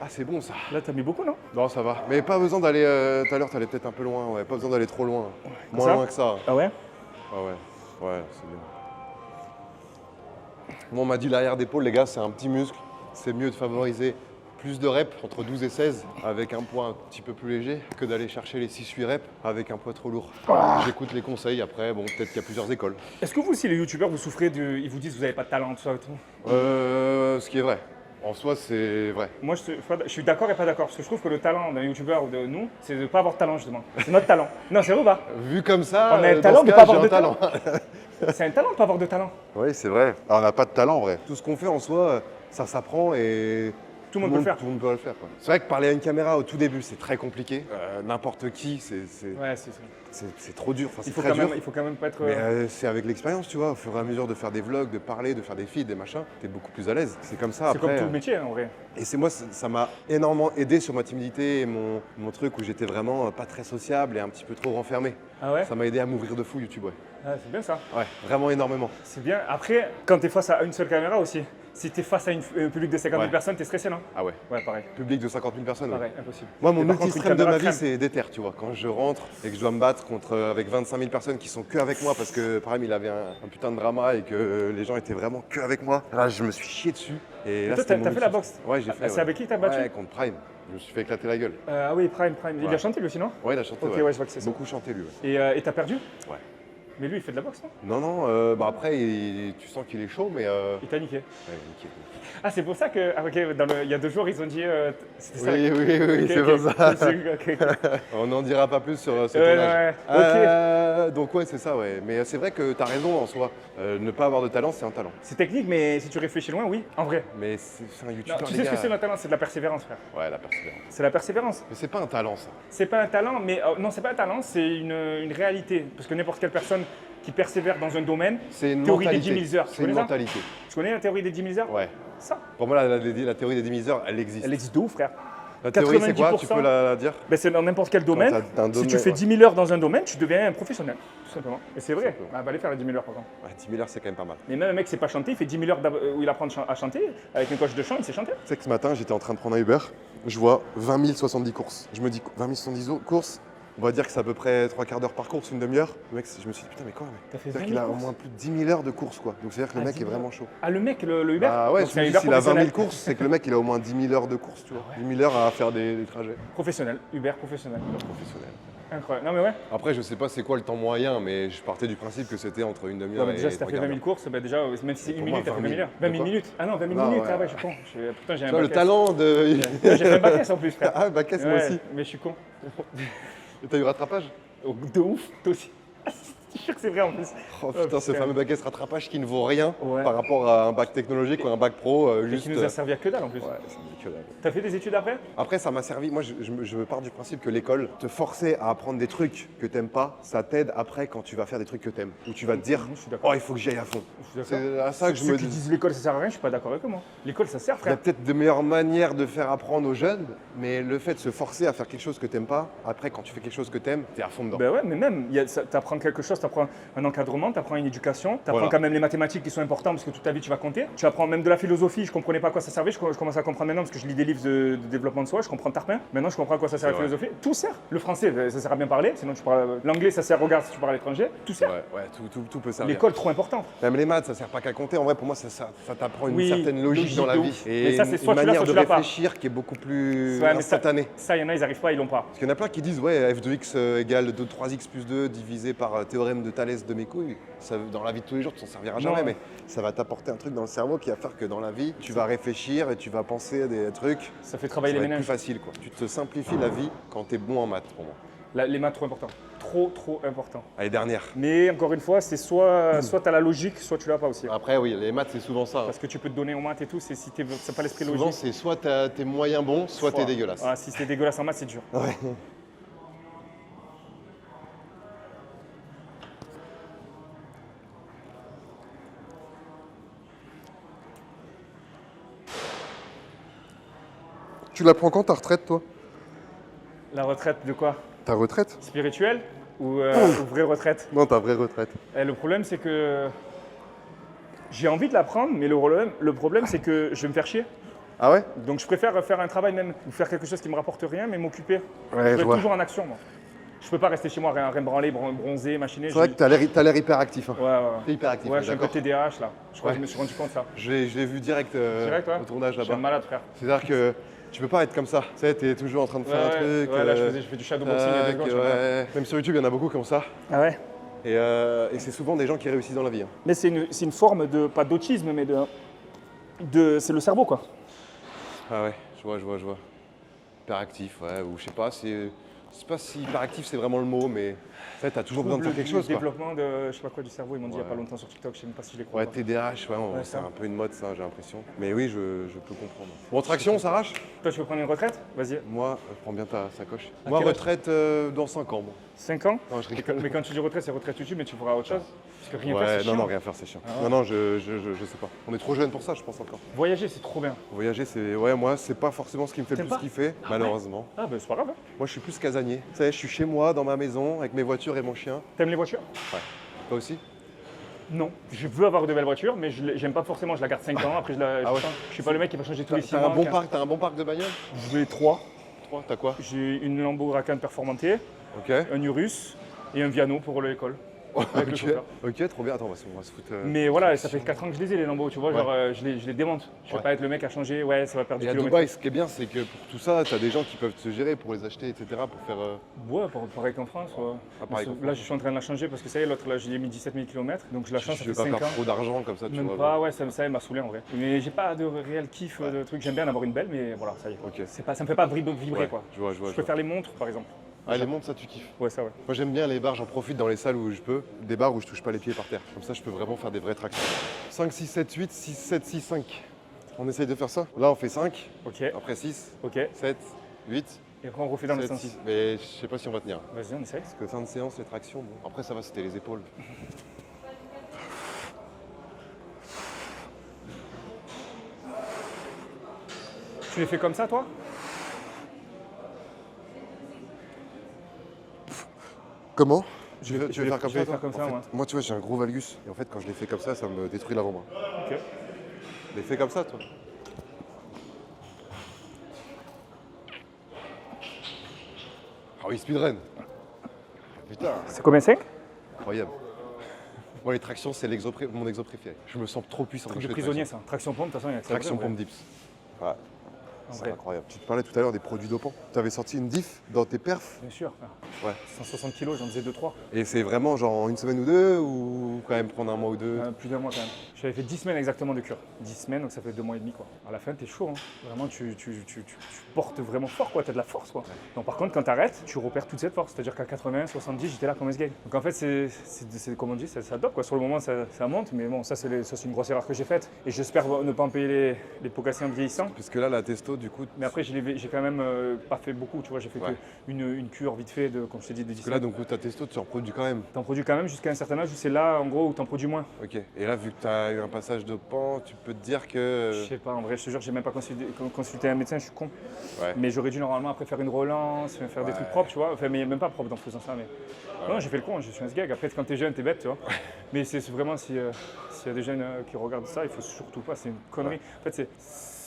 Ah, c'est bon ça. Là, t'as mis beaucoup, non? Non, ça va. Mais pas besoin d'aller. Tout à l'heure, t'allais peut-être un peu loin. Ouais, pas besoin d'aller trop loin. Moins ça loin que ça. Ah ouais? Ah ouais, ouais, c'est bien. Moi, on m'a dit l'arrière d'épaule, les gars, c'est un petit muscle. C'est mieux de favoriser plus de reps, entre 12 et 16, avec un poids un petit peu plus léger, que d'aller chercher les 6-8 reps avec un poids trop lourd. J'écoute les conseils, après, bon, peut-être qu'il y a plusieurs écoles. Est-ce que vous aussi, les youtubeurs, vous souffrez de. Ils vous disent que vous n'avez pas de talent, tout ça et tout? Ce qui est vrai. En soi, c'est vrai. Moi, je suis d'accord et pas d'accord, parce que je trouve que le talent d'un youtubeur ou de nous, c'est de ne pas avoir de talent, justement. C'est notre talent. Non, c'est vrai ou pas? Vu comme ça, On a le dans talent ce de cas, pas avoir j'ai de un talent. C'est un talent de pas avoir de talent. Oui, c'est vrai. Alors, on n'a pas de talent, en vrai. Tout ce qu'on fait en soi, ça s'apprend et Tout le monde peut le faire. Tout le monde peut le faire. quoi. C'est vrai que parler à une caméra au tout début, c'est très compliqué. N'importe qui, Ouais, c'est ça. c'est trop dur. Enfin, Il c'est faut, très dur. il faut quand même pas être. Mais c'est avec l'expérience, tu vois, au fur et à mesure de faire des vlogs, de parler, de faire des feeds, des machins, t'es beaucoup plus à l'aise. C'est comme ça c'est après. comme tout le métier, hein, en vrai. Et c'est moi, ça m'a énormément aidé sur ma timidité et mon truc où j'étais vraiment pas très sociable et un petit peu trop renfermé. Ah ouais? Ça m'a aidé à m'ouvrir de fou YouTube, ouais. Ah, c'est bien ça. Ouais, vraiment énormément. C'est bien. Après, quand t'es face à une seule caméra aussi, si t'es face à un public de 50 000 Ouais. personnes, t'es stressé, non? Ah ouais. Ouais, pareil. Public de 50 000 personnes. ouais. Pareil, impossible. Moi, mon Mais par contre, multi-stream une de ma caméra vie, crème. c'est déter, tu vois. Quand je rentre et que je dois me battre avec 25 000 personnes qui sont que avec moi parce que Prime, il avait un putain de drama et que les gens étaient vraiment que avec moi. Là, je me suis chié dessus. Et là, toi, c'était t'as mon fait la multi- boxe? Ouais, j'ai fait. C'est ouais. avec qui t'as battu? Ouais, contre Prime. Je me suis fait éclater la gueule. Ah oui, Prime. Il Ouais. a chanté lui aussi, non? Ouais, il a chanté. Ok, ouais, je vois que c'est ça. Beaucoup chanté, lui. Ouais. Et t'as perdu? Ouais. Mais lui, il fait de la boxe, non? Non, bah après, tu sens qu'il est chaud, mais. Il t'a niqué. Ouais, nickel. Ah, c'est pour ça que. Ah, ok, il y a 2 jours, ils ont dit. C'était ça. Oui, Ok, c'est ok. pour ça. Ok, ok. On n'en dira pas plus sur ce Ouais, tournage. ouais, Donc ouais, c'est ça, ouais. Mais c'est vrai que t'as raison en soi. Ne pas avoir de talent, c'est un talent. C'est technique, mais si tu réfléchis loin, oui, en vrai. Mais c'est un Non, youtubeur, tu les sais ce que gars. c'est le talent? C'est de la persévérance, frère. Ouais, la persévérance. C'est la persévérance. Mais c'est pas un talent, ça. C'est pas un talent, mais non, c'est pas un talent, c'est une réalité. Parce que n'importe quelle personne qui persévère dans un domaine, C'est une théorie mentalité. des 10 000 heures. Tu C'est une connais ça? mentalité. Tu connais la théorie des 10 000 heures? Ouais. Ça. Pour moi, la théorie des 10 000 heures, elle existe. Elle existe de ouf, frère. La théorie, c'est quoi? Tu 90%. peux la dire? Ben, c'est dans n'importe quel domaine. t'as un Si domaine, tu fais ouais. 10 000 heures dans un domaine, tu deviens un professionnel, tout simplement. Et c'est vrai. Simplement. Ah, va aller faire les 10 000 heures, par contre. Ouais, 10 000 heures, c'est quand même pas mal. Mais même un mec qui sait pas chanter, il fait 10 000 heures où il apprend à chanter. Avec un coach de chant, il sait chanter. Tu sais que ce matin, j'étais en train de prendre un Uber, je vois 20 070 courses. Je me dis, 20 070 courses, on va dire que c'est à peu près 3/4 d'heure par course, une demi-heure. Le mec, je me suis dit, putain, mais quoi, mec? T'as fait C'est-à-dire 20 qu'il 000 a au courses moins plus de 10 000 heures de courses, quoi. Donc c'est-à-dire que le Ah, mec 10 est 000 vraiment chaud. Ah, le mec, le Uber Ah ouais, donc, c'est un je me dis, Uber s'il a 20 000 professionnel. courses, c'est que le mec, il a au moins 10 000 heures de courses, tu vois. Ah ouais. 10 000 heures à faire des trajets. Professionnel, Uber professionnel. Professionnel. Incroyable. Non, mais ouais. Après, je sais pas c'est quoi le temps moyen, mais je partais du principe que c'était entre une demi-heure Non, mais et déjà, si t'as fait 20 000 3/4 courses, bah déjà, même si c'est pour une moi, minute, t'as fait 20 20 000. 000 heures. 20 000 De quoi minutes. Ah non, 20 000 Non, minutes, ouais. ah ouais, je suis con. Putain, j'ai un Tu vois, le bac S. talent de. Ouais, j'ai fait un bac S en plus, frère. Ah, bac S, moi Ouais, aussi. Mais je suis con. Et t'as eu rattrapage? Oh, de ouf, toi aussi. Je suis sûr que c'est vrai en plus. Oh putain, ce fameux bac S rattrapage qui ne vaut rien Ouais. par rapport à un bac technologique ou un bac pro, Et juste. qui nous a servi à que dalle en plus. Ouais, ça me dit que dalle. T'as fait des études après? Après, ça m'a servi. Moi, je pars du principe que l'école, te forcer à apprendre des trucs que t'aimes pas, ça t'aide après quand tu vas faire des trucs que t'aimes. Où tu vas te dire, Je suis d'accord. oh, il faut que j'y aille à fond. Je suis d'accord. C'est à ça que je Ceux me qui dis. disent l'école ça sert à rien, je suis pas d'accord avec eux moi. L'école ça sert Il y a frère. peut-être de meilleures manières de faire apprendre aux jeunes, mais le fait de se forcer à faire quelque chose que t'aimes pas, après, quand tu fais quelque chose que t'aimes, t'es à fond dedans. Ben ouais, mais même, t'apprends quelque chose, t'apprends un encadrement, t'apprends une éducation, t'apprends Voilà. quand même les mathématiques qui sont importantes parce que toute ta vie tu vas compter. Tu apprends même de la philosophie, je comprenais pas à quoi ça servait, je commence à comprendre maintenant parce que je lis des livres de développement de soi, je comprends Tarpin. Maintenant je comprends à quoi ça sert la C'est vrai. philosophie. Tout sert. Le français, ça sert à bien parler, sinon tu parles. L'anglais ça sert, regarde si tu parles à l'étranger, tout sert. Ouais, tout peut servir. L'école trop important. Même les maths, ça sert pas qu'à compter. En vrai, pour moi, ça t'apprend une Oui, certaine logique dans la de vie. ouf. Et Mais ça, c'est soit une tu l'as, manière soit de tu l'as pas. réfléchir qui est beaucoup plus Ouais, mais ça, instantanée. il y en a, ils arrivent pas, ils l'ont pas. Parce qu'il y en a plein qui disent, ouais, f de x égale 2 3x plus 2 divisé par théorème de Thalès de mes couilles. Ça, dans la vie de tous les jours, tu t'en serviras jamais, Non. mais ça va t'apporter un truc dans le cerveau qui va faire que dans la vie, tu vas réfléchir et tu vas penser à des trucs. Ça fait Ça travailler va les être plus méninges. facile, quoi. Tu te simplifies la vie quand t'es bon en maths, pour moi. Les maths trop important. Trop important. Allez, dernière. Mais encore une fois, c'est soit t'as la logique, soit tu l'as pas aussi. Après, oui, les maths, c'est souvent ça. Parce que tu peux te donner en maths et tout, c'est si t'as pas l'esprit Souvent, logique. c'est soit t'es moyen bon, soit t'es dégueulasse. Ah, si t'es dégueulasse en maths, c'est dur. Ouais. Tu la prends quand ta retraite, toi? La retraite de quoi? Ta retraite? Spirituelle ou vraie retraite? Non, ta vraie retraite. Et le problème, c'est que j'ai envie de la prendre, mais le problème, c'est que je vais me faire chier. Ah ouais? Donc je préfère faire un travail même, ou faire quelque chose qui me rapporte rien, mais m'occuper. Ouais, je je veux vois. être toujours en action, moi. Je peux pas rester chez moi, rien branler, bronzer, machiner. C'est vrai que t'as l'air hyper actif. Hein. Ouais, ouais. T'es hyper actif, Ouais, on est je suis un peu d'accord. TDAH là. Je crois Ouais. que je me suis rendu compte de ça. Je l'ai vu direct, Direct, ouais. au tournage Je suis un là-bas. malade, frère. C'est-à-dire que tu peux pas être comme ça. Tu sais, t'es toujours en train de faire un truc. Ouais, là, je fais du shadowboxing il y a 2 secondes. je suis un malade. ouais. Même sur YouTube, il y en a beaucoup comme ça. Ah ouais. Et c'est souvent des gens qui réussissent dans la vie. Hein. Mais c'est une forme de, pas d'autisme, mais c'est le cerveau quoi. Ah ouais, je vois. Hyperactif, ouais, ou je sais pas, c'est pas si hyperactif c'est vraiment le mot, mais tu sais, t'as toujours besoin de faire quelque chose, quoi. Développement de, je sais pas quoi, du cerveau, ils m'ont dit il y a Ouais. pas longtemps sur TikTok, je sais même pas si je les crois. Ouais, pas. TDAH, ouais, Ouais, c'est ça. un peu une mode ça, j'ai l'impression. Mais oui, je peux comprendre. Bon, traction, on s'arrache? Toi, tu veux prendre une retraite? Vas-y. Moi, prends bien ta sacoche. À Moi, quel âge retraite dans 5 ans, moi. 5 ans? Non, je rigole. Mais quand tu dis retraite, c'est retraite YouTube, mais tu feras autre chose? Parce que rien faire, Ouais, c'est non, chiant. non, rien faire, c'est chiant. Ah ouais. Non, je sais pas. On est trop jeune pour ça, je pense encore. Voyager, c'est trop bien. Voyager, c'est. Ouais, moi, c'est pas forcément ce qui me fait le T'aimes plus pas kiffer, malheureusement. Ah, ben c'est pas grave. Hein. Moi, je suis plus casanier. Tu sais, je suis chez moi, dans ma maison, avec mes voitures et mon chien. T'aimes les voitures? Toi aussi? Non. Je veux avoir de belles voitures, mais j'aime pas forcément. Je la garde 5 ans, après Ah ouais. je suis pas le mec qui va changer tous les 6 T'as mois. un bon 15. parc, t'as un bon parc de bagnoles? Je vais 3. 3, t'as quoi? J'ai une Lambo Huracan Performante, Ok. un Urus et un Viano pour l'école. Avec le chauffeur. Ok, trop bien. Attends, on va se foutre. Mais voilà, ça fait 4 ans que je les ai les Lambeaux, tu vois, Ouais. genre je les démonte. Je vais Ouais. pas être le mec à changer, ouais, ça va perdre Et du à kilomètre. Dubaï, ce qui est bien, c'est que pour tout ça, t'as des gens qui peuvent te gérer pour les acheter, etc. Pour faire. Ouais, pareil qu'en France. Ouais. Ah, pareil qu'en Là, je suis en train de la changer parce que ça y est, l'autre, là, j'ai mis 17 000 km, donc je la change, ça Je fait vais pas 5 faire ans. trop d'argent comme ça, tu Même vois. pas, ouais, ça elle m'a saoulé en vrai. Mais j'ai pas de réel kiff de truc. J'aime bien en avoir une belle, mais voilà, ça y est. Ok. Ça me fait pas vibrer Ouais, quoi. je vois. Je préfère les montres par exemple. Ah, les montres, ça, tu kiffes. Ouais, ça ouais. Moi, j'aime bien les bars, j'en profite dans les salles où je peux. Des bars où je touche pas les pieds par terre. Comme ça, je peux vraiment faire des vraies tractions. 5, 6, 7, 8, 6, 7, 6, 5. On essaye de faire ça. Là, on fait 5, Ok, après 6, ok. 7, 8, Et après on refait dans le 7, sens. 6. Mais je sais pas si on va tenir. Vas-y, on essaye. Parce que fin de séance, les tractions, bon. Après, ça va, c'était les épaules. Tu les fais comme ça toi? Comment Je Tu vais- veux je vais- faire comme je vais ça, faire toi comme ça, En fait, moi. moi, tu vois, j'ai un gros valgus. Et en fait, quand je les fais comme ça me détruit l'avant-bras. Ok. Les fais comme ça, toi. Ah oui, speedrun. Putain, C'est combien 5? incroyable. Moi, les tractions, c'est mon exo préféré. Je me sens trop puissant. Truc quand de je fais prisonnier, traction. ça. Traction pompe, de toute façon, il y a que ça. Traction vrai, pompe ouais. dips. Ouais. En C'est vrai. incroyable. Tu te parlais tout à l'heure des produits dopants. Tu avais sorti une diff dans tes perfs. Bien sûr. Ouais. 160 kilos, j'en faisais 2-3. Et c'est vraiment genre en une semaine ou deux ou quand même prendre un mois ou deux? Plus d'un mois quand même. J'avais fait 10 semaines exactement de cure. 10 semaines, donc ça fait 2 mois et demi quoi. À la fin, t'es chaud. Hein. Vraiment, tu portes vraiment fort quoi. T'as de la force quoi. Donc par contre, quand t'arrêtes, tu repères toute cette force. C'est-à-dire qu'à 80, 70, j'étais là comme S-Game. Donc en fait, c'est comme on dit, ça dope quoi. Sur le moment, ça monte, mais bon, ça c'est une grosse erreur que j'ai faite. Et j'espère ne pas en payer les pots cassés en vieillissant. Parce que là, la testo, du coup. Mais après, j'ai quand même pas fait beaucoup, tu vois. J'ai fait Ouais. une cure vite fait de, comme je t'ai dit, de 10 Parce que là, donc, ta testo, tu en reproduis quand même. T'en produis quand même jusqu'à un certain âge où c'est là, en gros, où t'en produis moins. Ok. Et là, vu que tu as eu un passage de pan, tu peux te dire que. Je sais pas, en vrai, je te jure, j'ai même pas consulté un médecin, je suis con. Ouais. Mais j'aurais dû normalement après faire une relance, faire des Ouais. trucs propres, tu vois. Enfin, mais même pas propre en faisant ça, mais. Non, j'ai fait le con, je suis un sgag. Après, quand t'es jeune, t'es bête, tu vois. Mais c'est vraiment, s'il y a des jeunes qui regardent ça, il faut surtout pas, c'est une connerie. En fait, c'est.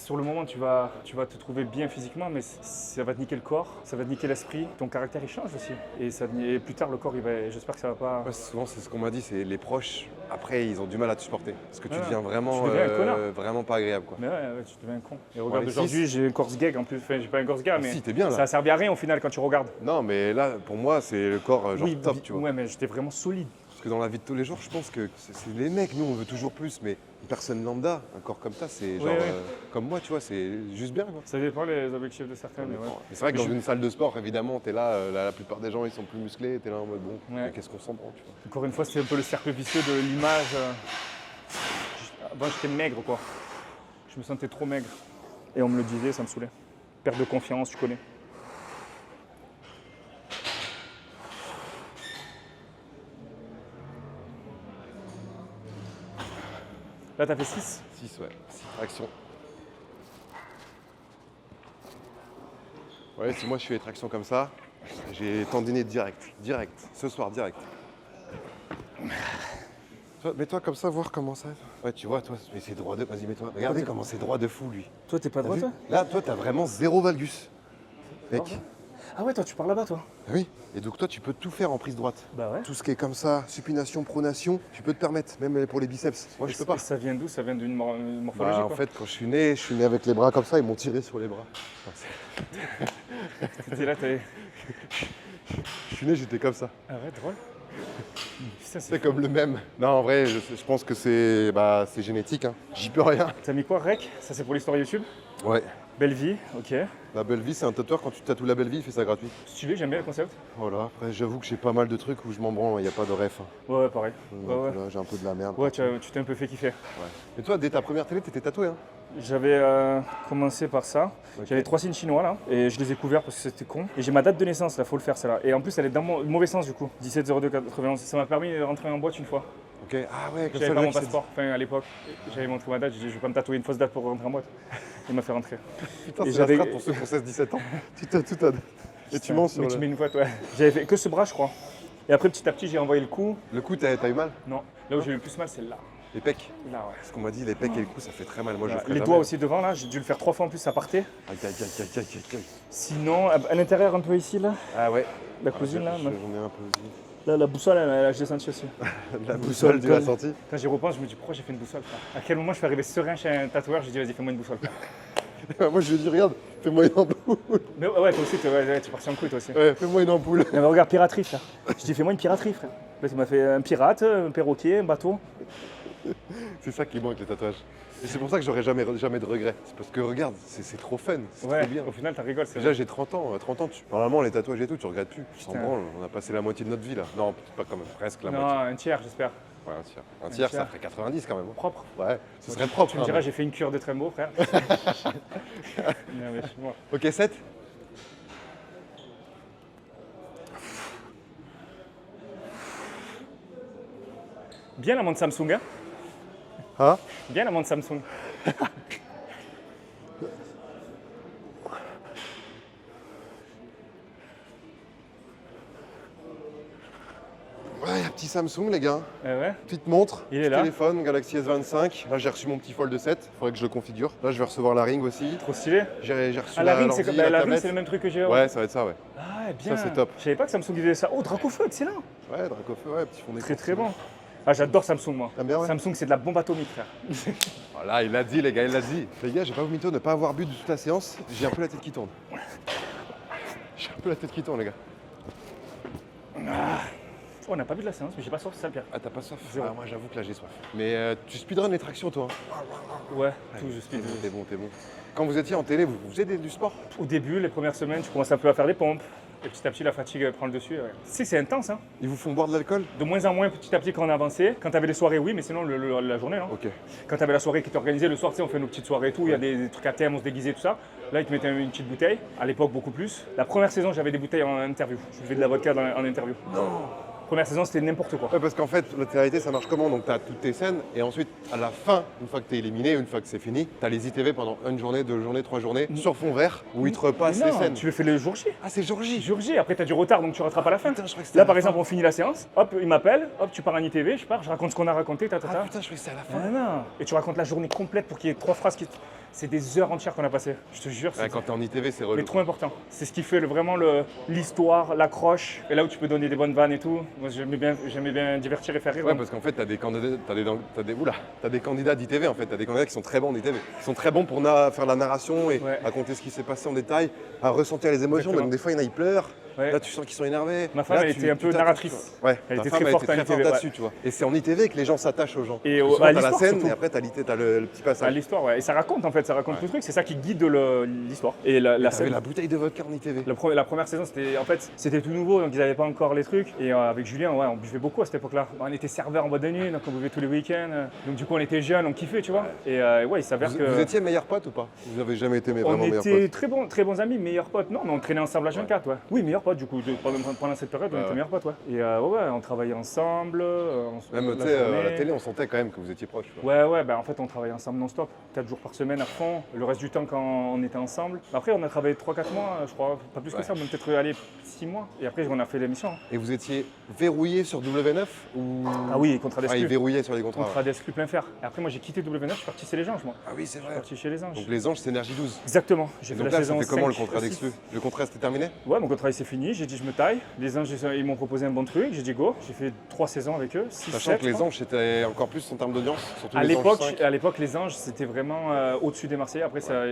Sur le moment, tu vas te trouver bien physiquement, mais ça va te niquer le corps, ça va te niquer l'esprit. Ton caractère, il change aussi. Et plus tard, le corps, j'espère que ça va pas. Ouais, souvent, c'est ce qu'on m'a dit, c'est les proches, après, ils ont du mal à te supporter. Parce que tu Ouais. deviens vraiment, Tu deviens un connard. vraiment pas agréable, quoi. Mais ouais, tu deviens un con. Et regarde, les aujourd'hui, j'ai un corps gag en plus. Enfin, j'ai pas un corps gag, mais Si, t'es bien, là. ça a servi à rien au final quand tu regardes. Non, mais là, pour moi, c'est le corps genre top, tu vois. Ouais, mais j'étais vraiment solide. Parce que dans la vie de tous les jours, je pense que c'est les mecs, nous, on veut toujours plus, mais une personne lambda, un corps comme ça, c'est genre, Ouais, ouais. comme moi, tu vois, c'est juste bien, quoi. Ça dépend les objectifs de certains, mais ouais. Mais c'est vrai que Mais dans je- une salle de sport, évidemment, t'es là, la plupart des gens, ils sont plus musclés, t'es là en mode, bon, Ouais. mais qu'est-ce qu'on s'en prend, tu vois. Encore une fois, c'était un peu le cercle vicieux de l'image. Avant, j'étais maigre, quoi. Je me sentais trop maigre. Et on me le disait, ça me saoulait. Perte de confiance, tu connais. Là, t'as fait 6. 6, ouais, 6 tractions. Ouais, si moi je fais les tractions comme ça, j'ai tendiné direct, ce soir, direct. Mets-toi comme ça, voir comment ça. Ouais, tu vois, toi, mais c'est droit de. Vas-y, mets-toi. Regardez comment c'est droit de fou, lui. Toi, t'es pas T'as droit, vu toi? Là, toi, t'as vraiment zéro valgus. Mec. Ah ouais, toi, tu pars là-bas, toi? Ah oui. Et donc, toi, tu peux tout faire en prise droite. Bah ouais. Tout ce qui est comme ça, supination, pronation, tu peux te permettre, même pour les biceps. Moi, je peux pas. Et ça vient d'où? Ça vient d'une morphologie, Bah, en quoi. fait, quand je suis né avec les bras comme ça, ils m'ont tiré sur les bras. T'étais là, t'avais... Je suis né, j'étais comme ça. Ah ouais, drôle. Putain, C'est comme le même. Non, en vrai, je pense que c'est génétique. Hein. J'y peux rien. T'as mis quoi, Rec? Ça, c'est pour l'histoire YouTube. Ouais. Belle vie, ok. La belle vie, c'est un tatoueur. Quand tu tatoues la belle vie, il fait ça gratuit. Stylé, j'aime bien le concept. Voilà. Après, j'avoue que j'ai pas mal de trucs où je m'en branle. Il n'y a pas de ref. Hein. Ouais, pareil. Donc, Ouais, ouais. là, j'ai un peu de la merde. Ouais, tu t'es un peu fait kiffer. Ouais. Et toi, dès ta première télé, t'étais tatoué, hein? J'avais commencé par ça. Ok. J'avais 3 signes chinois là, et je les ai couverts parce que c'était con. Et j'ai ma date de naissance là, faut le faire celle-là. Et en plus, elle est dans le mauvais sens du coup. 17/02/91. Ça m'a permis de rentrer en boîte une fois. Ok. Ah ouais, comme ça, J'avais le pas mec, mon il s'est passeport. Enfin, à l'époque, j'avais montré ma date. J'ai dit, je vais pas me tatouer une fausse date pour rentrer en boîte. Il m'a fait rentrer. dit, Putain, Et c'est la j'avais- strat pour ceux qui ont 16-17 ans. Tu tatoues ta date. Et tu mens sur Mais tu le... mets une boîte, ouais. J'avais fait que ce bras, je crois. Et après, petit à petit, j'ai envoyé le coup. Le coup, t'as eu mal? Non, là où j'ai eu le plus mal, c'est là. Les pecs. Là, ouais. Ce qu'on m'a dit, les pecs et le cou, ça fait très mal. Moi, je le ferai Les jamais. doigts aussi devant, là, j'ai dû le faire 3 fois en plus, ça partait. Aïe, aïe, aïe, aïe, aïe, aïe, aïe. Sinon, à l'intérieur, un peu ici, là, Ah ouais. la cousine, là, J'en ai un peu aussi. là, la boussole, elle, je l'ai sentie aussi. La boussole, tu l'as comme- senti? Quand j'y repense, je me dis, pourquoi j'ai fait une boussole, frère? À quel moment je suis arrivé serein chez un tatoueur, j'ai dit, vas-y, fais-moi une boussole, frère. Moi, je lui ai dit, regarde, fais-moi une ampoule. Mais ouais, toi aussi, tu es parti en couille, toi aussi. Ouais, fais-moi une ampoule. Mais regarde, piraterie, frère. Je dis, fais-moi une piraterie, frère. Là, tu m'as fait un pirate, un perroquet, un bateau. C'est ça qui est bon avec les tatouages. Et c'est pour ça que j'aurai jamais de regrets. C'est parce que regarde, c'est trop fun, c'est Ouais, trop bien. au final, t'as rigolé. c'est Déjà vrai. j'ai 30 ans, 30 ans, normalement les tatouages et tout, tu regrettes plus. Tu s'en Putain. branle, on a passé la moitié de notre vie là. Non, peut-être pas quand même, presque la Non, moitié. un tiers, j'espère. Ouais, un tiers. Un tiers, ça tiers. ferait 90 quand même. Propre. Ouais, ce serait propre. Tu me hein, diras, j'ai fait une cure de Trembo, frère. Non, mais je suis mort. Ok, 7. Bien la montre Samsung, hein. Hein? Bien la montre Samsung. Ouais, un petit Samsung, les gars. Ouais. Petite montre, Il est petit là. téléphone, Galaxy S25. Là, j'ai reçu mon petit Fold 7. Faudrait que je le configure. Là, je vais recevoir la Ring aussi. Trop stylé. J'ai reçu Ah, la Ring, c'est l'ordi, comme la la Ring, tablette. c'est le même truc que j'ai. Ouais, ça va être ça, ouais. Ah, bien. Ça, c'est top. Je savais pas que Samsung faisait ça. Oh, Dracofeu, excellent. Ouais, Dracofeu, ouais, petit fond d'écran. Très très bon. Ah, j'adore Samsung, moi. T'aimes bien, ouais. Samsung, c'est de la bombe atomique, frère. Voilà, il l'a dit, les gars, il l'a dit. Les gars, j'ai pas vous mytho de ne pas avoir bu de toute la séance. J'ai un peu la tête qui tourne. J'ai un peu la tête qui tourne, les gars. Oh, on n'a pas bu de la séance, mais j'ai pas soif, c'est ça le pire. Ah, t'as pas soif? Zéro. Ah, moi, j'avoue que là, j'ai soif. Mais tu speedrun les tractions, toi, hein? Ouais, tout, je speed. T'es bon, t'es bon. Quand vous étiez en télé, vous faisiez du sport? Au début, les premières semaines, je commençais un peu à faire des pompes. Et petit à petit, la fatigue prend le dessus. Ouais. Tu sais, c'est intense, hein. Ils vous font boire de l'alcool? De moins en moins, petit à petit, quand on avançait. Quand t'avais les soirées, oui, mais sinon, la journée, non. Ok. Quand t'avais la soirée qui était organisée le soir, tu sais, on fait nos petites soirées et tout. Il y a des trucs à thème, on se déguisait, tout ça. Là, ils te mettaient une petite bouteille. À l'époque, beaucoup plus. La première saison, j'avais des bouteilles en interview. Je buvais de la vodka en interview. Non. Première saison, c'était n'importe quoi. Ouais, parce qu'en fait, la télé-réalité, ça marche comment? Donc, tu as toutes tes scènes, et ensuite, à la fin, une fois que tu es éliminé, une fois que c'est fini, tu as les ITV pendant une journée, 2 journées, 3 journées, sur fond vert, où ils te repassent les Non, scènes. tu le fais le jour J. Ah, c'est le jour J. Jour J, après t'as du retard donc tu rattrapes à la fin. Putain, je crois que c'était Là à par la exemple fin. on finit la séance, hop il m'appelle, hop tu pars en ITV, je pars, je raconte ce qu'on a raconté, Ah putain, je croyais que c'était à la fin. Ah, non. Et tu racontes la journée complète pour qu'il y ait 3 phrases qui... C'est des heures entières qu'on a passées, je te jure. Ouais, quand t'es en ITV, c'est Mais relou. trop important. C'est ce qui fait vraiment l'histoire, l'accroche, et là où tu peux donner des bonnes vannes et tout. Moi j'aimais bien divertir et faire rire. Ouais, donc. parce qu'en fait, t'as des candidats, t'as des candidats d'ITV en fait, t'as des candidats qui sont très bons en ITV, qui sont très bons pour faire la narration et Ouais. raconter ce qui s'est passé en détail, à ressentir les émotions. Exactement. Donc des fois, il y en a, ils pleurent. Ouais. Là, tu sens qu'ils sont énervés. Ma femme, Là, elle était un peu narratrice. Ouais, Elle ta était femme, très elle forte était en très forte ITV, là-dessus, tu vois. Et c'est en ITV que les gens s'attachent aux gens. Et Parce que souvent, à t'as la l'histoire, scène surtout. et après, t'as le petit passage. À l'histoire, ouais. Et ça raconte en fait, ça raconte tout le truc, c'est ça qui guide l'histoire. Et la T'avais scène. la bouteille de vodka en ITV. La première saison, c'était tout nouveau, donc ils n'avaient pas encore les trucs. Et avec Julien, ouais, on buvait beaucoup à cette époque-là. On était serveur en boîte de nuit, donc on buvait tous les week-ends. Donc du coup, on était jeunes, on kiffait, tu vois. Et ouais, il s'avère que. Vous étiez meilleurs potes ou pas? Vous n'avez jamais été on vraiment meilleurs était potes? très bons amis, meilleurs potes. Non, mais on traînait ensemble à 24, ouais. Oui, meilleurs potes, du coup. Pendant cette période, on était meilleurs potes, ouais. Et ouais, on travaillait ensemble. Même, tu sais, à la télé, on sentait quand même que vous étiez proches. tu vois. Ouais, bah en fait on travaillait ensemble non-stop, 4 jours par semaine à fond, le reste du temps quand on était ensemble. Après on a travaillé 3-4 mois, je crois, pas plus que ça, mais peut-être aller 6 mois. Et après on a fait l'émission. Et vous étiez verrouillé sur W9 ou... Ah oui, contrat Ah, ils d'exclus. verrouillaient sur les contrats. Contrat d'exclus plein fer. Et après moi j'ai quitté W9, je suis parti chez les Anges moi. Ah oui, c'est Je suis vrai. parti chez les Anges. Donc les anges, c'est Énergie 12. Exactement, j'ai Et fait donc la là, ça saison fait comment le 5, contrat 6. d'exclus? Le contrat, c'était terminé? Ouais, mon contrat il s'est fini, j'ai dit je me taille. Les Anges ils m'ont proposé un bon truc, j'ai dit go. J'ai fait 3 saisons avec eux, 6, Sachant 7. que les anges, c'était encore plus en termes d'audience. Surtout À les Anges 5. l'époque, les Anges, c'était vraiment au-dessus des Marseillais. Après, ça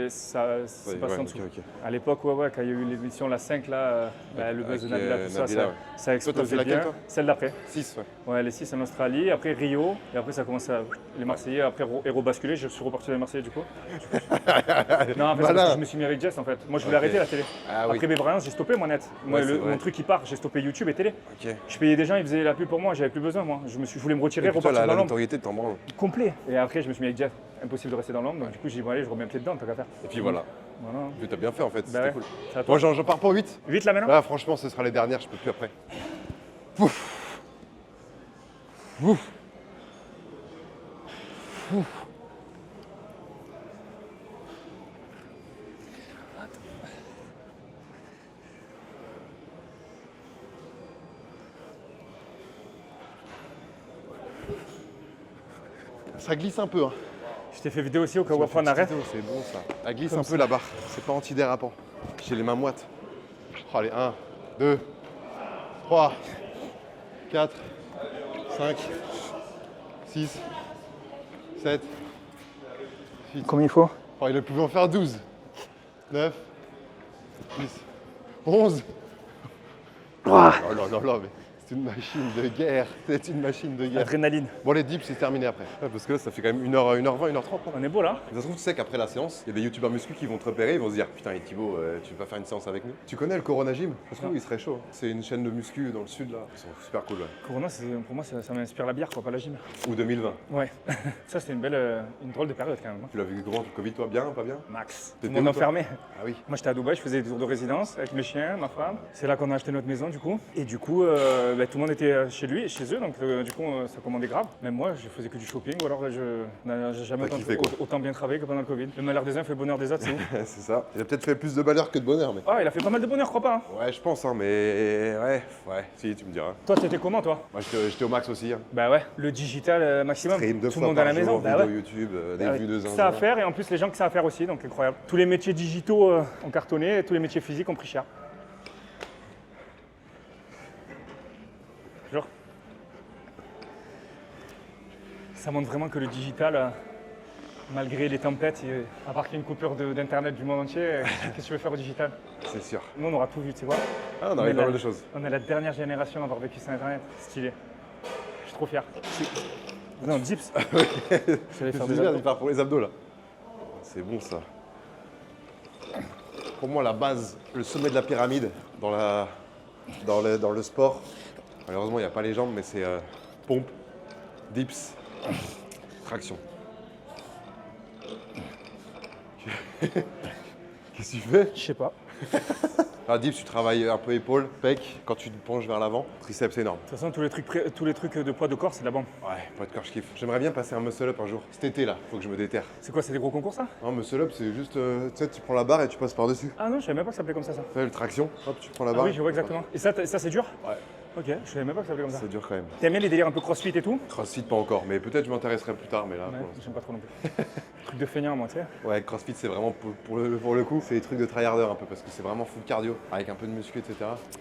c'est passé Ouais, en dessous. ok. À l'époque, ouais, quand il y a eu l'émission La 5, là, le buzz de Avec, Nabila, tout ça, Nabila, ouais. ça a Toi, t'as fait explosé laquelle, bien. toi Celle d'après. 6, ouais. Ouais, les 6 en Australie, après Rio, et après ça a commencé à... Les Marseillais, après héros basculé, je suis reparti les Marseillais du coup. Non, en fait, c'est parce que je me suis mis avec Jess en fait. Moi, je voulais Ok. arrêter la télé. Ah oui. Après Bébrayance, j'ai stoppé moi net. Moi, Ouais, c'est vrai. mon truc il part, j'ai stoppé YouTube et télé. Ok. Je payais des gens, ils faisaient la pub pour moi, j'avais plus besoin moi. Je voulais me retirer, Et puis toi, repartir la dans l'ombre. notoriété t'en branle. Complet. Et après, je me suis mis avec Jeff. Impossible de rester dans l'ombre, donc du coup, j'ai dit, bon, allez, je remets un pied dedans, tant qu'à faire. Et puis voilà. Voilà. Tu t'as bien fait en fait, Bah c'était ouais. cool. C'est à toi. Moi, j'en pars pour 8. Vite là maintenant. Là, franchement, ce sera les dernières, je peux plus après. Ouf. Ouf. Ouf. Ça glisse un peu. Hein. Je t'ai fait vidéo aussi au cas où Ça après on fait une arrête. petite vidéo, c'est bon ça. Elle glisse Comme un ça. peu la barre, c'est pas antidérapant. J'ai les mains moites. Oh, allez, 1, 2, 3, 4, 5, 6, 7, 8. Combien il faut? Oh, il pouvait en faire 12, 9, 10, 11. Oh là là là, mais c'est une machine de guerre. C'est une machine de guerre. Adrénaline. Bon, les dips, c'est terminé après. Ouais, parce que là, ça fait quand même 1h20, 1h30. Non, On est beau là. ça se trouve, tu sais qu'après la séance, il y a des youtubeurs muscu qui vont te repérer, ils vont se dire putain, et Thibaut, tu veux pas faire une séance avec nous? Tu connais le Corona Gym? Ça se trouve, il serait chaud. C'est une chaîne de muscu dans le sud là. Ils sont super cool, ouais. Corona, pour moi, ça m'inspire la bière, quoi, pas la gym. Ou 2020. Ouais. Ça, c'était une drôle de période quand même. hein. Tu l'as vu comment? Le Covid, toi, bien, pas bien? Max. Tout T'étais le monde où, toi enfermé. Ah oui. Moi, j'étais à Dubaï, je faisais des tours de résidence avec le chien, ma femme. C'est là qu'on a acheté notre maison, du coup. Et du coup, tout le monde était chez lui, chez eux, donc du coup ça commandait grave. Même moi, je faisais que du shopping, ou alors j'ai jamais T'as kiffé, quoi. autant bien travaillé que pendant le Covid. Le malheur des uns fait le bonheur des autres, c'est ouf. C'est ça. Il a peut-être fait plus de malheur que de bonheur, mais. Ah, il a fait pas mal de bonheur, crois pas. Hein. Ouais, je pense, hein, mais. Ouais, si, tu me diras. Toi, t'étais comment, toi? Moi, j'étais au max aussi. Hein. Bah ouais, le digital maximum. Stream 2 Tout le fois monde à par la maison. jour, Bah vidéo ouais. YouTube, des Avec vues de ça à zinzin. faire et en plus les gens que ça à faire aussi, donc incroyable. Tous les métiers digitaux ont cartonné et tous les métiers physiques ont pris cher. Genre. Ça montre vraiment que le digital, malgré les tempêtes, à part qu'il y a une coupure d'internet du monde entier, qu'est-ce que tu veux faire au digital? C'est sûr. Nous on aura tout vu, tu sais quoi? Ah, on est arrive pas la- mal de choses. On est la dernière génération à avoir vécu sur internet, stylé. Je suis trop fier. Non, dips. J'allais C'est faire des bien abdos. de faire pour les abdos là. C'est bon ça. Pour moi, la base, le sommet de la pyramide dans le sport, malheureusement, il n'y a pas les jambes, mais c'est pompe, dips, traction. Qu'est-ce que tu fais? Je sais pas. Ah, dips, tu travailles un peu épaule, pec, quand tu te penches vers l'avant, triceps, c'est énorme. De toute façon, tous les trucs de poids de corps, c'est de la bombe. Ouais, pour être corps, je kiffe. J'aimerais bien passer un muscle up un jour. Cet été là, faut que je me déterre. C'est quoi, c'est des gros concours ça? Non, muscle up, c'est juste, tu sais, tu prends la barre et tu passes par-dessus. Ah non, je savais même pas que ça s'appelait comme ça. Tu fais le traction, hop, tu prends la Ah barre. oui, je vois exactement. Et ça c'est dur? Ouais. Ok, je savais même pas que ça s'appelait comme ça. C'est dur quand même. T'aimes bien les délires un peu crossfit et tout? Crossfit, pas encore, mais peut-être je m'intéresserai plus tard, mais là. Ouais, pour l'instant. j'aime pas trop non plus. Truc de feignant, moi, tu sais. Ouais, CrossFit, c'est vraiment pour le coup, c'est des trucs de tryharder un peu parce que c'est vraiment full cardio avec un peu de muscu, etc.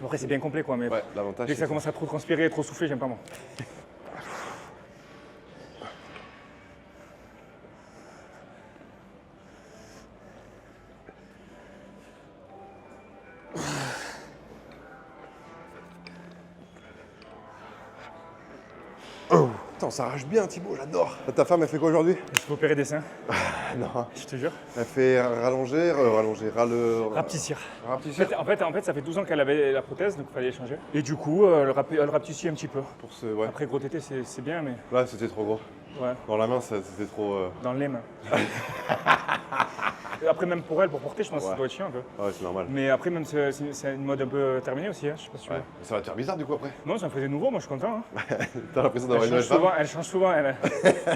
Après, c'est bien complet, quoi, mais Ouais, l'avantage. dès que ça commence à trop transpirer, trop souffler, j'aime pas moi. Attends, ça arrache bien, Thibaut, j'adore. Ta femme, elle fait quoi aujourd'hui? Je peux opérer des seins, Non. je te jure. Elle fait rallonger, Rapetissir. rapetissir En fait, ça fait 12 ans qu'elle avait la prothèse, donc il fallait changer. Et du coup, elle rapetissit un petit peu. pour ce. Ouais. Après, gros tété, c'est bien, mais Là, c'était trop gros. ouais, Dans la main, c'était trop. dans les mains. Après, même pour elle, pour porter, je pense que ça Ouais. doit être chiant un peu. Ouais, c'est normal. Mais après, même c'est une mode un peu terminée aussi, hein, je sais pas si tu Ouais. veux. Mais ça va te faire bizarre du coup après. Non, ça me fait des nouveaux, moi je suis content. Hein. T'as l'impression d'avoir une nouvelle femme. Elle change souvent, elle.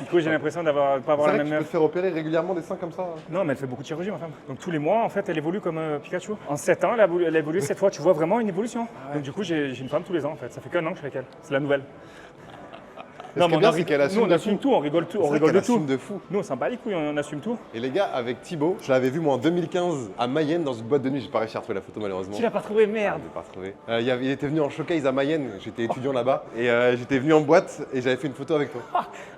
Du coup, j'ai l'impression de pas C'est avoir la vrai que même tu peux meuf. te faire opérer régulièrement des seins comme ça. Hein. Non, mais elle fait beaucoup de chirurgie, ma femme. Donc tous les mois, en fait, elle évolue comme Pikachu. En 7 ans, elle a évolué 7 fois. Tu vois vraiment une évolution. Donc du coup, j'ai une femme tous les ans, en fait. Ça fait qu'un an que je suis avec elle. C'est la nouvelle. Ce qui est bien, c'est qu'elle assume nous, on de assume fou. tout, on rigole tout, C'est on vrai rigole qu'elle de tout. assume de fou. Nous, on s'en bat les couilles, on assume tout. Et les gars, avec Thibaut, je l'avais vu moi en 2015 à Mayenne dans une boîte de nuit. J'ai pas réussi à retrouver la photo malheureusement. Tu l'as pas trouvé, Ah, merde. je l'ai pas retrouvé. Il était venu en showcase à Mayenne, j'étais étudiant là-bas. Et j'étais venu en boîte et j'avais fait une photo avec toi.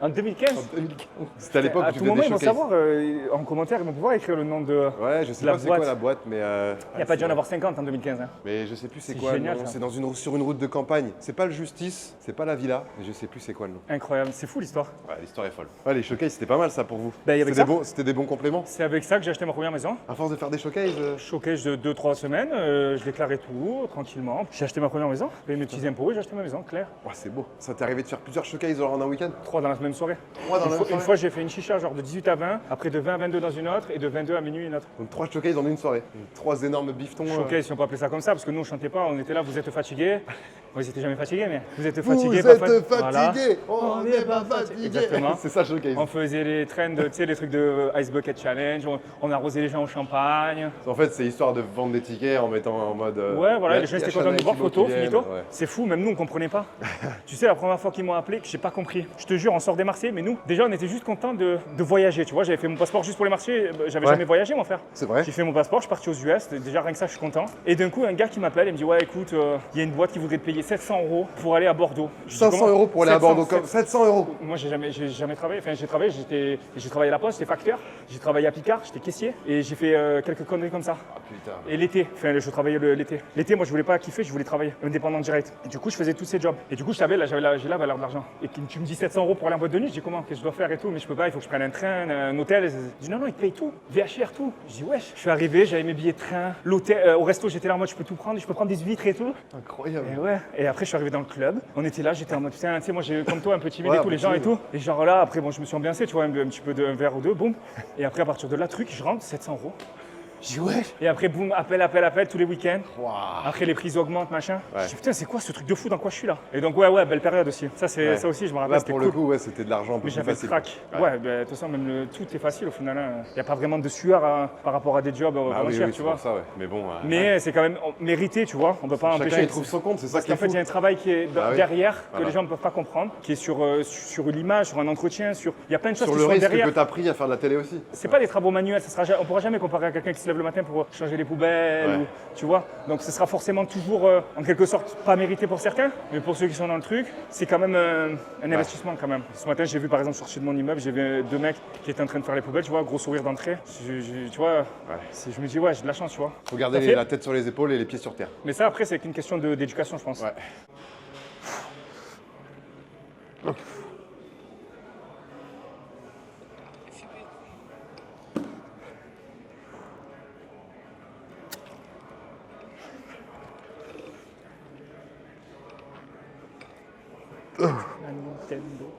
En 2015. En 2015. C'était à l'époque À où tu tout faisais moment, des ils vont showcases. savoir en commentaire, ils vont pouvoir écrire le nom de. Ouais, je sais La pas c'est quoi boîte. la boîte, mais. Il n'y a pas dû en avoir 50 en 2015. Hein. Mais je sais plus c'est C'est quoi le génial, nom. ça. C'est sur une route de campagne. C'est pas le Justice, c'est pas la Villa, mais je sais plus c'est quoi le nom. Incroyable, c'est fou l'histoire. Ouais, l'histoire est folle. Ouais, les showcases c'était pas mal ça pour vous. Bah, avec C'était des bons compléments. C'est avec ça que j'ai acheté ma première maison. À force de faire des showcases. Showcase de 2-3 semaines, je déclarais tout tranquillement. J'ai acheté ma première maison, payé mes petits impôts et j'ai acheté ma maison, clair. Ouais, c'est beau. Ça t'est arrivé de faire plusieurs showcases en un week-end? 3 dans la même soirée. 3 dans la même Une soirée. fois j'ai fait une chicha genre de 18 à 20, après de 20 à 22 dans une autre et de 22 à minuit une autre. Donc 3 showcases en une soirée. 3 énormes biftons. Showcase, si on peut appeler ça comme ça, parce que nous on chantait pas, on était là, vous êtes fatigués. Ils étaient jamais fatigués, mais vous êtes Vous fatigués. êtes Voilà. fatigués, on n'est pas fatigués. Exactement. C'est ça le showcase. On faisait les trends, tu sais, les trucs de Ice Bucket Challenge, on arrosait les gens au champagne. En fait, c'est histoire de vendre des tickets en mettant en mode. Ouais, voilà, y a- les gens y a étaient contents de Chanel nous voir, qui photo, viennent, finito. ouais. C'est fou, même nous on comprenait pas. Tu sais, la première fois qu'ils m'ont appelé, que j'ai pas compris. Je te jure, on sort des Marseillais, mais nous, déjà, on était juste contents de voyager. Tu vois, j'avais fait mon passeport juste pour les Marseillais, j'avais Ouais. jamais voyagé, mon frère. C'est vrai. J'ai fait mon passeport, je suis parti aux US, déjà rien que ça, je suis content. Et d'un coup, un gars qui m'appelle, il me dit ouais, écoute, il y a une boîte qui voudrait te payer 700 € pour aller à Bordeaux. Je dis, 500 comment € pour aller à 700, Bordeaux, comme 700 €. Moi, j'ai jamais travaillé. Enfin, j'ai travaillé, j'ai travaillé à la poste, j'étais facteur. J'ai travaillé à Picard, j'étais caissier. Et j'ai fait quelques conneries comme ça. Ah putain. Et l'été, enfin, je travaillais l'été. L'été, moi, je voulais pas kiffer, je voulais travailler, indépendant direct. Et du coup, je faisais tous ces jobs. Et du coup, j'ai la valeur de l'argent. Et tu me dis 700 € pour aller en boîte de nuit, je dis comment, qu'est-ce que je dois faire et tout, mais je peux pas, il faut que je prenne un train, un hôtel. Je dis non, ils te payent tout, VHR, tout. Je dis wesh. Je suis arrivé, j'avais mes billets de train, l'hôtel, au resto, j'étais là en mode, je peux tout prendre, je peux prendre des huîtres et tout. Incroyable. Et ouais. Et après, je suis arrivé dans le club. On était là, j'étais en mode, putain, tu sais, moi, j'ai comme toi un peu timide Ouais, et un tout, peu les gens et timide. tout. Et genre là, après, bon, je me suis ambiancé, tu vois, un petit peu d'un verre ou deux, boum. Et après, à partir de là, truc, je rentre, 700 €. Je dis ouais. Et après, boum, appel tous les week-ends. Waouh. Après, les prix augmentent, machin. Ouais. Je dis putain, c'est quoi ce truc de fou, dans quoi je suis là? Et donc, ouais, belle période aussi. Ça, Ouais. ça aussi, je me rappelle. Là, c'était pour cool. le coup, ouais, c'était de l'argent un peu Mais plus j'avais le facile. crack. Ouais. Ouais, de toute façon, même tout est facile au final. Il n'y a pas vraiment de sueur par rapport à des jobs Ah vraiment oui, chers, oui, tu c'est vois. pour ça, ouais. Mais bon. Mais c'est quand même mérité, tu vois. On peut pas chacun empêcher. il trouve son compte, c'est ça Parce qui est qu'en fait, fou. il y a un travail qui est Bah oui. derrière que Voilà. les gens ne peuvent pas comprendre, qui est sur l'image, sur un entretien, il y a plein de choses Sur qui le sont risque derrière. que tu as pris à faire de la télé aussi. C'est pas des travaux manuels, on pourra jamais comparer à quelqu'un qui se lève le matin pour changer les poubelles, Ouais. ou, tu vois. Donc ce sera forcément toujours, en quelque sorte, pas mérité pour certains, mais pour ceux qui sont dans le truc, c'est quand même un investissement quand même. Ce matin, j'ai vu par exemple sortir de mon immeuble, j'ai vu deux mecs qui étaient en train de faire les poubelles, tu vois, gros sourire d'entrée. Tu vois, je me dis ouais, j'ai de la chance, tu vois. Faut garder Ça fait- la tête sur les épaules et les pieds sur terre. Mais ça après, c'est qu'une question d'éducation, je pense. Ouais. La Nintendo.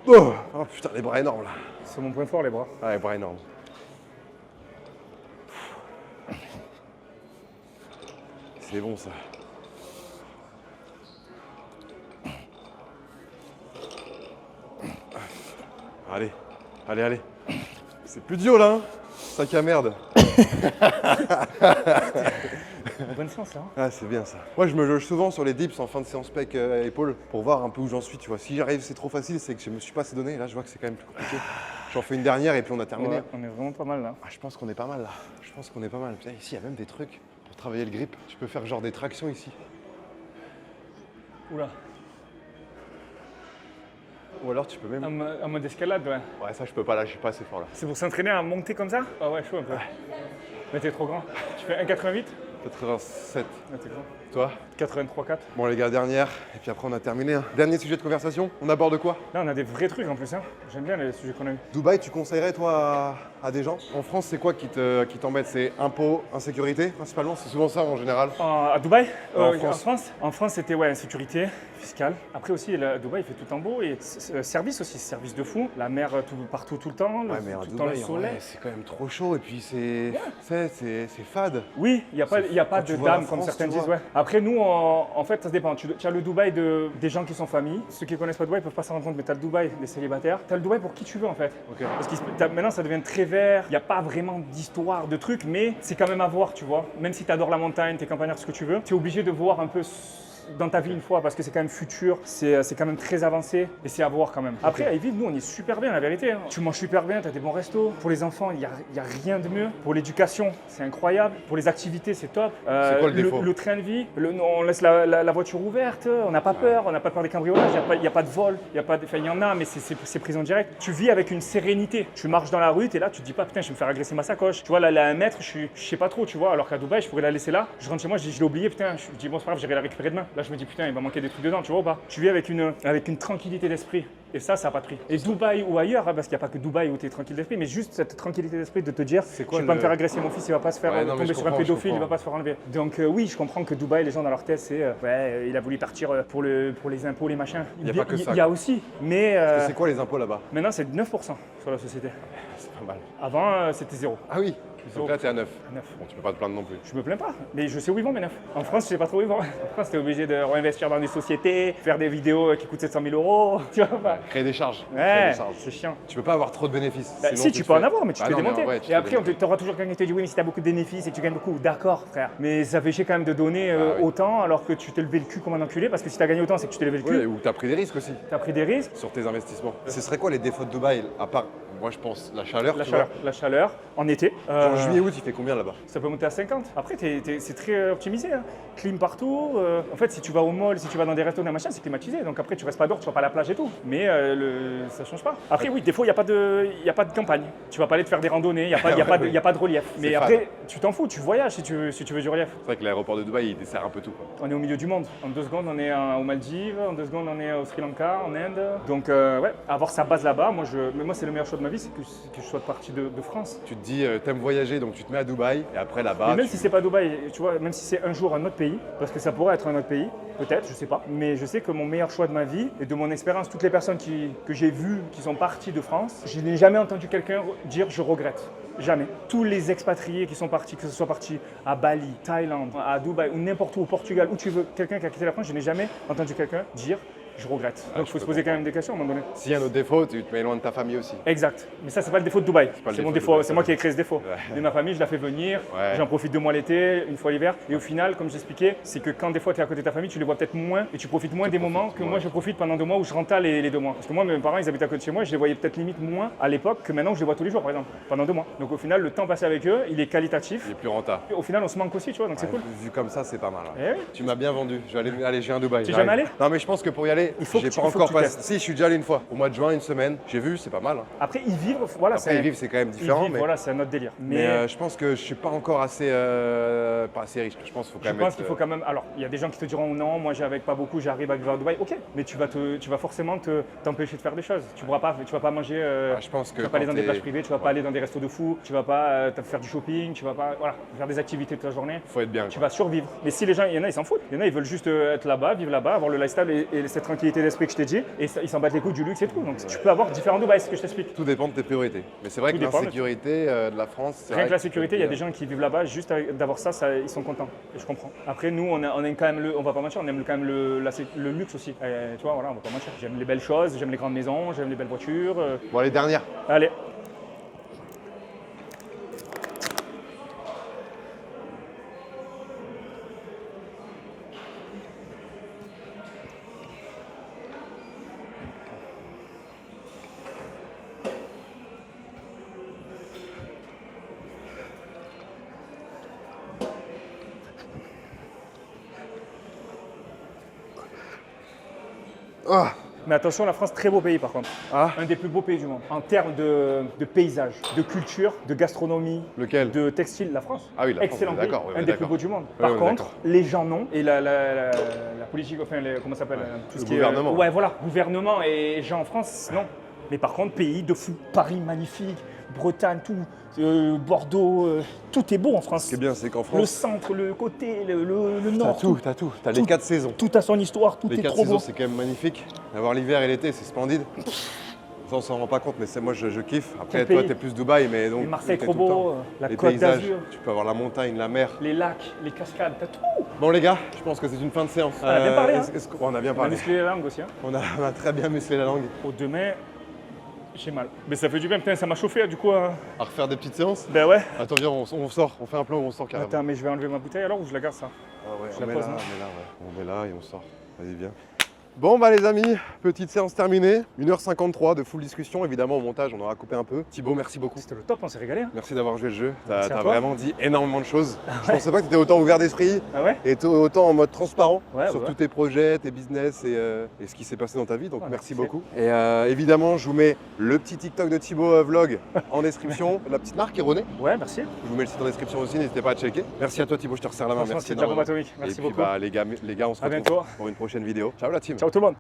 Oh putain, les bras énormes là. C'est mon point fort, les bras. Ah, les bras énormes. C'est bon ça. Allez, allez. C'est plus dur là, hein. Sac à merde. Bonne séance, hein. Ah, c'est bien ça. Moi, je me loge souvent sur les dips en fin de séance pec à épaule pour voir un peu où j'en suis, tu vois. Si j'arrive, c'est trop facile, c'est que je me suis pas assez donné. Là, je vois que c'est quand même plus compliqué. J'en fais une dernière et puis on a terminé. Ouais, on est vraiment pas mal là. Ah, je pense qu'on est pas mal là. Je pense qu'on est pas mal. Putain, ici, il y a même des trucs pour travailler le grip. Tu peux faire genre des tractions ici. Oula. Ou alors tu peux même. En mode escalade, ouais. Ouais, ça, je peux pas là, je suis pas assez fort là. C'est pour s'entraîner à monter comme ça? Ah ouais, chaud un peu. Mais t'es trop grand. Tu fais 1,88? 87. Ouais, t'es grand. Toi? 83,4. Bon, les gars, dernière. Et puis après, on a terminé. Hein. Dernier sujet de conversation. On aborde quoi? Là, on a des vrais trucs en plus, hein. J'aime bien les sujets qu'on a eu. Dubaï, tu conseillerais toi à des gens? En France, c'est quoi qui t'embête? C'est impôts, insécurité principalement? C'est souvent ça en général. À Dubaï? En France. En France, c'était ouais, insécurité fiscale. Après aussi, Dubaï, il fait tout en beau. Et service aussi, service de fou. La mer partout, tout le temps. Ouais, mais à tout le temps le Dubaï, soleil. ouais, c'est quand même trop chaud et puis c'est fade. Oui, il n'y a pas Quand de tu vois la dame comme France, certains tu disent. vois. Ouais. Après, nous, en fait, ça dépend. Tu as le Dubaï des gens qui sont familles. Ceux qui connaissent pas Dubaï ne peuvent pas s'en rendre compte, mais tu as le Dubaï des célibataires. Tu as le Dubaï pour qui tu veux, en fait. Ok. Parce que maintenant, ça devient très vert. Il n'y a pas vraiment d'histoire, de trucs, mais c'est quand même à voir, tu vois. Même si tu adores la montagne, tu es campagnard, ce que tu veux, tu es obligé de voir un peu dans ta vie une fois parce que c'est quand même futur, c'est quand même très avancé et c'est à voir quand même. Après, à Yves, nous, on est super bien, la vérité. Hein. Tu manges super bien, tu as des bons restos. Pour les enfants, il n'y a rien de mieux. Pour l'éducation, c'est incroyable. Pour les activités, c'est top. C'est quoi le défaut? Le train de vie, on laisse la voiture ouverte, on n'a pas peur, on n'a pas peur des cambriolages, il n'y a pas de vol, il y en a, mais c'est prise en direct. Tu vis avec une sérénité. Tu marches dans la rue, et là, tu te dis pas, putain, je vais me faire agresser ma sacoche. Tu vois, là, à 1 mètre, je sais pas trop, tu vois, alors qu'à Dubaï, je pourrais la laisser là. Je rentre chez moi, je dis, je l'ai oublié, putain, je dis, bon, c'est pas grave, j'irai la récupérer demain. Là, je me dis, putain, il va manquer des trucs dedans, tu vois ou pas? Tu vis avec une tranquillité d'esprit. Et ça n'a pas de prix. Et Dubaï ou ailleurs, hein, parce qu'il n'y a pas que Dubaï où tu es tranquille d'esprit, mais juste cette tranquillité d'esprit de te dire, je quoi vais pas le- me faire agresser mon fils, il va pas se faire Ouais, non, mais tomber je sur un comprends, je pédophile, il va comprends. pas se faire enlever. Donc oui, je comprends que Dubaï, les gens dans leur tête, c'est il a voulu partir pour les impôts, les machins. Il y a pas que ça, Il y a quoi. aussi, mais C'est quoi les impôts là-bas? maintenant c'est 9% sur la société. C'est pas mal. Avant, c'était 0. Ah oui. Donc là, t'es à 9. 9. Bon, tu peux pas te plaindre non plus. Je me plains pas, mais je sais où ils vont mes 9. En France, je sais pas trop où ils vont. En France, t'es obligé de réinvestir dans des sociétés, faire des vidéos qui coûtent 700 000 €, tu vois pas. Créer des charges. Créer Ouais, des charges. c'est chiant. Tu peux pas avoir trop de bénéfices. Bah, sinon si, tu te peux en fais- avoir, mais tu Bah te fais non, mais démonter. ouais, tu Et te après, fais tu auras toujours quelqu'un qui te dit oui, mais si tu as beaucoup de bénéfices et que tu gagnes beaucoup, d'accord, frère. Mais ça fait chier quand même de donner Ah oui. autant alors que tu t'es levé le cul comme un enculé, parce que si tu as gagné autant, c'est que tu t'es levé le cul, Ouais, ou t'as pris des risques aussi tu as pris des risques. sur tes investissements. Ce serait quoi les défauts de Dubaï? À part, moi je pense, la chaleur. La tu chaleur, vois. la chaleur, en été. Genre juillet-août, il fait combien là-bas? Ça peut monter à 50. Après, c'est très optimisé. Hein. Clim partout. En fait, si tu vas au mall, si tu vas dans des restos, des machins, c'est climatisé. Donc après, tu restes pas dehors, tu vas pas à la plage et tout. Mais ça change pas. Après, oui, des fois, il n'y a pas de campagne. Tu vas pas aller te faire des randonnées, il n'y a, pas de relief. Mais fade. après, tu t'en fous, tu voyages si tu veux du relief. C'est vrai que l'aéroport de Dubaï, il dessert un peu tout, quoi. On est au milieu du monde. En 2 secondes, on est aux Maldives. En 2 secondes, on est au Sri Lanka, en Inde. Donc, avoir sa base là-bas, moi, c'est le meilleur choix de ma vie, c'est que je sois parti de France. Tu te dis, t'aimes voyager voyager, donc tu te mets à Dubaï et après là-bas. Et même si c'est pas Dubaï, tu vois, même si c'est un jour un autre pays, parce que ça pourrait être un autre pays, peut-être, je sais pas. Mais je sais que mon meilleur choix de ma vie et de mon expérience, toutes les personnes que j'ai vues, qui sont parties de France, je n'ai jamais entendu quelqu'un dire je regrette. Jamais. Tous les expatriés qui sont partis, que ce soit partis à Bali, Thaïlande, à Dubaï ou n'importe où, au Portugal, où tu veux, quelqu'un qui a quitté la France, je n'ai jamais entendu quelqu'un dire je regrette. Donc il faut se poser quand même des questions à un moment donné. S'il y a un autre défaut, tu te mets loin de ta famille aussi. Exact. Mais ça, c'est pas le défaut de Dubaï. pas le C'est mon défaut de défaut. Dubaï, C'est moi qui ai créé ce défaut. Et ma famille, je la fais venir. Ouais. J'en profite 2 mois l'été, une fois l'hiver. Et au final, comme j'expliquais, c'est que quand des fois tu es à côté de ta famille, tu les vois peut-être moins et tu profites moins des moments que moi je profite pendant 2 mois où je rentale les 2 mois. Parce que moi, mes parents, ils habitent à côté de chez moi, je les voyais peut-être limite moins à l'époque que maintenant où je les vois tous les jours, par exemple, pendant 2 mois. Donc au final, le temps passé avec eux, il est qualitatif. Il est plus rentable. Au final, on se manque aussi, tu vois, donc c'est cool. Vu comme ça, c'est pas mal. Ouais. Eh oui. Tu m'as bien vendu. Je vais aller j'ai un Dubaï. Tu es jamais allé? Non, mais je pense que pour y aller, Il faut que j'ai tu- pas il faut encore que tu passé. testes. Si, je suis déjà allé une fois. Au mois de juin, une semaine. J'ai vu, c'est pas mal. Après, y vivre, voilà, Après, y vivre, c'est quand même différent. y vivre, mais voilà, c'est un autre délire. mais je pense que je suis pas encore assez, pas assez riche. Je pense qu'il faut quand Je même pense être, qu'il faut quand même. Alors, il y a des gens qui te diront non, moi j'avais pas beaucoup, j'arrive à vivre à Dubaï. Ok, mais tu vas forcément t'empêcher de faire des choses. Tu vas pas manger. je pense que tu vas pas aller quand dans des t'es- plages privées, tu vas pas aller dans des restos de fou, tu vas pas faire du shopping, tu vas pas faire des activités toute la journée. faut être bien. Tu vas survivre. Mais si les gens, il y en a, ils s'en foutent. Il y en a, ils veulent juste être là-bas, vivre là-bas, avoir le lifestyle et cette tranquillité d'esprit que je t'ai dit. Et ils s'en battent les couilles du luxe et tout. Donc tu peux avoir différents Dubaï, c'est ce que je t'explique. Tout dépend de tes priorités. Mais c'est vrai Tout que dépend de- l'insécurité de la France. c'est Rien vrai que la tu peux sécurité, il y a te des dire- gens qui vivent là-bas, juste d'avoir ça, ils sont contents. Et je comprends. Après, nous, on aime quand même on va pas mentir, on aime quand même le luxe aussi. Et, tu vois, voilà, on va pas mentir. J'aime les belles choses, j'aime les grandes maisons, j'aime les belles voitures. Bon, les dernières. Allez. Ah, Mais attention, la France, très beau pays par contre. Ah. Un des plus beaux pays du monde. En termes de paysage, de culture, de gastronomie, lequel? de textile, la France. Ah oui, la France, excellent on est pays. d'accord, oui, on est un des plus d'accord. beaux du monde. Oui, Par on est contre, d'accord. les gens non. Et la politique, enfin, comment ça s'appelle tout le qui est, gouvernement. ouais, voilà, gouvernement et gens en France, non. Mais par contre, pays de fou. Paris, magnifique. Bretagne, tout. Bordeaux, tout est beau en France. Ce qui est bien, c'est qu'en Le France, centre, le côté, le t'as nord. tout, t'as tout. T'as les Tout. 4 saisons. Tout a son histoire, tout Les est 4 trop saisons, beau. c'est quand même magnifique. D'avoir l'hiver et l'été, c'est splendide. Ça, on s'en rend pas compte, mais moi, je kiffe. Après, Quel toi, pays. t'es plus Dubaï, mais donc. Et Marseille, t'es trop tout le temps. beau. La Les Côte paysages, d'Azur, tu peux avoir la montagne, la mer. les lacs, les cascades, t'as tout. Bon, les gars, je pense que c'est une fin de séance. On a bien parlé, hein. On a bien On a parlé. musclé la langue aussi. Hein. On a très bien musclé la langue. Au demain, j'ai mal. Mais ça fait du bien, putain, ça m'a chauffé du coup. À refaire des petites séances. Ben ouais. Attends, viens, on sort. On fait un plan où on sort carrément. Attends, mais je vais enlever ma bouteille alors ou je la garde ça? Ah ouais, Je on la met pose, là, non on met là, ouais. On met là et on sort. Vas-y, viens. Bon bah les amis, petite séance terminée, 1h53 de full discussion, évidemment au montage on aura coupé un peu. Thibaut, merci beaucoup. C'était le top, on s'est régalé. Hein. Merci d'avoir joué le jeu, Merci à t'as toi. vraiment dit énormément de choses. Je pensais pas que tu étais autant ouvert d'esprit Ah ouais? et autant en mode transparent Ouais, sur ouais. tous tes projets, tes business et ce qui s'est passé dans ta vie, donc Ouais, merci merci. beaucoup. Et évidemment je vous mets le petit TikTok de Thibaut vlog en description, la petite marque Ironé. Ouais, merci. Je vous mets le site en description aussi, n'hésitez pas à checker. Merci à toi Thibaut, je te resserre la main, Franchement, merci c'était de la bombe énormément. atomique. Merci et puis beaucoup. bah les gars on se À retrouve bientôt. pour une prochaine vidéo. Ciao la team. Ciao tout le monde.